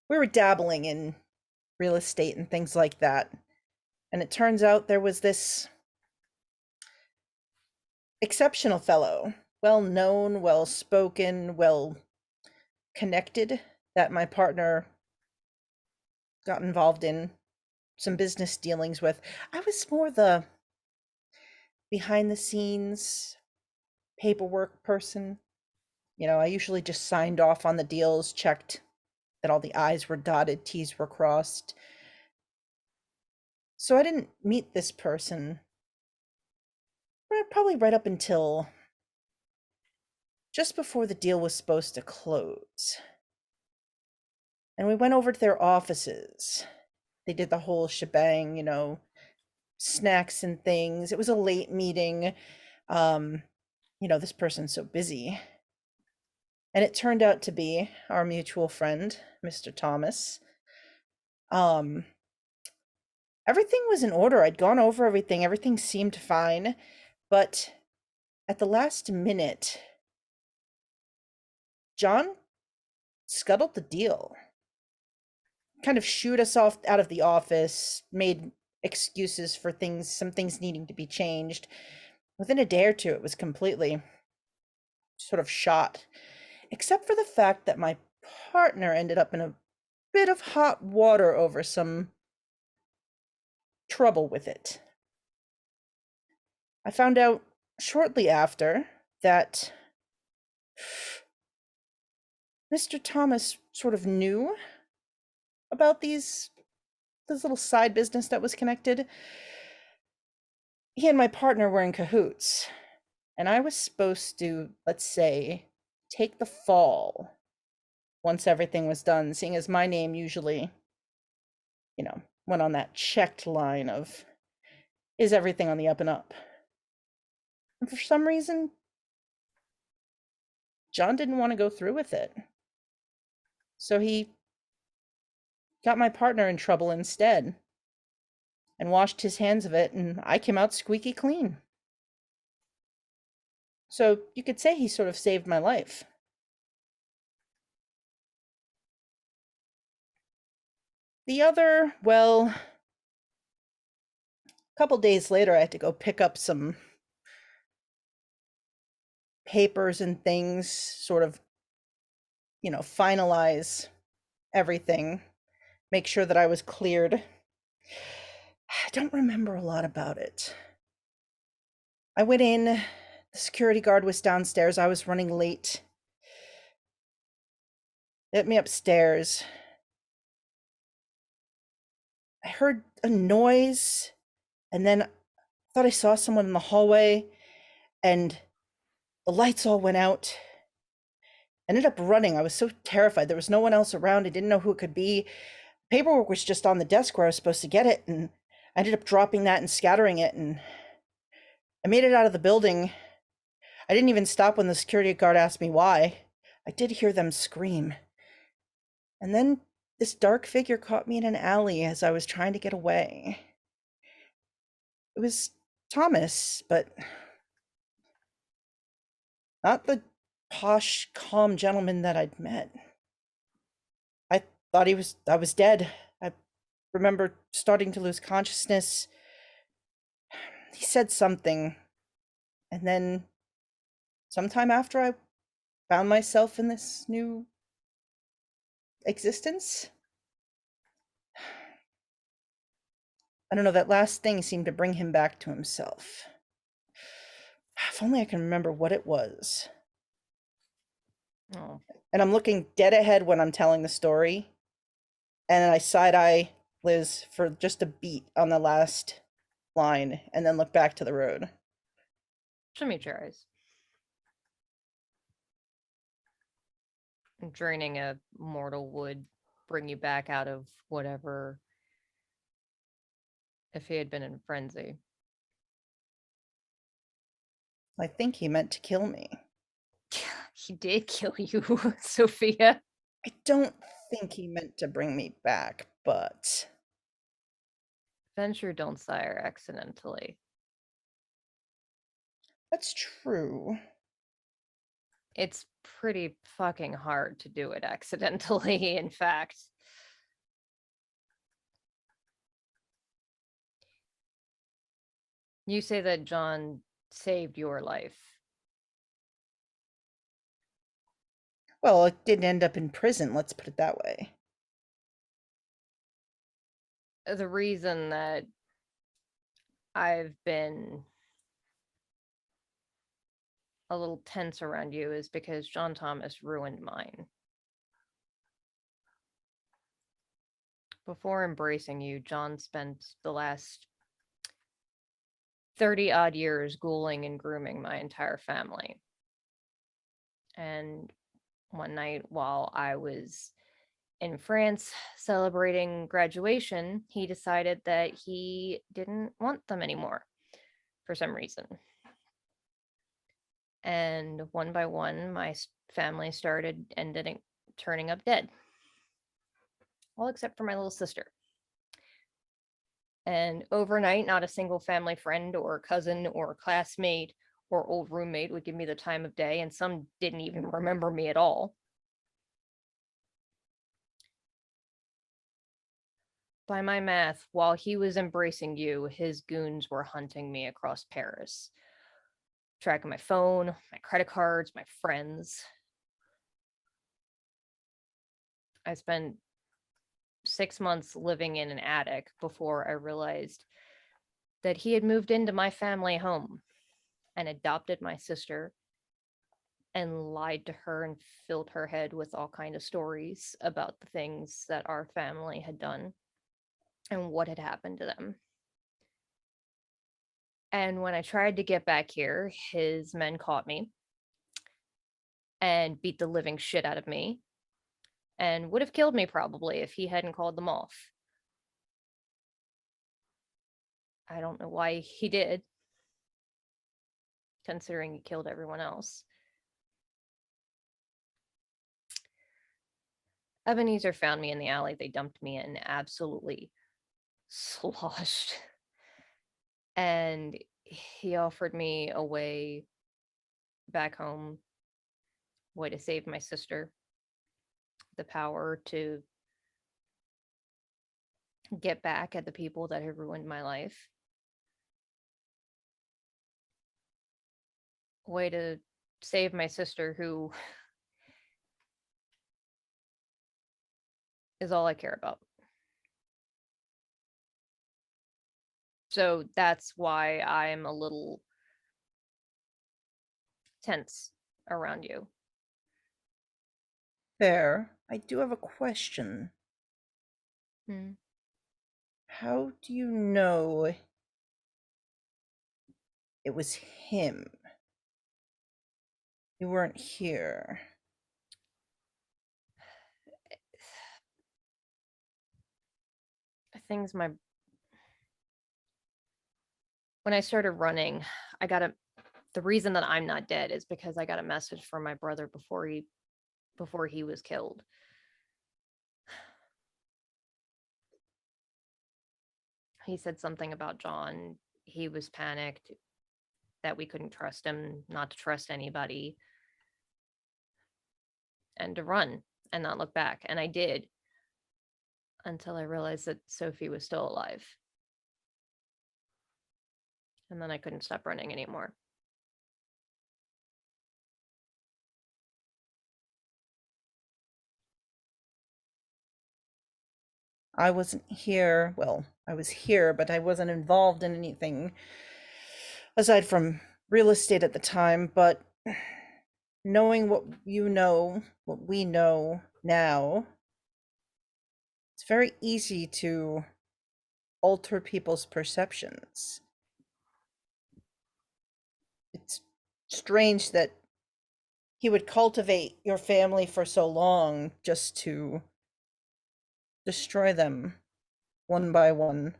were dabbling in real estate and things like that. And it turns out there was this exceptional fellow, well known, well spoken, well connected, that my partner got involved in some business dealings with. I was more the behind the scenes paperwork person. You know, I usually just signed off on the deals, checked that all the I's were dotted, T's were crossed. So I didn't meet this person probably right up until just before the deal was supposed to close. And we went over to their offices. They did the whole shebang, you know, snacks and things. It was a late meeting. You know, this person's so busy. And it turned out to be our mutual friend, Mr. Thomas. Everything was in order. I'd gone over everything. Everything seemed fine. But at the last minute, John scuttled the deal. Kind of shooed us off out of the office, made excuses for things, some things needing to be changed. Within a day or two, it was completely sort of shot. Except for the fact that my partner ended up in a bit of hot water over some trouble with it. I found out shortly after that Mr. Thomas sort of knew about this little side business that was connected. He and my partner were in cahoots, and I was supposed to, let's say, take the fall once everything was done, seeing as my name usually, you know, went on that checked line of, is everything on the up and up? And for some reason, John didn't want to go through with it. So he got my partner in trouble instead and washed his hands of it, and I came out squeaky clean. So you could say he sort of saved my life. The other, well, a couple days later, I had to go pick up some papers and things, sort of, you know, finalize everything, make sure that I was cleared. I don't remember a lot about it. I went in, The security guard was downstairs. I was running late. Let me upstairs. I heard a noise, and then I thought I saw someone in the hallway, and the lights all went out. I ended up running. I was so terrified. There was no one else around. I didn't know who it could be. Paperwork was just on the desk where I was supposed to get it, and I ended up dropping that and scattering it, and I made it out of the building. I didn't even stop when the security guard asked me why. I did hear them scream. And then this dark figure caught me in an alley as I was trying to get away. It was Thomas, but not the posh, calm gentleman that I'd met. I thought I was dead. I remember starting to lose consciousness. He said something, and then sometime after I found myself in this new existence. I don't know, that last thing seemed to bring him back to himself. If only I can remember what it was. Oh, And I'm looking dead ahead when I'm telling the story. And I side-eye Liz for just a beat on the last line and then look back to the road. show me your eyes. Draining a mortal would bring you back out of whatever. If he had been in frenzy. I think he meant to kill me. He did kill you, Sophia. I don't think he meant to bring me back, but Ventrue don't sire accidentally. that's true. It's pretty fucking hard to do it accidentally, in fact. You say that John saved your life. Well, it didn't end up in prison, let's put it that way. The reason that I've been a little tense around you is because John Thomas ruined mine. Before embracing you, John spent the last 30 odd years ghouling and grooming my entire family. And one night while I was in France celebrating graduation, he decided that he didn't want them anymore for some reason. And one by one, my family started ending turning up dead. All except for my little sister. And overnight, not a single family friend or cousin or classmate or old roommate would give me the time of day, and some didn't even remember me at all. By my math, while he was embracing you, his goons were hunting me across Paris, tracking my phone, my credit cards, my friends. I spent 6 months living in an attic before I realized that he had moved into my family home and adopted my sister and lied to her and filled her head with all kinds of stories about the things that our family had done and what had happened to them. And when I tried to get back here, his men caught me and beat the living shit out of me and would have killed me probably if he hadn't called them off. I don't know why he did, considering he killed everyone else. Ebenezer found me in the alley they dumped me in, absolutely sloshed. And he offered me a way back home, a way to save my sister, the power to get back at the people that had ruined my life, a way to save my sister, who is all I care about. So that's why I'm a little tense around you. Fair. I do have a question. Hmm. How do you know it was him? You weren't here. Things my when I started running, I got a the reason that I'm not dead is because I got a message from my brother before he was killed. He said something about John. He was panicked that we couldn't trust him, not to trust anybody, and to run and not look back. And I did until I realized that Sophie was still alive. And then I couldn't stop running anymore. I wasn't here. Well, I was here, but I wasn't involved in anything aside from real estate at the time. But knowing what you know, what we know now, it's very easy to alter people's perceptions. It's strange that he would cultivate your family for so long just to destroy them one by one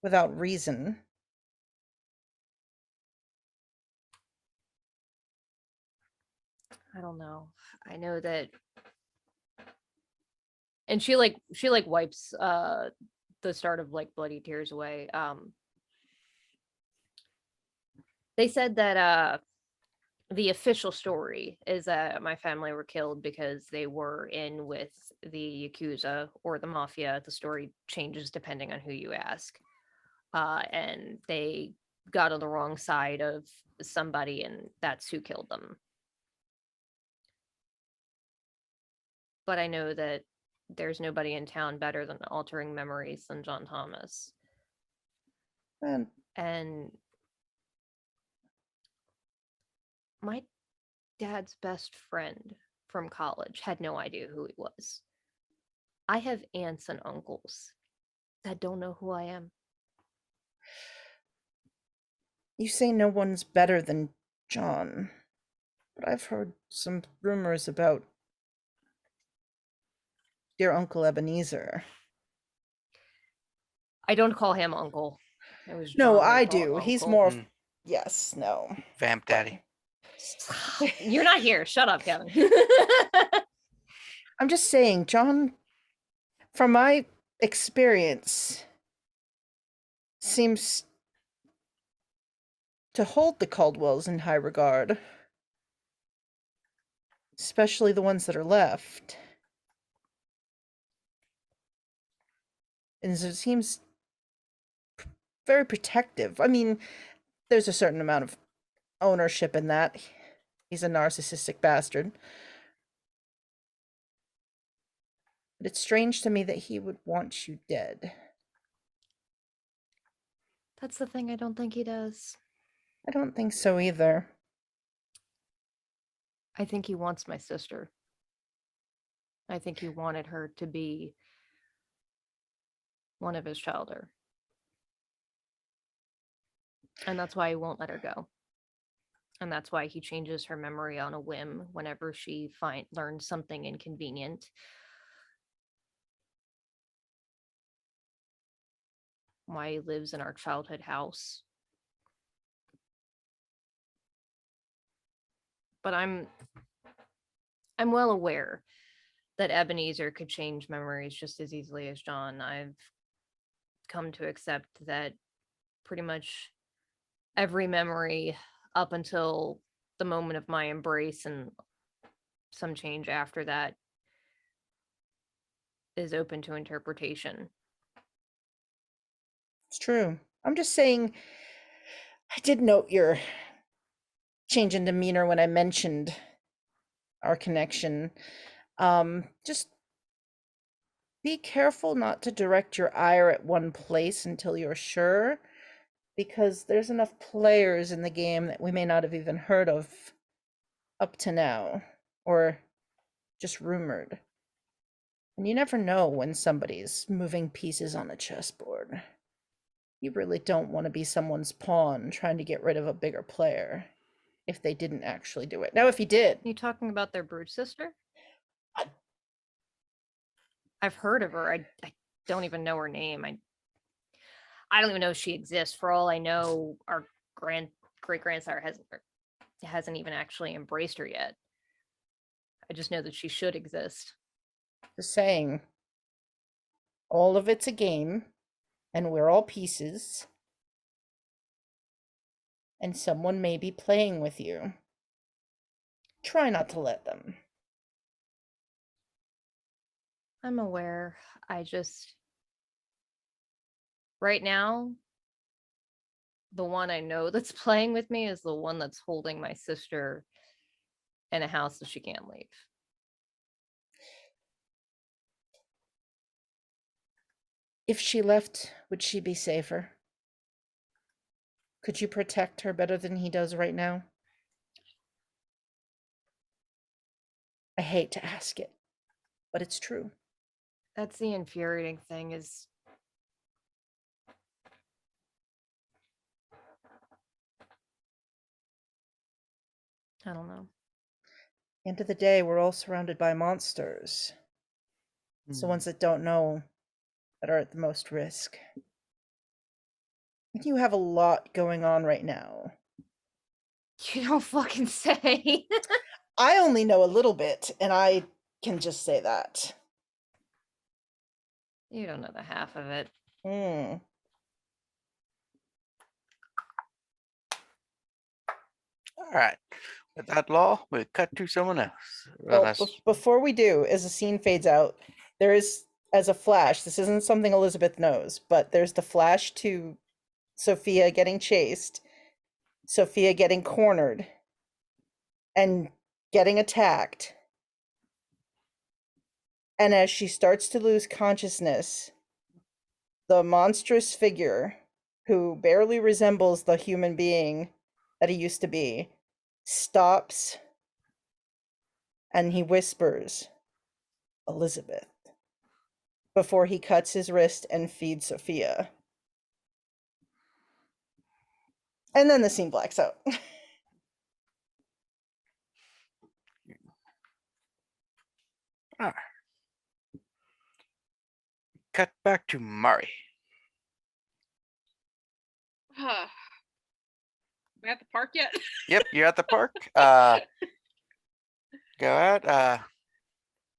without reason. I don't know. I know that, and she wipes the start of like bloody tears away. They said that the official story is that my family were killed because they were in with the Yakuza or the Mafia. The story changes depending on who you ask. And they got on the wrong side of somebody, and that's who killed them. But I know that there's nobody in town better than altering memories than John Thomas. And my dad's best friend from college had no idea who he was. I have aunts and uncles that don't know who I am. You say no one's better than John, but I've heard some rumors about your Uncle Ebenezer. I don't call him uncle. It was No, John that I called do. He's uncle. more. Mm. Yes, no. Vamp Daddy. You're not here. Shut up, Kevin. I'm just saying, John, from my experience, seems to hold the Caldwells in high regard, especially the ones that are left. And so it seems very protective. I mean, there's a certain amount of ownership in that. He's a narcissistic bastard. But it's strange to me that he would want you dead. That's the thing. I don't think he does. I don't think so either. I think he wants my sister. I think he wanted her to be one of his children. And that's why he won't let her go. And that's why he changes her memory on a whim whenever she learns something inconvenient. Why he lives in our childhood house. But I'm well aware that Ebenezer could change memories just as easily as John. I've come to accept that pretty much every memory up until the moment of my embrace and some change after that is open to interpretation. It's true. I'm just saying, I did note your change in demeanor when I mentioned our connection. Just be careful not to direct your ire at one place until you're sure. Because there's enough players in the game that we may not have even heard of up to now, or just rumored. And you never know when somebody's moving pieces on a chessboard. You really don't want to be someone's pawn trying to get rid of a bigger player if they didn't actually do it. Now, if he did, You talking about their brood sister? What? I've heard of her. I don't even know her name. I don't even know if she exists. For all I know, our great grandsire hasn't even actually embraced her yet. I just know that she should exist. just saying, all of it's a game, and we're all pieces, and someone may be playing with you. Try not to let them. I'm aware. Right now, the one I know that's playing with me is the one that's holding my sister in a house that she can't leave. If she left, would she be safer? Could you protect her better than he does right now? I hate to ask it, but it's true. That's the infuriating thing is I don't know. End of the day, we're all surrounded by monsters. It's the ones that don't know that are at the most risk. You have a lot going on right now. You don't fucking say. I only know a little bit, and I can just say that. You don't know the half of it. Hmm. All right. With that law, we cut to someone else. Well, Unless- before we do, as the scene fades out, there is, as a flash, this isn't something Elizabeth knows, but there's the flash to Sophia getting chased, Sophia getting cornered, and getting attacked. And as she starts to lose consciousness, the monstrous figure, who barely resembles the human being that he used to be, stops and he whispers, "Elizabeth," before he cuts his wrist and feeds Sophia. And then the scene blacks out. Cut back to Mari. We at the park yet? Yep, you're at the park. Go out.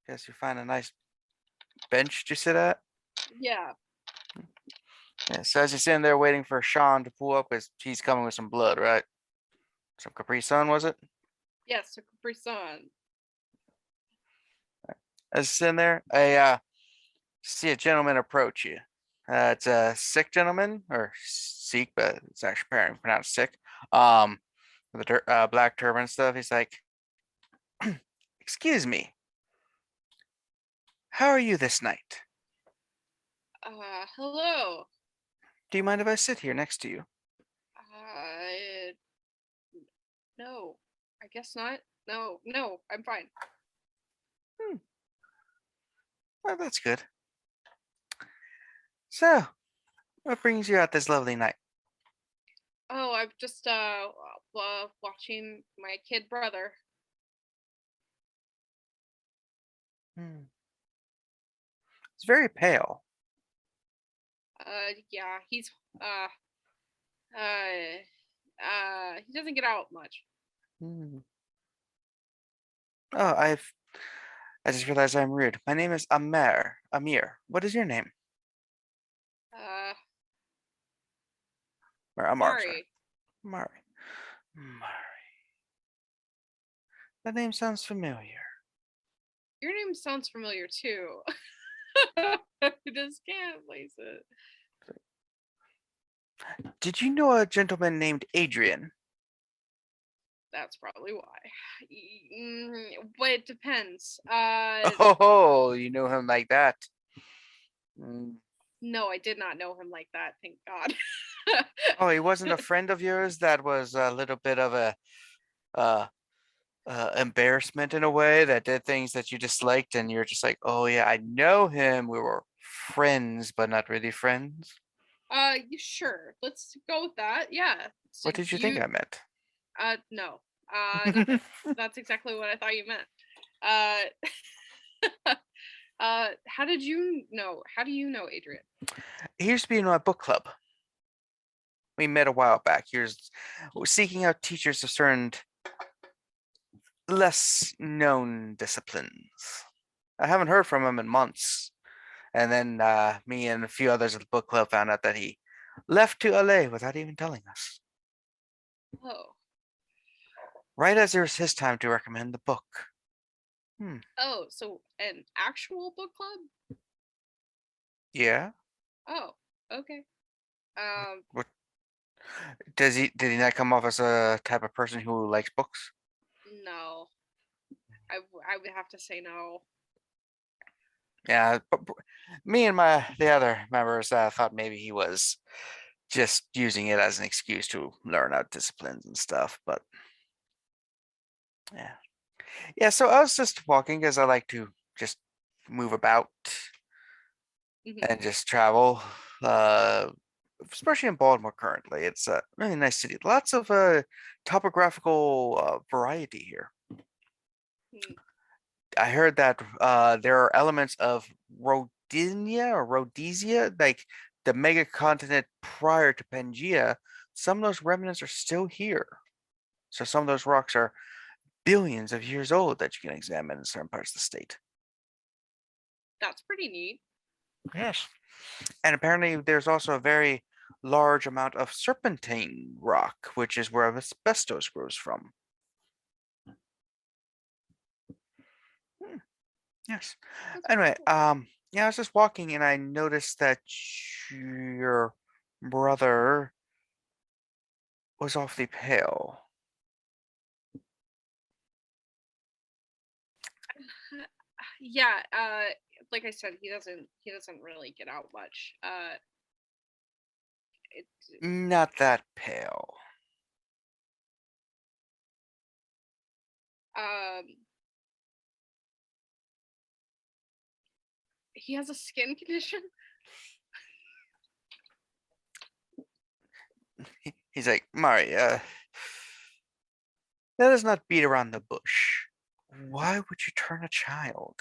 Guess you find a nice bench to sit at. Yeah. Yeah, so as you're sitting there waiting for Sean to pull up, because he's coming with some blood, right? Some Capri Sun, was it? Yes, a Capri Sun. As you're sitting there, I see a gentleman approach you. It's a sick gentleman, or Sikh, but it's actually apparently pronounced sick. With the black turban and stuff. He's like, "Excuse me. How are you this night? Hello. Do you mind if I sit here next to you?" No, I guess not. No, I'm fine. Well, that's good. So, what brings you out this lovely night? Oh, I'm just watching my kid brother. It's very pale. Yeah, he doesn't get out much. Oh, I just realized I'm rude. My name is Amir. What is your name? Or Amar, sorry. Mari. Mari. That name sounds familiar. Your name sounds familiar too. Just can't place it. Did you know a gentleman named Adrian? That's probably why. But it depends. Oh, you know him like that. No, I did not know him like that. Thank God. Oh, he wasn't a friend of yours that was a little bit of a uh, embarrassment in a way that did things that you disliked, and you're just like, oh yeah, I know him. We were friends, but not really friends. Sure. Let's go with that. Yeah. So What did you think I meant? No. Nothing. That's exactly what I thought you meant. How did you know? How do you know Adrian? He used to be in my book club. We met a while back. He was seeking out teachers of certain less known disciplines. I haven't heard from him in months. And then me and a few others of the book club found out that he left to LA without even telling us. Oh. Right as it was his time to recommend the book. Oh, so an actual book club? Yeah? Oh, okay. What did he not come off as a type of person who likes books? No. I would have to say no. Yeah, but me and the other members thought maybe he was just using it as an excuse to learn out disciplines and stuff, but yeah. Yeah, so I was just walking because I like to just move about Mhm. and just travel. Especially in Baltimore currently. It's a really nice city. Lots of topographical variety here. Hmm. I heard that there are elements of Rhodesia, like the mega continent prior to Pangea. Some of those remnants are still here. So some of those rocks are billions of years old that you can examine in certain parts of the state. That's pretty neat. Yes. And apparently there's also a very large amount of serpentine rock, which is where asbestos grows from. Yes. That's Anyway, pretty cool. yeah, I was just walking and I noticed that your brother was awfully pale. Yeah, like I said, he doesn't really get out much. It, Not that pale. um he has a skin condition. He's like, Mari, let us not beat around the bush. Why would you turn a child?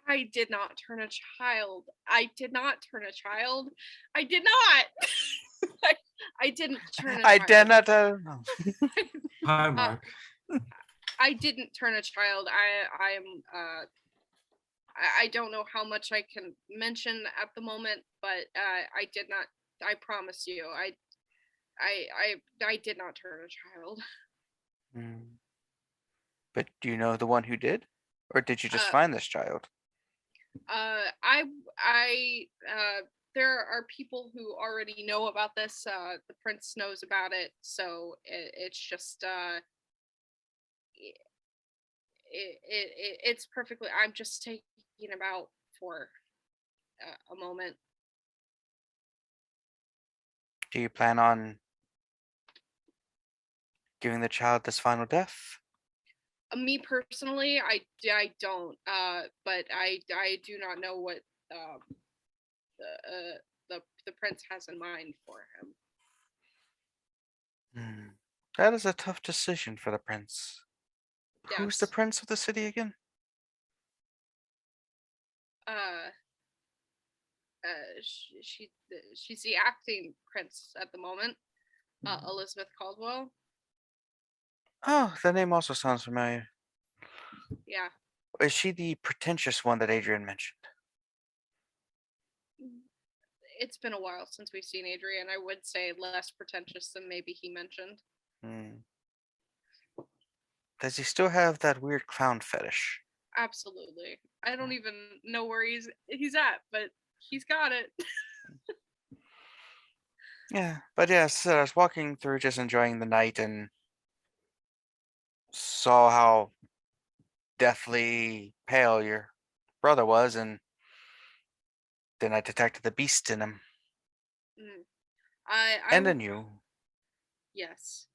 I did not turn a child. I did not turn a child. I did not. I didn't turn a I child. dare not. No. Hi, Uh, Mark. I didn't turn a child. I don't know how much I can mention at the moment, but I did not. I promise you, I did not turn a child. Hmm. But do you know the one who did? Or did you just Uh, find this child? There are people who already know about this. The prince knows about it, so it's just it's perfectly. I'm just taking him out for a moment. Do you plan on giving the child this final death? Me personally, I don't. But I do not know what the prince has in mind for him. Hmm. That is a tough decision for the prince. Who's the Yes. prince of the city again? Uh, she's the acting prince at the moment. Elizabeth Caldwell. Oh, the name also sounds familiar. Yeah. Is she the pretentious one that Adrian mentioned? It's been a while since we've seen Adrian. I would say less pretentious than maybe he mentioned. Hmm. Does he still have that weird clown fetish? Absolutely. I don't even know where he's at, but he's got it. Yeah, but yes, I was walking through just enjoying the night and saw how deathly pale your brother was, and then I detected the beast in him. Mm. I And will- then you. Yes.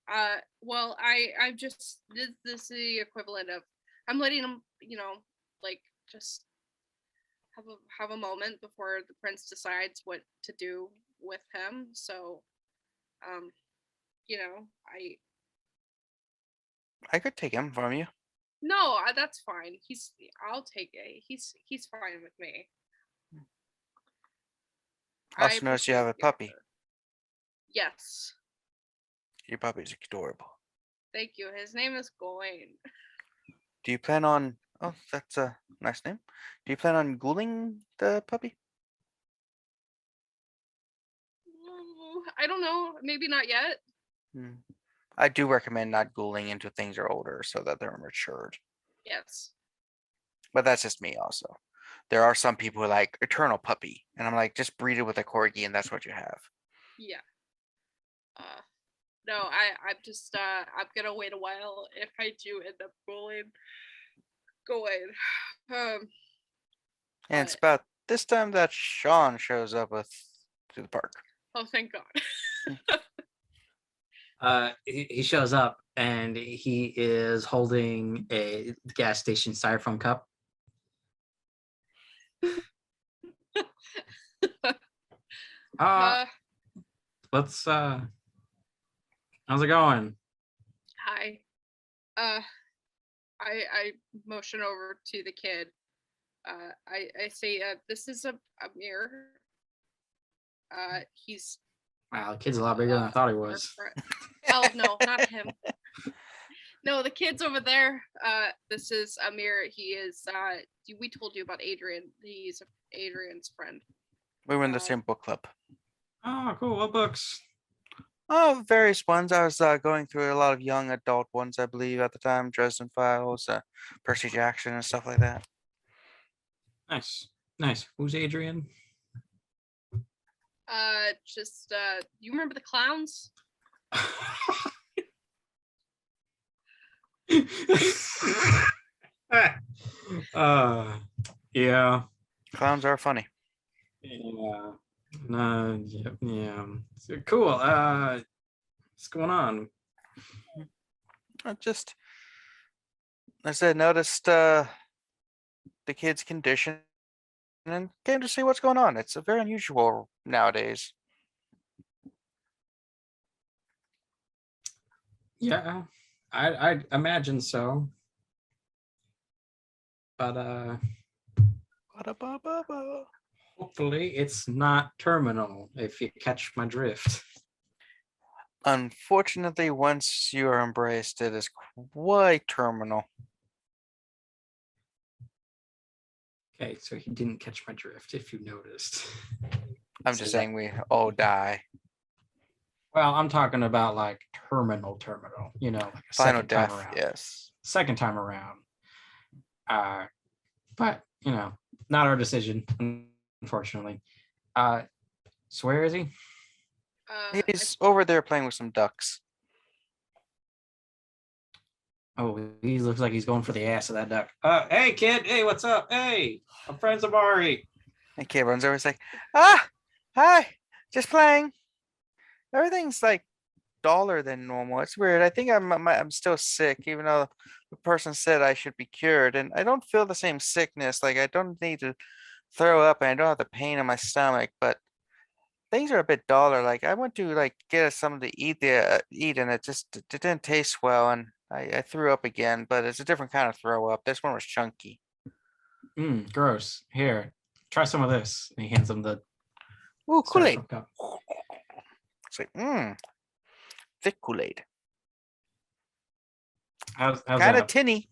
Well, I've just this is the equivalent of I'm letting him, like just have a moment before the prince decides what to do with him. So, um, I could take him from you. no, that's fine. I'll take it. He's fine with me. I Also notice you have a appreciate the puppy. offer. Yes. Your puppy's adorable. Thank you. His name is Gawain. Do you plan on? Oh, that's a nice name. Do you plan on ghouling the puppy? Ooh, I don't know. Maybe not yet. Hmm. I do recommend not ghouling into things that are older so that they're matured. Yes. But that's just me also. There are some people who like eternal puppy, and I'm like, just breed it with a corgi, and that's what you have. Yeah. No, I'm just I'm gonna wait a while if I do end up going. And it's But- about this time that Sean shows up to the park. oh, thank God. He shows up and he is holding a gas station styrofoam cup. Uh, Let's how's it going? hi. I motion over to the kid. I say, this is a mirror. He's Wow, the kid's a lot bigger than I thought he our was. friend. Oh no, not him. No, the kid's over there. This is Amir. He is. We told you about Adrian. He's Adrian's friend. We were in the same book club. Oh, cool. What books? Oh, various ones. I was going through a lot of young adult ones, I believe, at the time. Dresden Files, Percy Jackson, and stuff like that. Nice. Nice. Who's Adrian? Just you remember the clowns? Yeah. Clowns are funny. Yeah. Yeah. So, cool. What's going on? I just, I said, noticed the kid's condition and came to see what's going on. It's very unusual nowadays. Yeah, I imagine so. But Ba-da-ba-ba-ba. hopefully it's not terminal, if you catch my drift. Unfortunately, once you are embraced, it is quite terminal. Okay, so he didn't catch my drift, if you noticed. I'm So just that- saying we all die. Well, I'm talking about like terminal, like a Final second time death, around. yes. Second time around. But not our decision, unfortunately. So where is he? He's over there playing with some ducks. Oh, he looks like he's going for the ass of that duck. Hey kid, hey, what's up? Hey, I'm friends of Ari. And kid runs over, it's like, ah, hi, just playing. Everything's like duller than normal. It's weird. I think I'm still sick, even though the person said I should be cured, and I don't feel the same sickness. Like I don't need to throw up, and I don't have the pain in my stomach, but things are a bit duller. Like I went to like get us something to eat and it didn't taste well, and I threw up again. But it's a different kind of throw up. This one was chunky. Gross. Here, try some of this. And he hands him the Ooh, Kool-Aid. styrofoam cup. It's like thick Kool-Aid. How's Kind of that? tinny.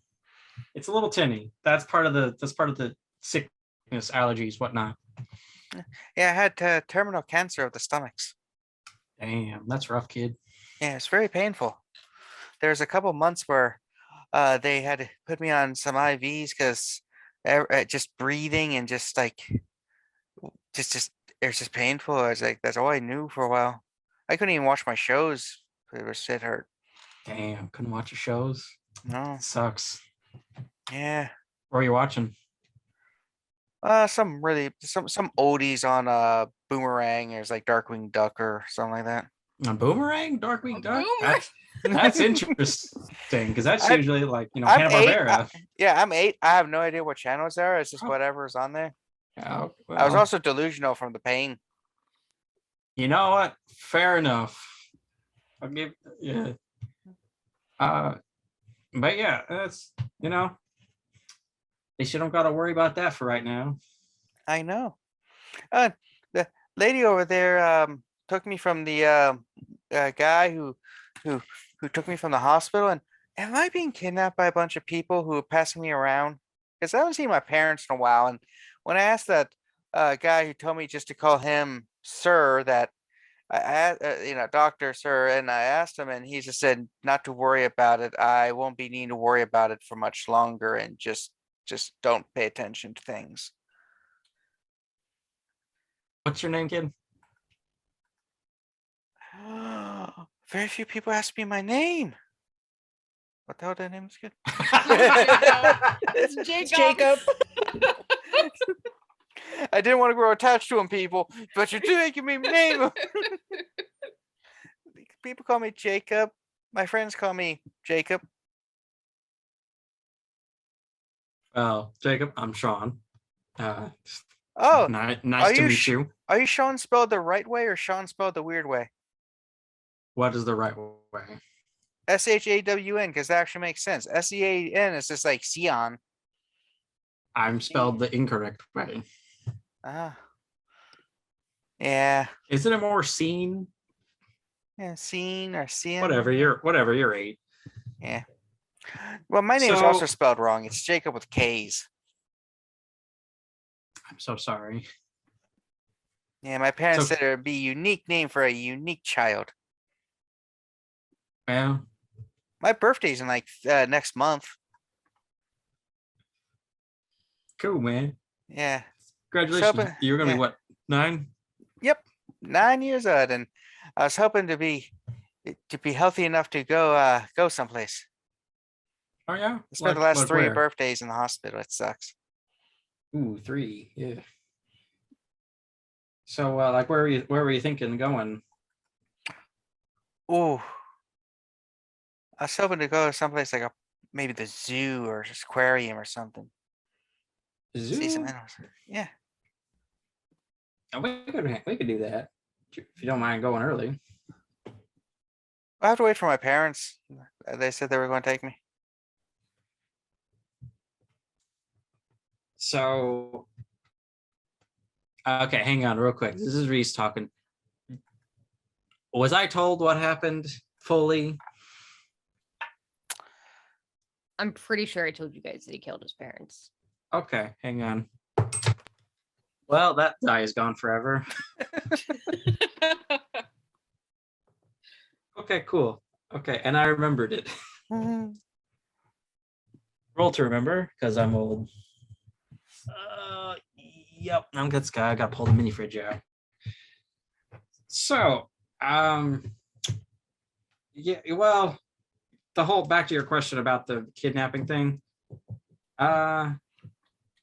It's a little tinny. That's part of the sickness, allergies, whatnot. Yeah, I had terminal cancer of the stomachs. Damn, that's rough, kid. Yeah, it's very painful. There's a couple months where they had to put me on some IVs because just breathing and just like just it's just painful. I was like, that's all I knew for a while. I couldn't even watch my shows. It was shit hurt. Damn, couldn't watch your shows. No. Sucks. Yeah. What are you watching? some oldies on Boomerang. There's like Darkwing Duck or something like that. A boomerang, Darkwing A Duck. boomerang? That's interesting because that's I- usually like I'm Hanna 8. Barbera. Yeah, I'm 8. I have no idea what channels there are. It's just Oh. whatever's on there. Oh, I was well, also delusional from the pain. you know what? Fair enough. I'll give yeah. But yeah, that's at least you don't got to worry about that for right now. I know. The lady over there took me from the guy who took me from the hospital. And am I being kidnapped by a bunch of people who are passing me around? Because I haven't seen my parents in a while. And when I asked that guy who told me just to call him Sir, that Doctor Sir, and I asked him, and he just said not to worry about it. I won't be needing to worry about it for much longer, and just don't pay attention to things. What's your name, kid? Very few people ask me my name. What the hell, that name is good? It's It's Jacob. Jacob. I didn't want to grow attached to him, people, but you're making me name him. People call me Jacob. My friends call me Jacob. Well, Jacob, I'm Sean. Oh, Nice are to you meet sh- you. are you Sean spelled the right way or Sean spelled the weird way? What is the right way? SHAWN, because that actually makes sense. SEAN is just like Sion. I'm spelled the incorrect way. Ah. Yeah. Isn't it more seen? Yeah, Scene or Cian. Whatever you're 8. Yeah. Well, my name is also spelled wrong. It's Jacob with K's. I'm so sorry. Yeah, my parents So- said it would be a unique name for a unique child. Well, My birthday's in like next month. cool, man. Yeah. Congratulations. but- You're gonna yeah. be what, 9? Yep. 9 years old, and I was hoping to be healthy enough to go someplace. Oh yeah. I spent the last 3 where? birthdays in the hospital. It sucks. Ooh, 3. Yeah. So like where were you thinking of going? Ooh. I was hoping to go someplace like maybe the zoo or aquarium or something. See some Zoo? animals. Yeah. Oh, we could do that. If you don't mind going early. I have to wait for my parents. They said they were going to take me. So okay, hang on real quick. This is Reese talking. Was I told what happened fully? I'm pretty sure I told you guys that he killed his parents. Okay, hang on. Well, that die is gone forever. Okay, cool. Okay, and I remembered it. Roll to remember, because I'm old. Yep, I'm good, Sky. I got to pull the mini fridge out. So, yeah, well, the whole back to your question about the kidnapping thing.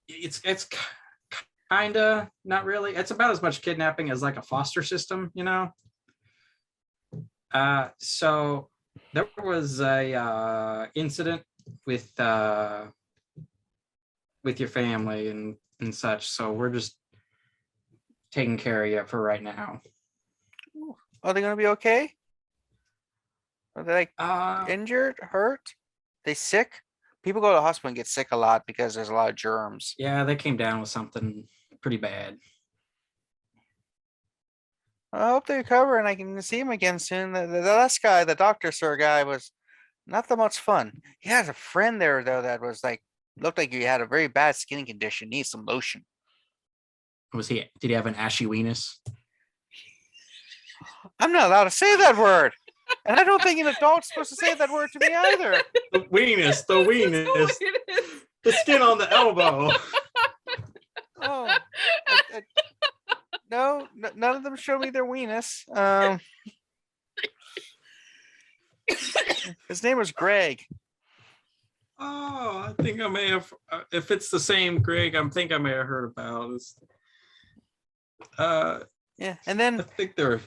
It's kinda not really. It's about as much kidnapping as like a foster system, So there was a incident with your family and such. So we're just taking care of you for right now. Are they going to be okay? Are they like Uh, injured, hurt? They sick? People go to the hospital and get sick a lot because there's a lot of germs. yeah, they came down with something pretty bad. I hope they recover and I can see him again soon. The last guy, the Doctor Sir guy, was not that much fun. He has a friend there though that was like looked like he had a very bad skin condition, needs some lotion. Did he have an ashy weenus? I'm not allowed to say that word. And I don't think an adult's supposed to say that word to me either. The weenus, the skin on the elbow. Oh, no, none of them show me their weenus. His name was Greg. Oh, I think I may have. If it's the same Greg, I think I may have heard about this. Yeah, I think they're.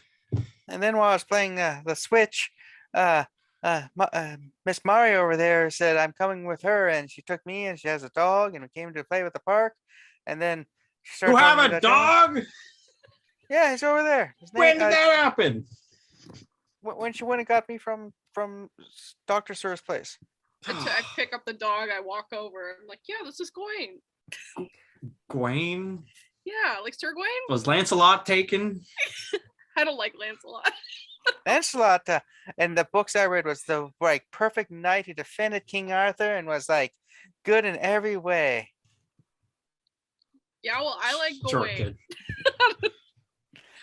and then while I was playing the Switch, Miss Mario over there said I'm coming with her, and she took me, and she has a dog, and we came to play with the park, and then she started You telling have me a that Johnny- dog? Yeah, he's over there. His When name, did that happen? when she went and got me from Dr. Sir's place. I pick up the dog. I walk over. I'm like, yeah, this is Gawain. Gawain? Yeah, like Sir Gawain. Was Lancelot taken? I don't like Lancelot. Lancelot, and the books I read was the like perfect knight who defended King Arthur and was like good in every way. Yeah, well, I like Sure, Gawain. kid.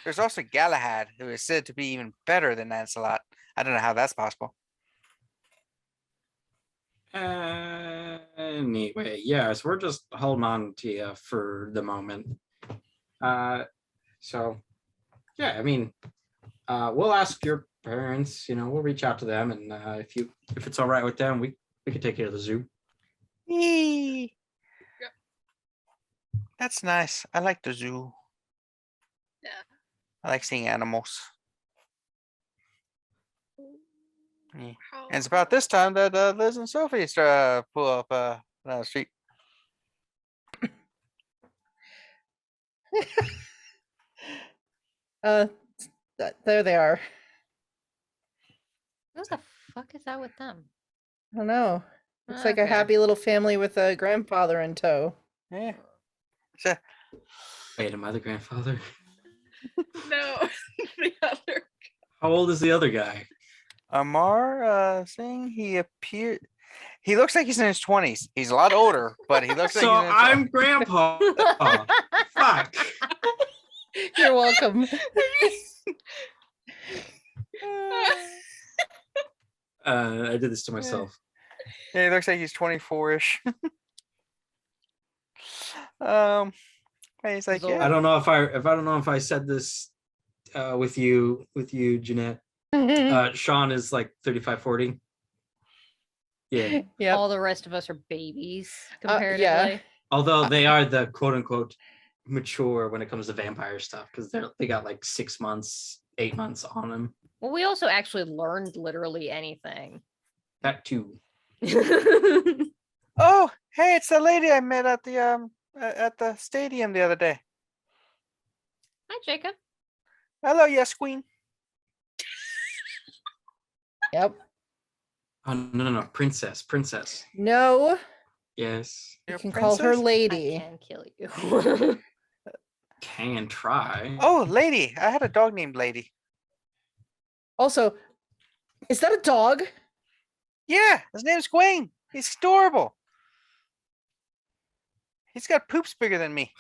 There's also Galahad, who is said to be even better than Lancelot. I don't know how that's possible. Anyway, yes, we're just holding on to you for the moment. So yeah, I mean, we'll ask your parents. We'll reach out to them, and if it's all right with them, we can take you to the zoo. Yee. Yep. That's nice. I like the zoo. Yeah. I like seeing animals. Yeah. How- And it's about this time that Liz and Sophie pull up down the street. There they are. What the fuck is that with them? I don't know. Looks like a Okay. happy little family with a grandfather in tow. Yeah. So, Wait, am I the grandfather? No, the other. How old is the other guy? Amar saying he looks like he's in his 20s. He's a lot older, but he looks like So he's in his I'm grandpa. Fuck. You're welcome. I did this to myself. Yeah, he looks like he's 24-ish. He's like, He's old. I yeah. don't know if I said this with you, Jeanette. Sean is like 35, 40. Yeah. Yep. All the rest of us are babies Yeah. comparatively. Although they are the quote unquote mature when it comes to vampire stuff, because they got like 6 months, 8 months on them. Well, we also actually learned literally anything. That too. Oh, hey, it's the lady I met at the stadium the other day. Hi, Jacob. Hello, yes, queen. Yep. Oh no, princess. No, Yes, you Your can call her princess? I lady. can kill you. can try. Oh, lady. I had a dog named Lady. Also, is that a dog? Yeah, his name's Gwaine. He's adorable. He's got poops bigger than me.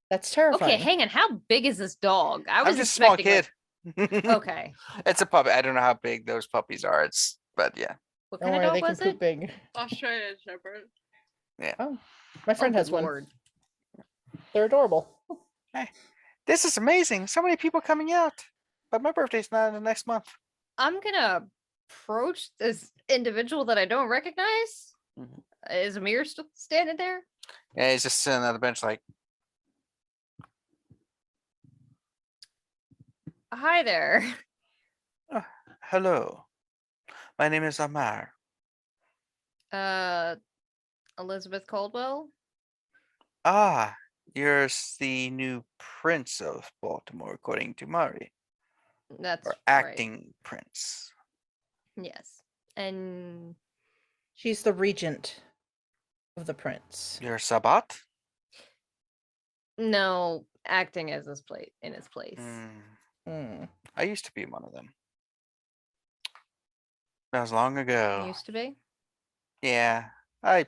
That's terrifying. Okay, hang on. How big is this dog? I was I'm just a small expecting, kid. like- okay. It's a puppy. I don't know how big those puppies are. But yeah. What Don't kind worry, of they dog can was poop it? big. Australian Shepherd. My friend Oh, has good one. lord. They're adorable. This is amazing. So many people coming out. But my birthday's not in the next month. I'm gonna approach this individual that I don't recognize. Mhm. Is Amir still standing there? Yeah, he's just sitting on the bench like, Hi there. hello. My name is Amar. Elizabeth Caldwell. Ah, you're the new prince of Baltimore, according to Mari. That's Or right. acting prince. Yes. And She's the regent of the prince. You're Sabat? no, acting as his place in his place. Hmm. I used to be one of them. That was long ago. Used to be. Yeah, I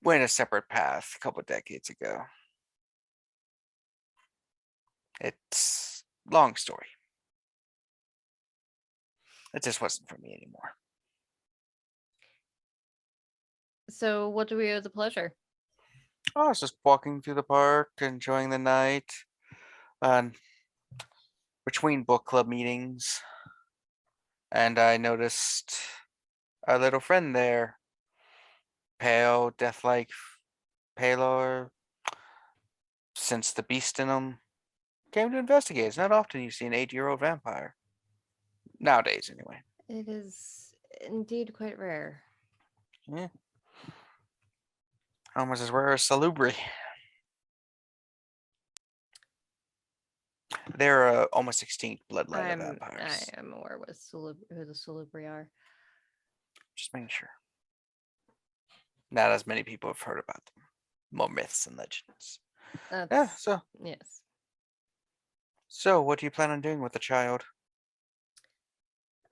went a separate path a couple decades ago. It's long story. It just wasn't for me anymore. So what do we owe the pleasure? I was just walking through the park, enjoying the night, between book club meetings, and I noticed our little friend there, pale, death-like, paler, since the beast in him came to investigate. It's not often you see an 8-year-old vampire. Nowadays, anyway. It is indeed quite rare. Yeah. Almost as rare as salubri. They're almost extinct bloodline of I vampires. am aware what who the Salubri are. Just making sure. Not as many people have heard about them. More myths and legends. Yeah, That's, so yes. what do you plan on doing with the child?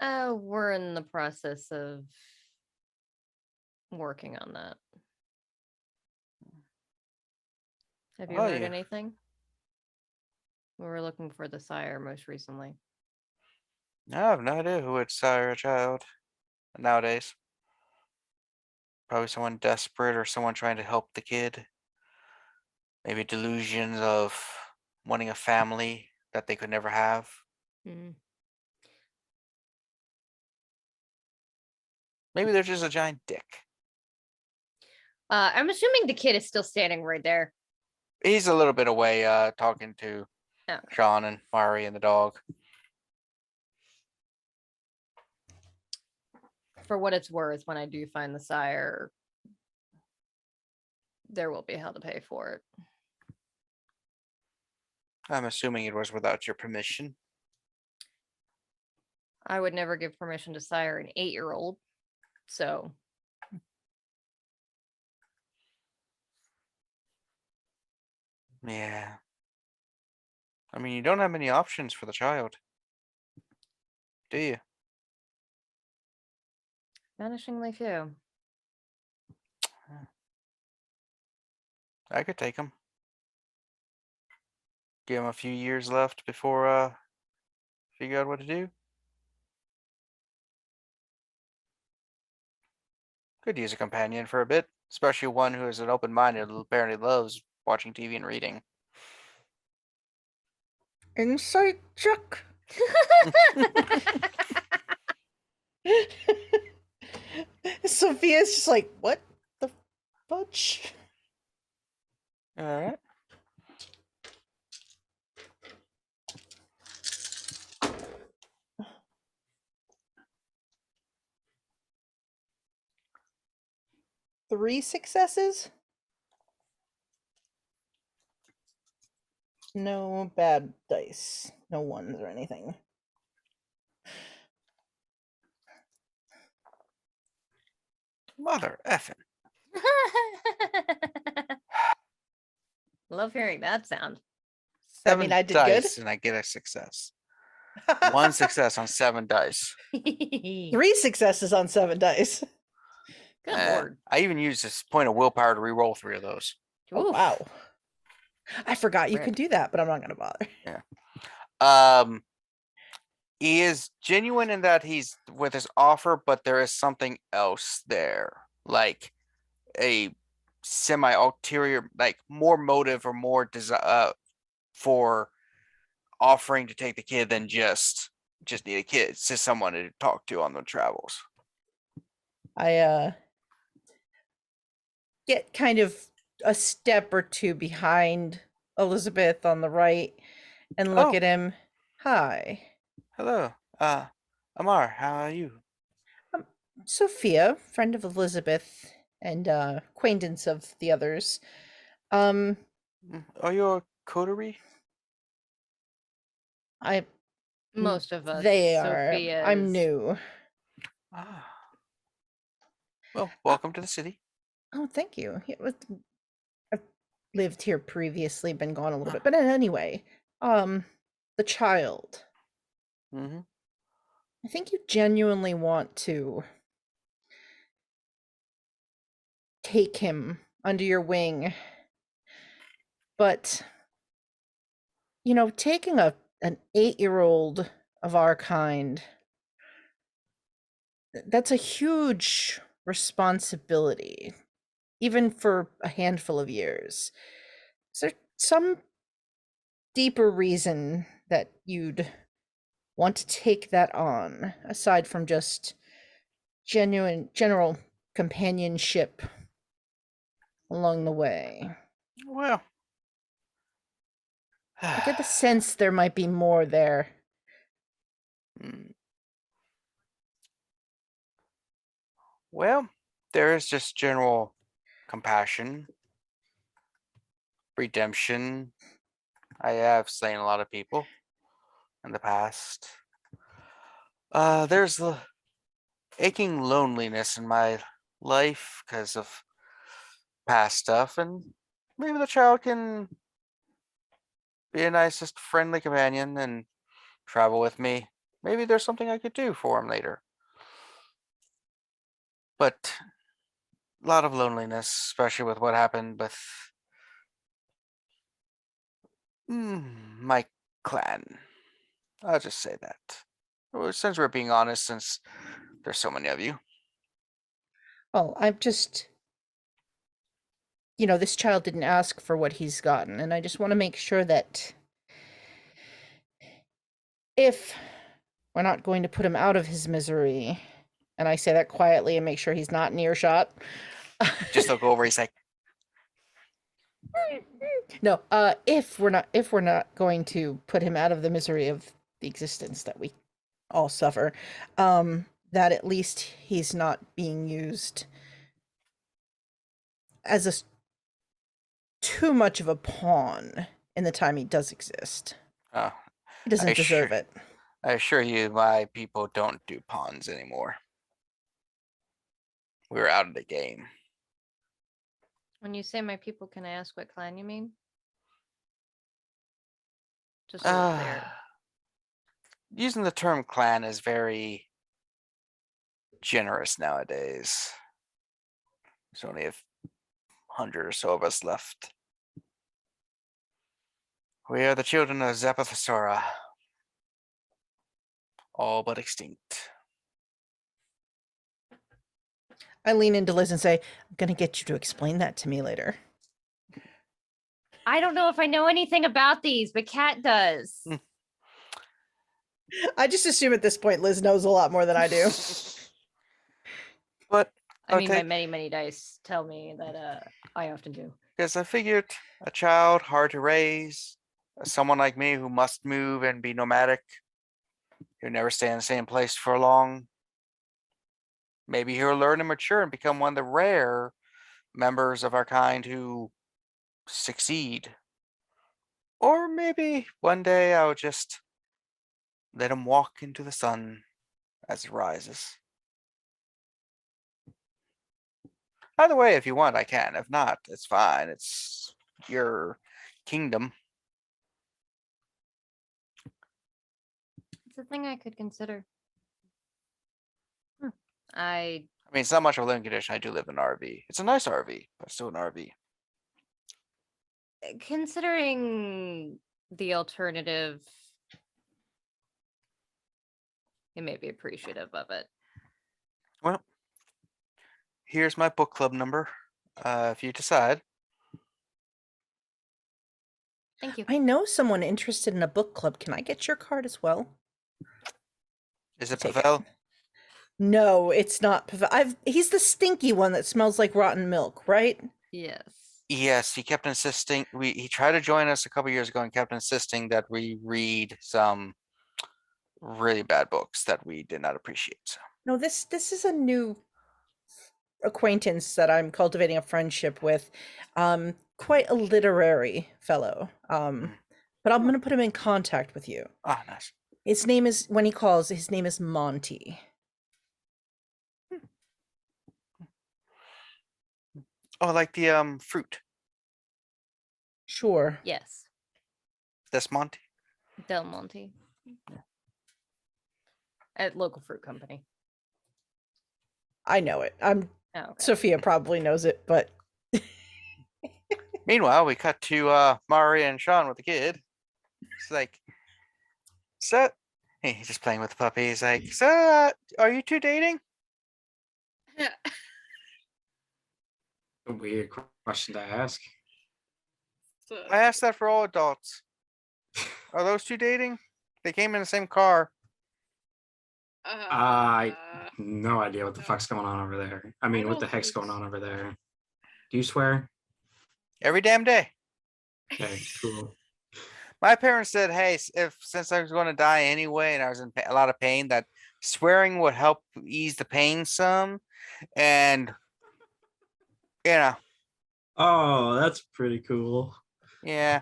We're in the process of working on that. Have you Oh, heard yeah. anything? We were looking for the sire most recently. I have no idea who would sire a child nowadays. Probably someone desperate or someone trying to help the kid. Maybe delusions of wanting a family that they could never have. Hmm. Maybe they're just a giant dick. I'm assuming the kid is still standing right there. He's a little bit away talking to Okay. Sean and Mari and the dog. For what it's worth, when I do find the sire, there will be hell to pay for it. I'm assuming it was without your permission. I would never give permission to sire an 8-year-old. So Yeah. I mean, you don't have many options for the child. Do you? vanishingly few. I could take him. Give him a few years left before figure out what to do. Could use a companion for a bit, especially one who is an open-minded who apparently loves watching TV and reading. Insight check. Sophia's just like, what the fudge? All right. Three successes? No bad dice. No ones or anything. Mother effing. Love hearing that sound. I mean, I did good. dice and I get a success. One success on 7 dice. Good 3 successes on 7 dice. lord. I even used this point of willpower to re-roll 3 of those. Oh, Oof. wow. I forgot you Rip. could do that, but I'm not going to bother. He is genuine in that he's with his offer, but there is something else there, like a semi-ulterior, like more motive or more desire for offering to take the kid than just need a kid. It's just someone to talk to on the travels. I get kind of a step or two behind Elizabeth on the right and look Oh. at him. Hi. Hello, Amar. How are you? Sophia, friend of Elizabeth and acquaintance of the others. Are you a coterie? Most of us. They are. Sophia's. I'm new. Ah. Well, welcome to the city. Oh, thank you. I've lived here previously, been gone a little bit, but anyway, the child. Mm-hmm. I think you genuinely want to take him under your wing, but taking an 8-year-old of our kind, that's a huge responsibility, even for a handful of years. Is there some deeper reason that you'd want to take that on, aside from just general companionship along the way. Well, I get the sense there might be more there. Hmm. Well, there is just general compassion, redemption. I have slain a lot of people in the past. There's the aching loneliness in my life because of past stuff, and maybe the child can be a nice, just friendly companion and travel with me. Maybe there's something I could do for him later. But a lot of loneliness, especially with what happened with my clan. I'll just say that. Well, since we're being honest, since there's so many of you. Well, I'm just, this child didn't ask for what he's gotten, and I just want to make sure that if we're not going to put him out of his misery, and I say that quietly and make sure he's not in earshot. Just look over, he's like, No, if we're not going to put him out of the misery of the existence that we all suffer, that at least he's not being used as too much of a pawn in the time he does exist. oh, He doesn't I deserve it. I assure you, my people don't do pawns anymore. We're out of the game. When you say my people, can I ask what clan you mean? Just so we're clear. Using the term clan is very generous nowadays. There's only 100 or so of us left. We are the children of Zapathasora. All but extinct. I lean into Liz and say, I'm going to get you to explain that to me later. I don't know if I know anything about these, but Kat does. I just assume at this point Liz knows a lot more than I do. But I mean, my okay, many, many dice tell me that I often do. because I figured a child hard to raise, someone like me who must move and be nomadic, who never stay in the same place for long. Maybe he'll learn and mature and become one of the rare members of our kind who succeed. Or maybe one day I'll just let him walk into the sun as it rises. Either way, if you want, I can. If not, it's fine. It's your kingdom. It's a thing I could consider. Hmm. I mean, it's not much of a living condition. I do live in an RV. It's a nice RV, but still an RV. considering the alternative, he may be appreciative of it. Well, here's my book club number. If you decide. Thank you. I know someone interested in a book club. Can I get your card as well? Is it Take it. Pavel? No, it's not Pavel. He's the stinky one that smells like rotten milk, right? Yes. Yes, he kept insisting. He tried to join us a couple years ago and kept insisting that we read some really bad books that we did not appreciate. So. No, this is a new acquaintance that I'm cultivating a friendship with. Quite a literary fellow. But I'm gonna put him in contact with you. Ah, nice. His name is, when he calls, his name is Monty. Oh, like the fruit. Sure. Yes. That's Monty. Del Monte. At local fruit company. I know it. Oh, okay. Sophia probably knows it, but Meanwhile, we cut to Mari and Sean with the kid. It's like, so hey, he's just playing with the puppy. He's like, so are you two dating? A weird question to ask. So, I asked that for all adults. Are those two dating? They came in the same car. I no idea what the fuck's going on over there. I mean, what the don't heck's think going on over there? Do you swear? Every damn day. Okay, cool. My parents said, "Hey, if since I was going to die anyway, and I was in a lot of pain, that swearing would help ease the pain some." And you know, Oh, that's pretty cool. yeah,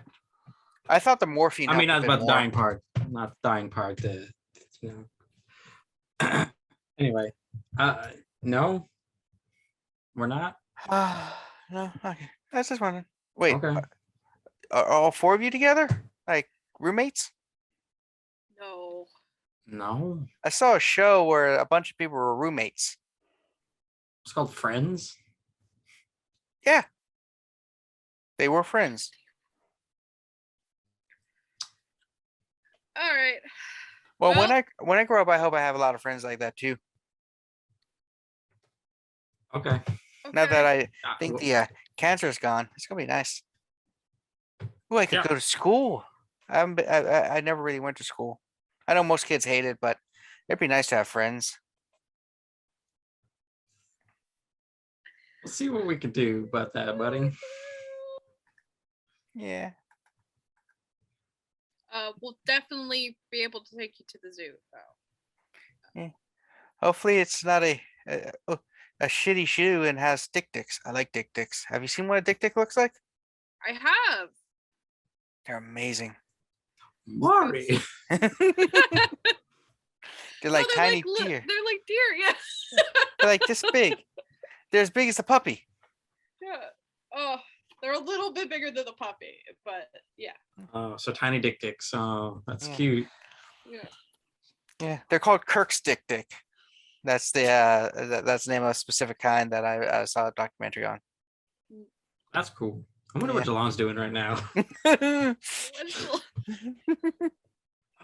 I thought the morphine. I mean, helped not a bit about the more. dying part, not the dying part. The you know. Anyway, no, we're not. No, okay. I was just wondering. Wait, Okay. are all four of you together? Like roommates? No. No, I saw a show where a bunch of people were roommates. it's called Friends. Yeah, they were friends. All right. Well, Well- when I grow up, I hope I have a lot of friends like that too. Okay. Now that Okay. I think the cancer is gone, it's gonna be nice. Ooh, I could Yeah. go to school. I never really went to school. I know most kids hate it, but it'd be nice to have friends. We'll see what we can do about that, buddy. Yeah. We'll definitely be able to take you to the zoo, though. Hopefully, it's not a shitty shoe and has dick-dicks. I like dick-dicks. Have you seen what a dick-dick looks like? I have. They're amazing. Mari. They're No, like they're tiny like deer. They're like deer. Yeah. They're like this big. They're as big as a puppy. Yeah. Oh, they're a little bit bigger than the puppy, but yeah. Oh, so tiny dick dicks. Oh, that's Yeah. cute. Yeah. Yeah, they're called Kirk's dick. That's the that's the name of a specific kind that I saw a documentary on. That's cool. I wonder what Jalon's doing right now. What's-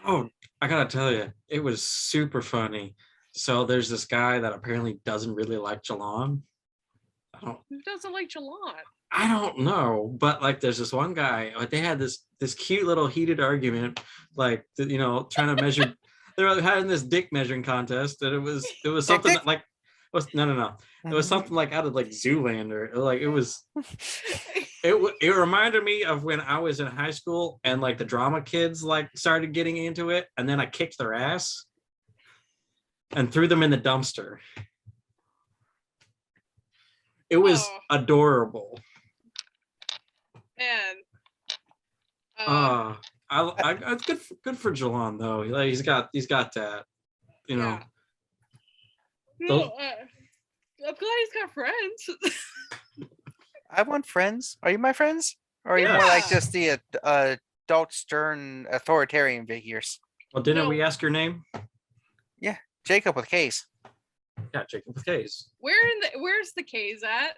Oh, I gotta tell you, it was super funny. So there's this guy that apparently doesn't really like Jalon. Who doesn't like Jilon? I don't know, but like there's this one guy, like they had this cute little heated argument, like you know, trying to measure. They were having this dick measuring contest, and it was something dick? like no. It was something like out of like Zoolander. Like it was. It reminded me of when I was in high school and like the drama kids like started getting into it, and then I kicked their ass and threw them in the dumpster. It was Oh. adorable. And It's good for Jalon though. Like, he's got that, you know. no, those- I'm glad he's got friends. I want friends. Are you my friends? Or are you more like Yeah. just the adult, stern, authoritarian figures? Well, didn't No. we ask your name? Jacob with K's, Yeah, Jacob with K's. Where's the K's at?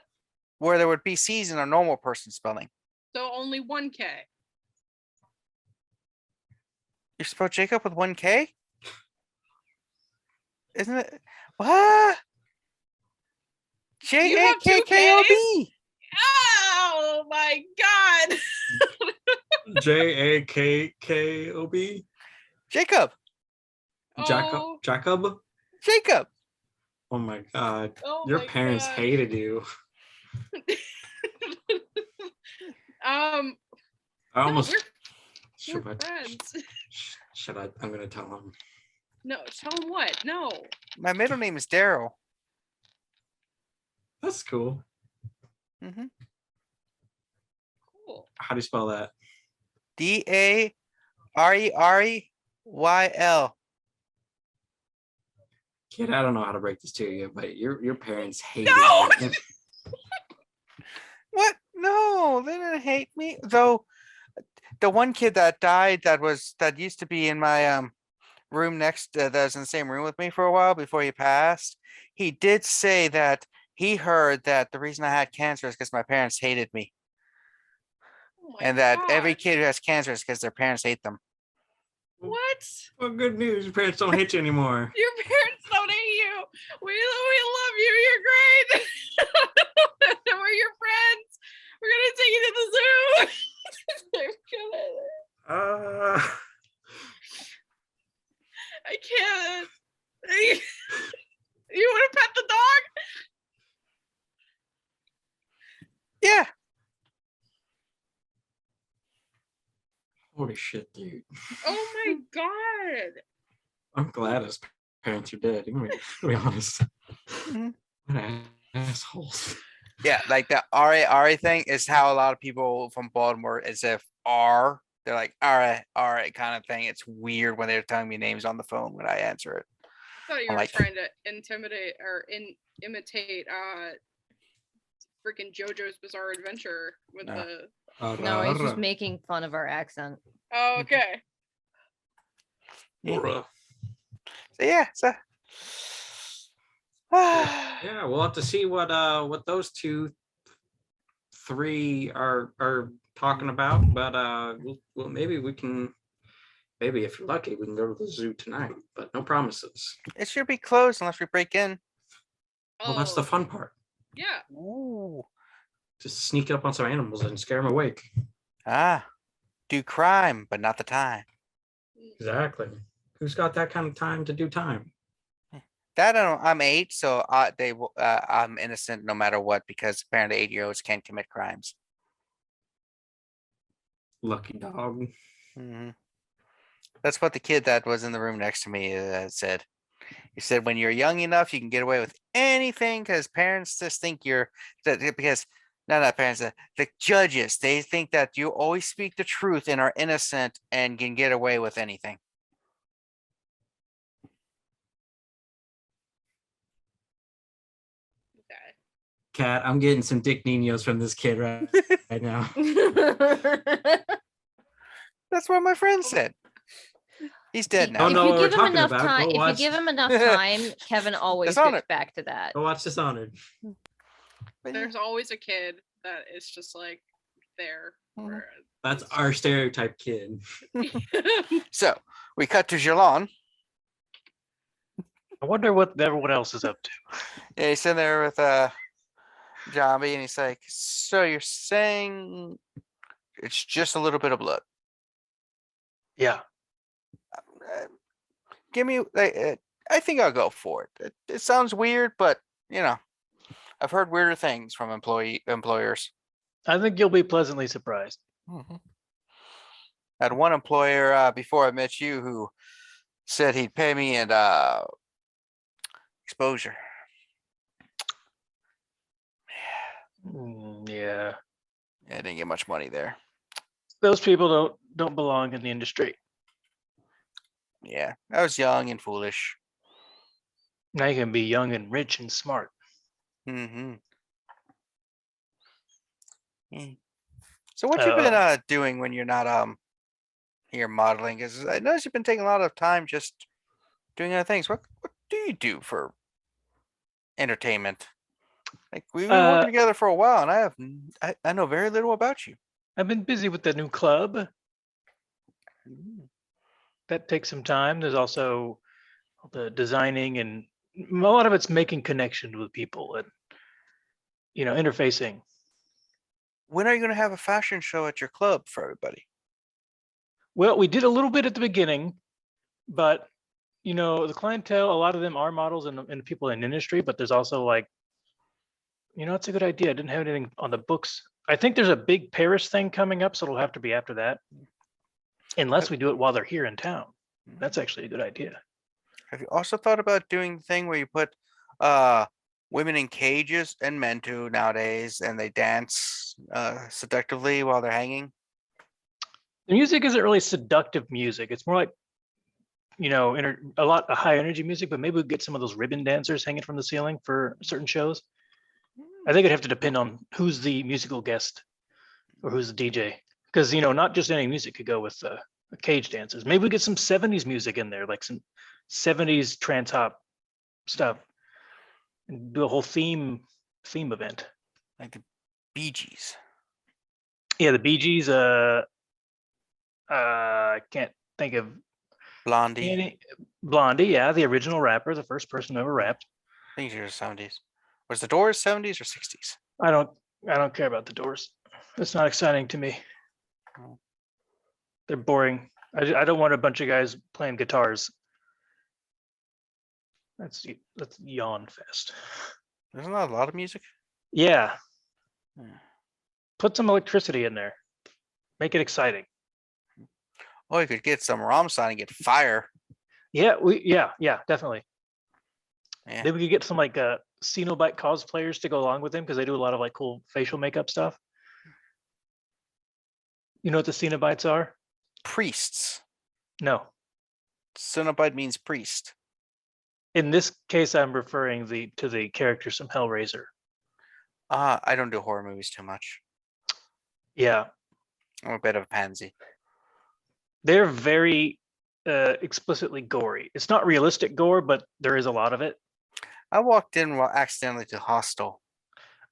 where there would be C's in a normal person spelling. So only one K. You spell Jacob with one K? Isn't it? What? You have two Jakkb. Oh my god. Jakkob. Jacob. Oh, Jacob. Jacob. Oh my god. oh Your my parents God. hated you. I No, almost we're should I, friends. should I? I'm gonna tell him. No, tell him what? No. My middle name is Daryl. That's cool. Mm-hmm. Cool. How do you spell that? Dareyl. Kid, I don't know how to break this to you, but your parents hated No! you. What? No, they didn't hate me. Though the one kid that died that used to be in my room next that was in the same room with me for a while before he passed, he did say that he heard that the reason I had cancer is because my parents hated me. Oh my And that every gosh. kid who has cancer is because their parents hate them. What? Well, good news. Your parents don't hate you anymore. Your parents don't hate you. We love you. You're great. We're your friends. We're gonna take you to the zoo. They're gonna- I can't. You Holy shit, dude. Oh my god. I'm glad his parents are dead. I'm gonna be honest. Mhm. What assholes. Yeah, like the RA thing is how a lot of people from Baltimore, as if they're like all right kind of thing. It's weird when they're telling me names on the phone when I answer it. I thought you I'm were like, trying to intimidate or imitate freaking JoJo's Bizarre Adventure with No. the No, he's just making fun of our accent. oh, okay. So yeah, so Yeah, we'll have to see what those three are talking about, but well maybe we can, maybe if you're lucky we can go to the zoo tonight, but no promises. it should be closed unless we break in. Well, that's the Oh, fun part. yeah. Ooh. Just sneak up on some animals and scare them awake. Do crime, but not the time. Exactly. Who's got that kind of time to do time? That I'm 8, so I'm innocent no matter what because apparently 8-year-olds can't commit crimes. Lucky dog. hmm That's what the kid that was in the room next to me said. He said, when you're young enough, you can get away with anything because parents just think because not parents, the judges, they think that you always speak the truth and are innocent and can get away with anything. Okay. Cat, I'm getting some Dick Ninos from this kid right now. That's what my friend said. He's dead now. Oh, If no, you what we're give him talking enough about. time, Go if you watch- give him enough time, Kevin always Dishonored. gets back to that. Go watch Dishonored. But yeah. There's always a kid that is just like there. Mhm. where That's our stereotype kid. So we cut to Jilon. I wonder what everyone else is up to. Yeah, he's sitting there with Jambi, and he's like, "So you're saying it's just a little bit of blood? Yeah. Give me. I think I'll go for it. It sounds weird, but I've heard weirder things from employers. I think you'll be pleasantly surprised. I had one employer before I met you who said he'd pay me in exposure. Yeah. I didn't get much money there. Those people don't belong in the industry. Yeah, I was young and foolish. Now you can be young and rich and smart. Mm-hmm. So what you been doing when you're not here modeling? Because I noticed you've been taking a lot of time just doing other things. What do you do for entertainment? Like we've been working together for a while, and I know very little about you. I've been busy with the new club. That takes some time. There's also the designing, and a lot of it's making connections with people and interfacing. When are you going to have a fashion show at your club for everybody? Well, we did a little bit at the beginning, but the clientele, a lot of them are models and people in industry, but there's also it's a good idea. I didn't have anything on the books. I think there's a big Paris thing coming up, so it'll have to be after that. Unless we do it while they're here in town. That's actually a good idea. Have you also thought about doing the thing where you put women in cages, and men too nowadays, and they dance seductively while they're hanging? The music isn't really seductive music. It's more like, a lot of high energy music, but maybe we get some of those ribbon dancers hanging from the ceiling for certain shows. I think it'd have to depend on who's the musical guest or who's the DJ. Because, not just any music could go with cage dancers. Maybe we get some 70s music in there, like some 70s trance hop stuff. And do a whole theme event. Like the Bee Gees. Yeah, the Bee Gees. I can't think of Blondie. Blondie, yeah, the original rapper, the first person who ever rapped. I think it's the 70s. Was the Doors 70s or 60s? I don't care about the Doors. It's not exciting to me. Oh. They're boring. I don't want a bunch of guys playing guitars. That's yawn fest. Isn't that a lot of music? Yeah. Hmm. Put some electricity in there. Make it exciting. Oh, you could get some Ramstein and get fire. Yeah, definitely. Yeah. Then we could get some like Cenobite cosplayers to go along with him because they do a lot of like cool facial makeup stuff. You know what the Cenobites are? Priests. No. Cenobite means priest. In this case, I'm referring to the characters from Hellraiser. I don't do horror movies too much. Yeah, I'm a bit of a pansy. they're very explicitly gory. It's not realistic gore, but there is a lot of it. I walked in accidentally to Hostel.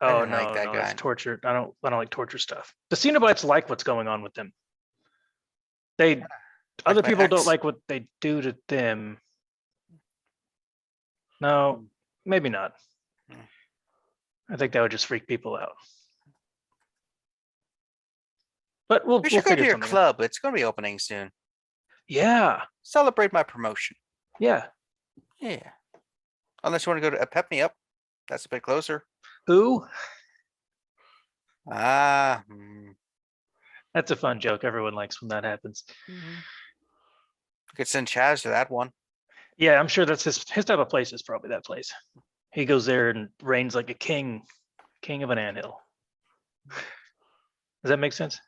I Oh didn't like that no, that's guy. torture. I don't like torture stuff. The Cenobites like what's going on with them. Other my people don't ex. like what they do to them. No, maybe not. Hmm. I think that would just freak people out. But we'll We should go to figure your something out. club. It's going to be opening soon. Yeah, Celebrate my promotion. yeah. Yeah. Unless you want to go to Pep Me Up. That's a bit closer. Who? That's a fun joke. Everyone likes when that happens. You could send Chaz to that one. Yeah, I'm sure that's his type of place is probably that place. He goes there and reigns like a king of an anthill. Does that make sense?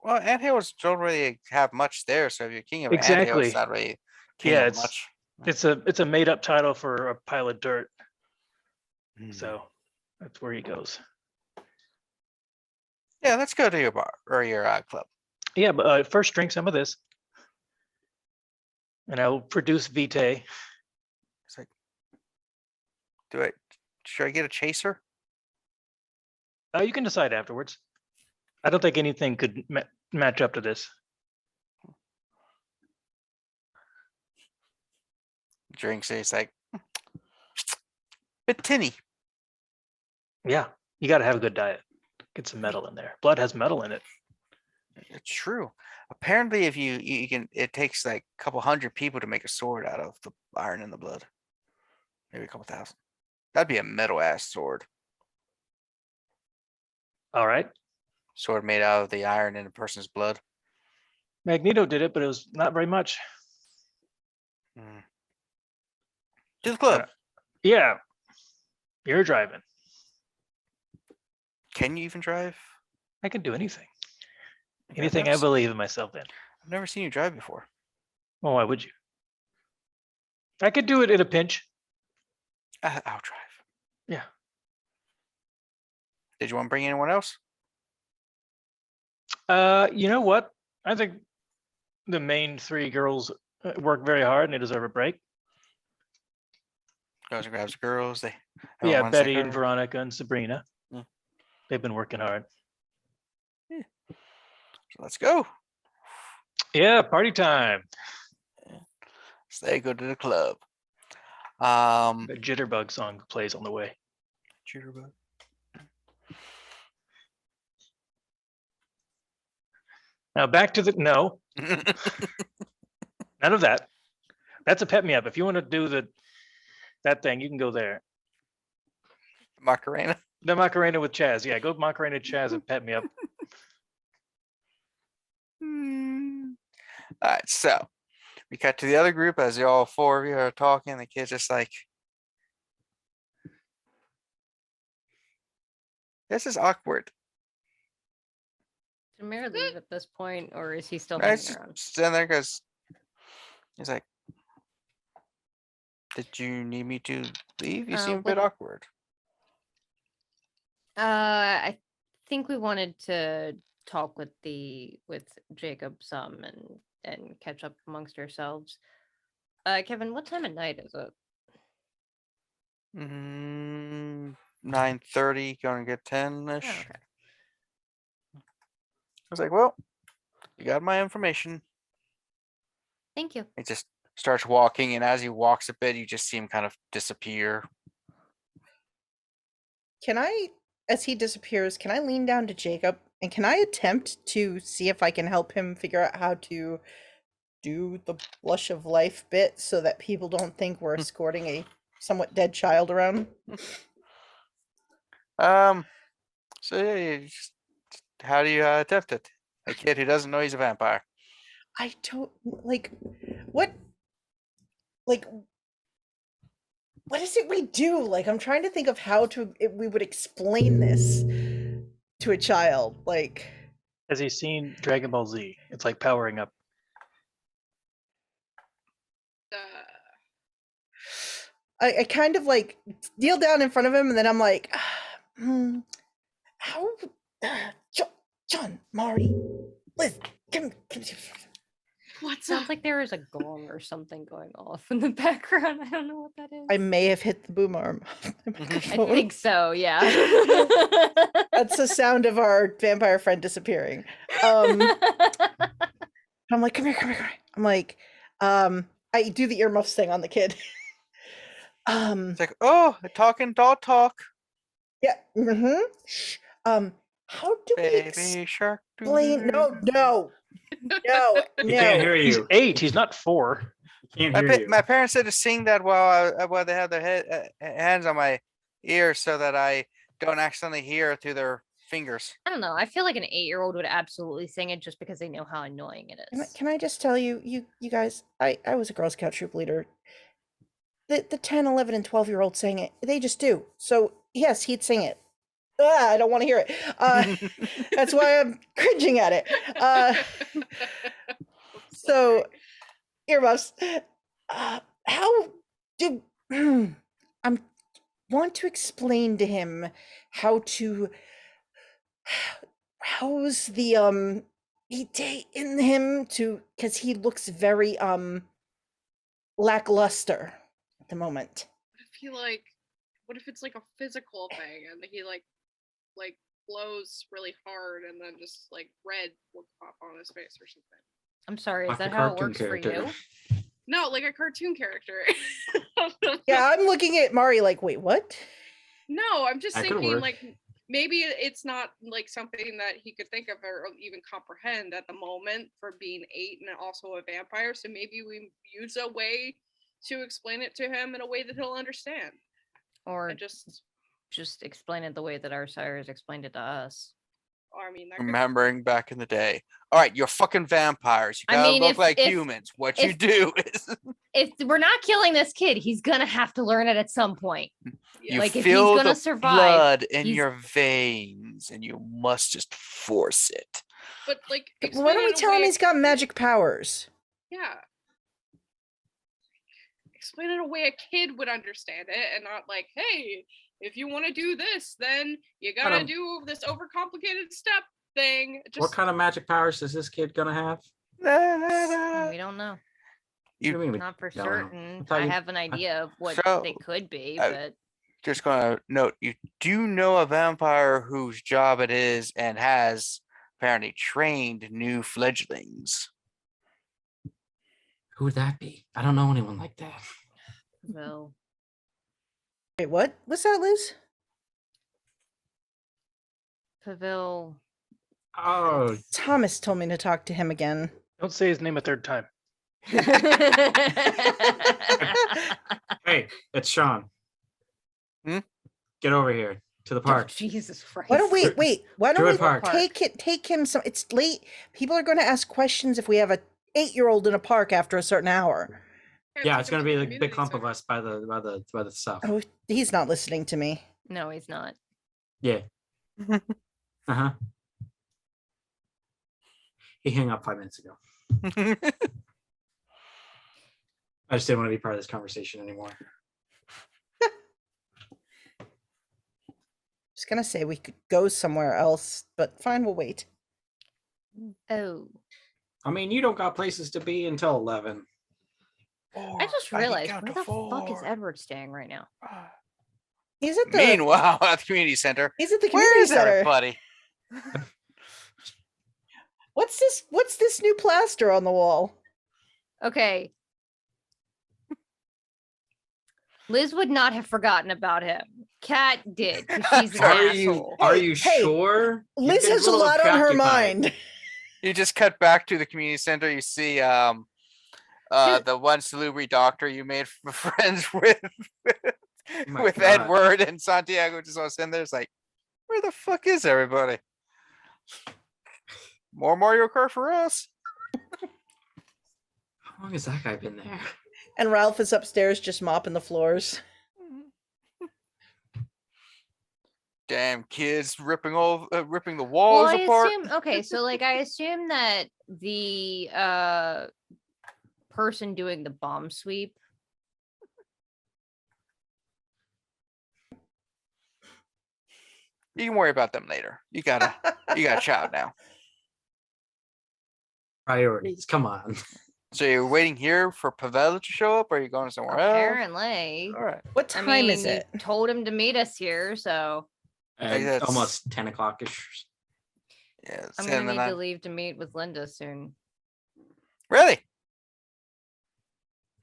Well, anthills don't really have much there, so if you're king of an anthill, Exactly. it's not really king Yeah, of much. it's a made up title for a pile of dirt. Hmm. So that's where he goes. Yeah, let's go to your bar or your club. Yeah, but first drink some of this. And I'll produce Vitae. It's like, should I get a chaser? You can decide afterwards. I don't think anything could match up to this. Drinks it. It's like, bit tinny. Yeah, you got to have a good diet. Get some metal in there. Blood has metal in it. It's true. Apparently, if you can, it takes like a couple hundred people to make a sword out of the iron in the blood. Maybe a couple thousand. That'd be a metal ass sword. All right. Sword made out of the iron in a person's blood. Magneto did it, but it was not very much. To the club. Yeah. You're driving. Can you even drive? I can do anything. Okay, Anything I believe in myself in. I've never seen you drive before. Well, why would you? I could do it in a pinch. I'll drive. Yeah. Did you want to bring anyone else? You know what? I think the main three girls work very hard and they deserve a break. Goes and grabs the girls. Yeah, everyone wants Betty their and girl. Veronica and Sabrina. Yeah. They've been working hard. So let's go. Yeah, party time. So they go to the club. The Jitterbug song plays on the way. Jitterbug. Now back to the no, none of that. That's a pep me up. If you want to do that thing, you can go there. Macarena. The Macarena with Chaz. Yeah, go Macarena Chaz and pep me up. All right, so we cut to the other group as all four of you are talking. The kid's just like, this is awkward. Did Tremere leave at this point, or is he still I hanging just around? stand there because he's like, did you need me to leave? You seem a bit awkward. I think we wanted to talk with Jacob some and catch up amongst ourselves. Kevin, what time of night is it? 9:30, going to get 10-ish. Oh, okay. I was like, well, you got my information. Thank you. He just starts walking, and as he walks a bit, you just see him kind of disappear. As he disappears, can I lean down to Jacob and can I attempt to see if I can help him figure out how to do the blush of life bit so that people don't think we're escorting a somewhat dead child around? So yeah, how do you attempt it? A kid who doesn't know he's a vampire. I don't like what like what is it we do? Like I'm trying to think of how we would explain this to a child. Like Has he seen Dragon Ball Z? It's like powering up. I kind of like kneel down in front of him and then I'm like, how John, Mari, Liz, come. What's Sounds up? like there is a gong or something going off in the background. I don't know what that is. I may have hit the boom arm. I think so, yeah. That's the sound of our vampire friend disappearing. I'm like, come here. I'm like, I do the earmuffs thing on the kid. It's like, oh, a talking doll talk. Yeah. Shh. How do we Baby shark. explain? No. He can't hear He's you. 8. He's not 4. Can't My, hear you. my parents said to sing that while they have their hands on my ears so that I don't accidentally hear through their fingers. I don't know. I feel like an 8-year-old would absolutely sing it just because they know how annoying it is. Can I just tell you, you guys, I was a Girl Scout troop leader. The 10, 11, and 12-year-olds sang it. They just do. So yes, he'd sing it. I don't want to hear it. That's why I'm cringing at it. So earmuffs. How do I want to explain to him how's the day in him to, because he looks very lackluster at the moment. What if it's like a physical thing and he like blows really hard and then just like red will pop on his face or something? I'm sorry, is Like the that how it cartoon works for character. you? No, like a cartoon character. Yeah, I'm looking at Mari like, wait, what? No, I'm just That could thinking work. like maybe it's not like something that he could think of or even comprehend at the moment for being 8 and also a vampire. So maybe we use a way to explain it to him in a way that he'll understand. Or And just explain it the way that our sires explained it to us. I mean, that could- Remembering back in the day. All right, you're fucking vampires. You I gotta mean, look if- like if- humans. What you if- do is If we're not killing this kid, he's gonna have to learn it at some point. you Like, if he's feel gonna the survive, blood in he's- your veins, and you must just force it. but like Why explain don't it we in a tell him way- he's got magic powers? Yeah. Explain it in a way a kid would understand it and not like, hey, if you want to do this, then you gotta Madam. do this overcomplicated step thing. Just What kind of magic powers is this kid gonna have? We don't know. You- What do you mean we Not for don't know? certain. thought I you- have an idea of what So, they could be, I- but Just gonna note, you do know a vampire whose job it is and has apparently trained new fledglings. Who would that be? I don't know anyone like that. well, Wait, what? What's that, Liz? Pavel. Oh, Thomas told me to talk to him again. Don't say his name a third time. hey, it's Sean. Hmm? Get over here to the park. Jesus Christ. Why don't we wait? Why don't Druid we Park. take him some? It's late. People are going to ask questions if we have a 8-year-old in a park after a certain hour. Yeah, it's gonna be like a big clump of us by the stuff. Oh, he's not listening to me. No, he's not. Yeah. Uh-huh. He hung up 5 minutes ago. I just didn't want to be part of this conversation anymore. Just gonna say we could go somewhere else, but fine, we'll wait. Oh, I mean, you don't got places to be until 11. I just realized where the fuck is Edward staying right now? He's at the Meanwhile, at the community center, he's at the where community is center. everybody? What's this new plaster on the wall? Okay. Liz would not have forgotten about him. Kat did, 'cause she's an asshole. Are you Hey, sure? You've Liz been has a little lot on her preoccupied. mind. You just cut back to the community center. You see the one celebrity doctor you made friends with my with God. Edward and Santiago just all sitting there. It's like, where the fuck is everybody? More Mario Kart for us. How long has that guy been there? And Ralph is upstairs just mopping the floors. Damn kids ripping the Well, walls I apart. assume okay, so like I assume that the person doing the bomb sweep. You can worry about them later. You got a child now. Priorities. Come on. So you're waiting here for Pavel to show up, or are you going somewhere else? Apparently. All right. What I time mean, is it? you told him to meet us here, so that's- Almost 10 o'clock-ish. Yeah. it's I'm 10 gonna in the need to night. leave to meet with Linda soon. Really?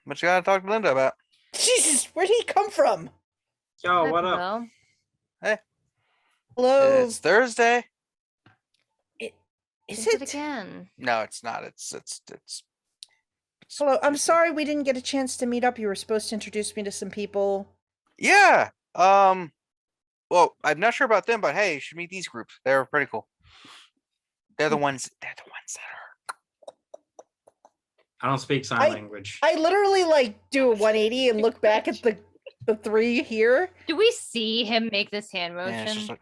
What you gotta talk to Linda about? Jesus, where did he come from? Yo, Hi, what up? Pavel. Hello. It's Thursday. Is Is it it? again? No, it's not. It's Hello. I'm Tuesday. sorry we didn't get a chance to meet up. You were supposed to introduce me to some people. Yeah. Well, I'm not sure about them, but hey, you should meet these groups. They're pretty cool. They're the ones. They're the ones that are. I don't speak sign language. I literally like do a 180 and look back at the three here. Do we see him make this hand motion? Yeah, it's just like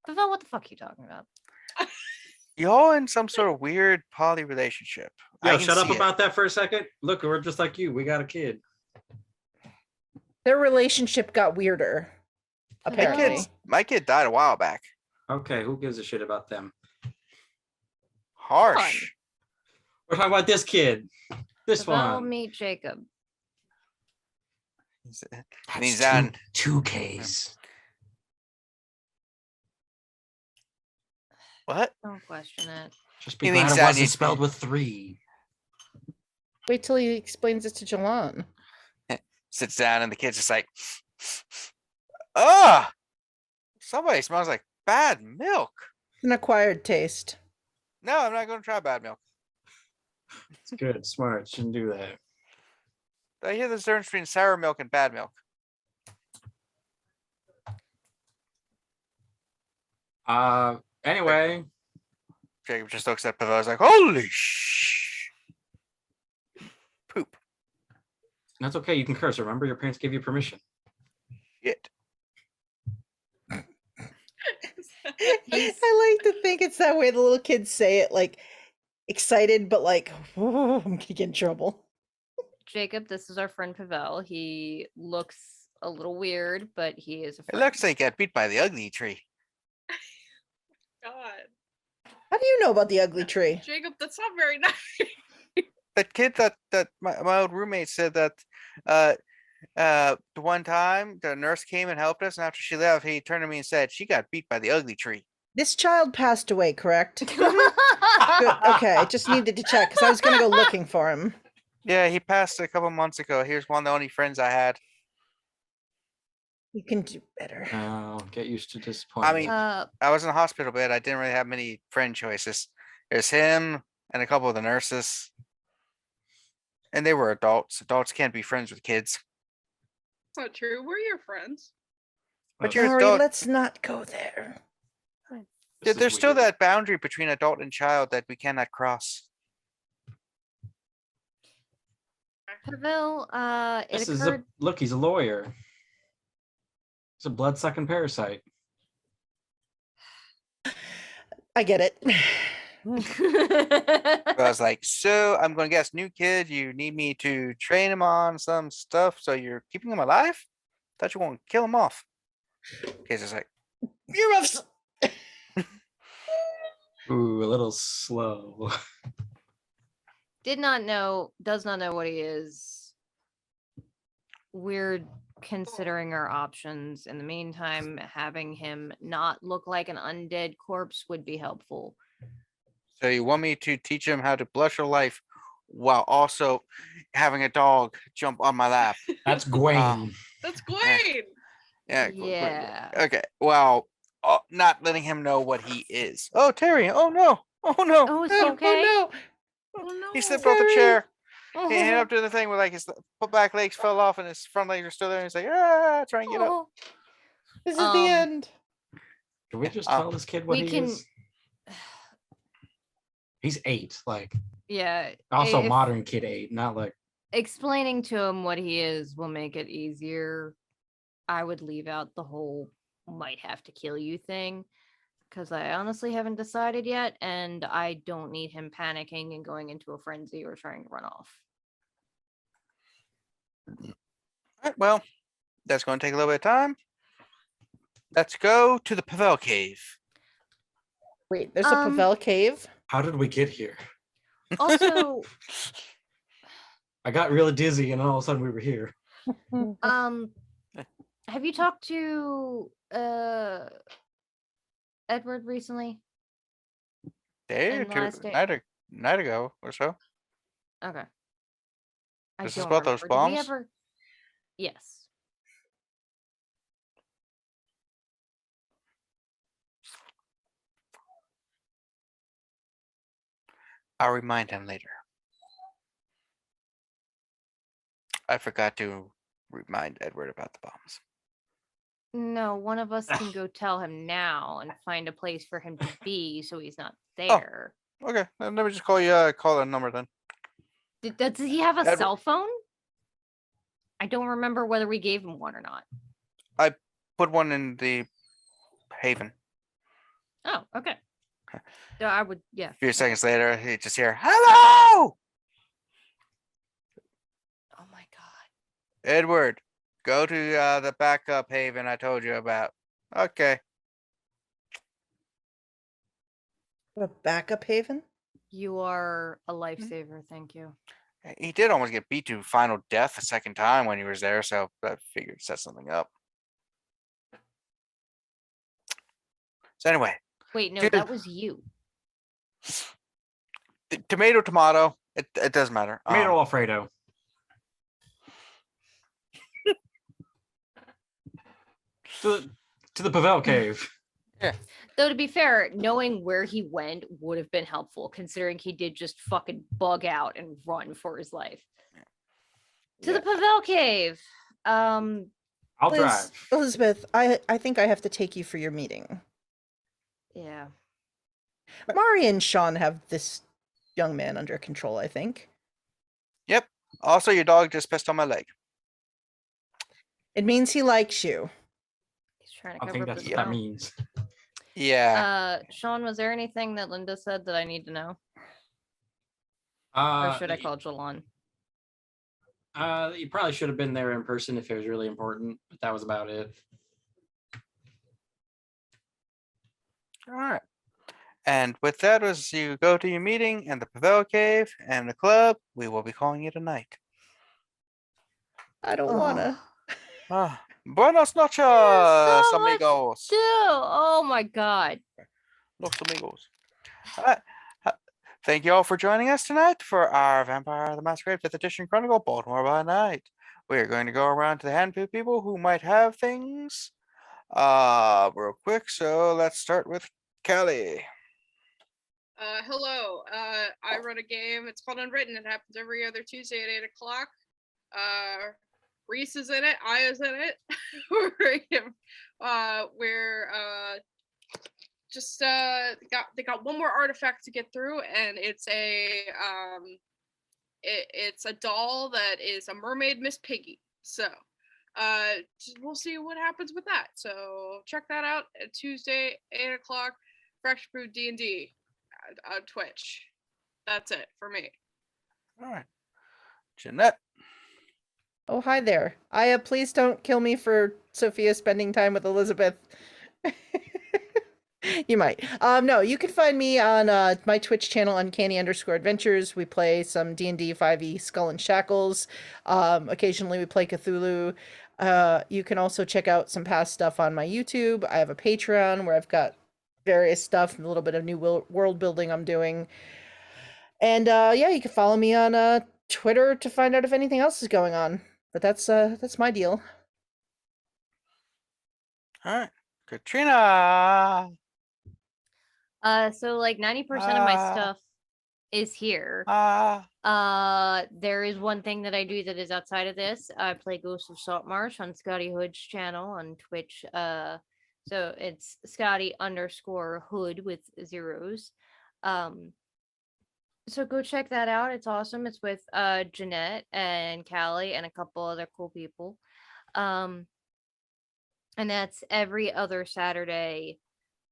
Pavel, what the fuck are you talking about? y'all in some sort of weird poly relationship. I Yo, can shut up see it. about that for a second. Look, we're just like you. We got a kid. Their relationship got weirder. My My Apparently. Apparently. kids, my kid died a while back. Okay, who gives a shit about them? Harsh. We're talking about this kid. This Pavel, one. meet Jacob. He's That's on. two Ks. What? Don't question it. Just be He glad thinks it that wasn't needs- spelled with 3. Wait till he explains it to Jilon. Sits down and the kid's just like, ah, somebody smells like bad milk. An acquired taste. No, I'm not going to try bad milk. It's good, smart. Shouldn't do that. I hear the difference between sour milk and bad milk. Anyway, Jacob just looks at Pavel. He's like, holy poop. that's okay. You can curse. Remember, your parents gave you permission. Shit. I like to think it's that way the little kids say it, like excited, but like, oh, I'm gonna get in trouble. Jacob, this is our friend Pavel. He looks a little weird, but he is a It friend. looks like he got beat by the ugly tree. God, How do you know about the ugly tree? Jacob, that's not very nice. That kid that my old roommate said that the one time the nurse came and helped us, and after she left, he turned to me and said she got beat by the ugly tree. This child passed away, correct? Good. Okay, I just needed to check because I was gonna go looking for him. Yeah, he passed a couple months ago. He was one of the only friends I had. You can do better. Oh, get used to disappointment. mean- Uh, I was in a hospital bed. I didn't really have many friend choices. There's him and a couple of the nurses. And they were adults. Adults can't be friends with kids. That's not true. We're your friends. But you're Sorry, adult. let's not go there. This is There's still weird. that boundary between adult and child that we cannot cross. Pavel, it This is occurred. look. He's a lawyer. He's a blood-sucking parasite. I get it. I was like, so I'm going to guess, new kid, you need me to train him on some stuff, so you're keeping him alive? Thought you want to kill him off. Kid's just like, You're ups- Ooh, a little slow. does not know what he is. We're considering our options. In the meantime, having him not look like an undead corpse would be helpful. so you want me to teach him how to blush a life while also having a dog jump on my lap? That's Gwen. That's Gwen. Yeah. Yeah. Okay. Well, not letting him know what he is. Oh, Terry. Oh, no. Oh, no. Oh, is he Oh, okay? no. Oh no. He slipped off the Terry. chair. Oh, He ended up doing the thing where like his back legs fell off and his front legs are still there. And he's like, ah, trying to get up. oh. This is the Um, end. Can we just Uh, tell this kid what we he can- is? He's 8. Like Yeah. also if modern kid 8, not like explaining to him what he is will make it easier. I would leave out the whole might have to kill you thing because I honestly haven't decided yet, and I don't need him panicking and going into a frenzy or trying to run off. Alright, well, that's going to take a little bit of time. Let's go to the Pavel Cave. Wait, there's a Pavel cave? how did we get here? Also, I got really dizzy and all of a sudden we were here. have you talked to Edward recently? Day or And two, last day- night ago or so. Okay. I This is don't about those remember. Did we bombs? ever? Yes. I'll remind him later. I forgot to remind Edward about the bombs. No, one of us can go tell him now and find a place for him to be so he's not Oh. there. Okay, then let me just call you. Call that number then. Does he have a Edward- cell phone? I don't remember whether we gave him one or not. Put one in the Haven. Oh, okay. So I would, yeah. A few seconds later, he just hear hello. Oh my god. Edward, go to the backup Haven I told you about. Okay. A backup haven? You are a lifesaver, thank you. He did almost get beat to final death a second time when he was there, so I figured set something up. So anyway, Wait, no, Dude. that was you. tomato, tomato. It doesn't matter. Tomato Alfredo. To the Pavel cave. Though to be fair, knowing where he went would have been helpful, considering he did just fucking bug out and run for his life. To the Pavel cave. I'll Liz, drive. Elizabeth, I think I have to take you for your meeting. Yeah. Mari and Sean have this young man under control, I think. Yep. Also, your dog just pissed on my leg. It means he likes you. He's trying to I cover think up that's his what that mouth. means. Yeah. Sean, was there anything that Linda said that I need to know? Or should I call Jilon? You probably should have been there in person if it was really important, but that was about it. All right. And with that, as you go to your meeting and the Pavel Cave and the club, we will be calling it a night. I don't wanna. Buenos noches, so much amigos. Dude, oh my god. Los amigos. All right. Thank you all for joining us tonight for our Vampire the Masquerade 5th Edition Chronicle, Baltimore by Night. We are going to go around to the handful of people who might have things real quick. So let's start with Callie. Hello. I run a game. It's called Unwritten. It happens every other Tuesday at 8 o'clock. Reese is in it. Aya's in it. We're just they got one more artifact to get through, and it's a it's a doll that is a mermaid Miss Piggy. So we'll see what happens with that. So check that out at Tuesday 8 o'clock. Fresh Brew D&D on Twitch. That's it for me. All right. Jeanette. Oh, hi there. Aya, please don't kill me for Sophia spending time with Elizabeth. You might. No, you can find me on my Twitch channel, Uncanny_Adventures. We play some D&D 5e Skull and Shackles. Occasionally we play Cthulhu. You can also check out some past stuff on my YouTube. I have a Patreon where I've got various stuff, a little bit of new world building I'm doing. And yeah, you can follow me on Twitter to find out if anything else is going on. But that's my deal. All right. Katrina. So like 90% of my stuff is here. There is one thing that I do that is outside of this. I play Ghost of Saltmarsh on Scotty Hood's channel on Twitch. So it's Scotty_Hood with zeros. So go check that out. It's awesome. It's with Jeanette and Callie and a couple other cool people. Um and that's every other Saturday.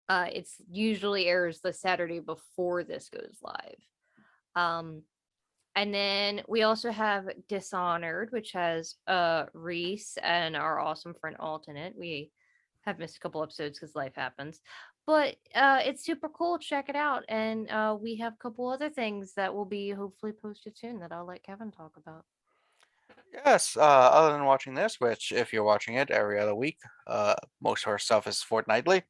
It's usually airs the Saturday before this goes live. Um and then we also have Dishonored, which has Reese and our awesome friend Alternate. We have missed a couple episodes because life happens. But it's super cool. Check it out. And we have a couple other things that will be hopefully posted soon that I'll let Kevin talk about. Yes, other than watching this, which if you're watching it every other week, most of our stuff is fortnightly.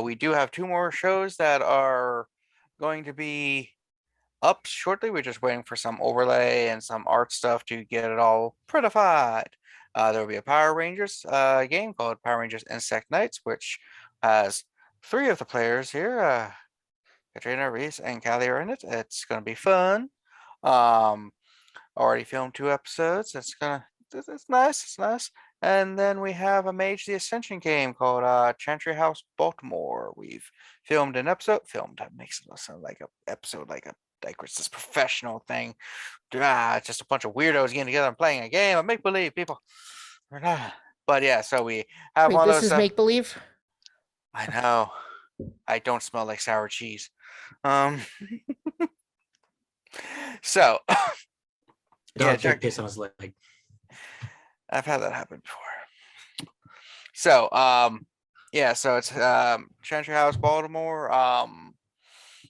We do have 2 more shows that are going to be up shortly. We're just waiting for some overlay and some art stuff to get it all prettified. There will be a Power Rangers game called Power Rangers Insect Knights, which has 3 of the players here. Katrina, Reese, and Callie are in it. It's going to be fun. Already filmed 2 episodes. It's nice. It's nice. And then we have a Mage the Ascension game called Chantry House Baltimore. We've filmed an episode. Filmed makes it sound like an episode, like it's this professional thing. It's just a bunch of weirdos getting together and playing a game of make believe, people. We're not. But yeah, so we have Wait, one of this those. is make believe. I know. I don't smell like sour cheese. Um. So. Yeah, Dog Jack. piss on his leg. I've had that happen before. So, yeah, so it's Chantry House, Baltimore,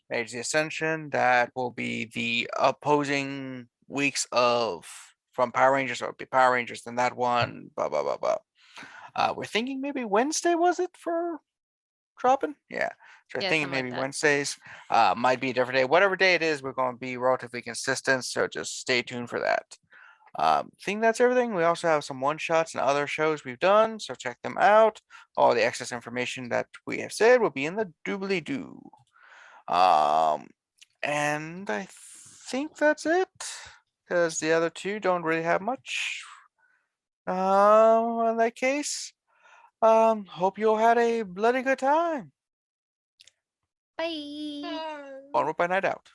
Mage the Ascension. That will be the opposing weeks of from Power Rangers, so it'll be Power Rangers, then that one, blah blah blah blah. We're thinking maybe Wednesday, was it, for dropping? Yeah. So Yeah, I think something like maybe that. Wednesdays. Might be a different day. Whatever day it is, we're going to be relatively consistent. So just stay tuned for that. Think that's everything. We also have some one shots and other shows we've done, so check them out. All the excess information that we have said will be in the doobly doo. And I think that's it, because the other 2 don't really have much. In that case, hope you all had a bloody good time. Bye. Uh, Onward by night out.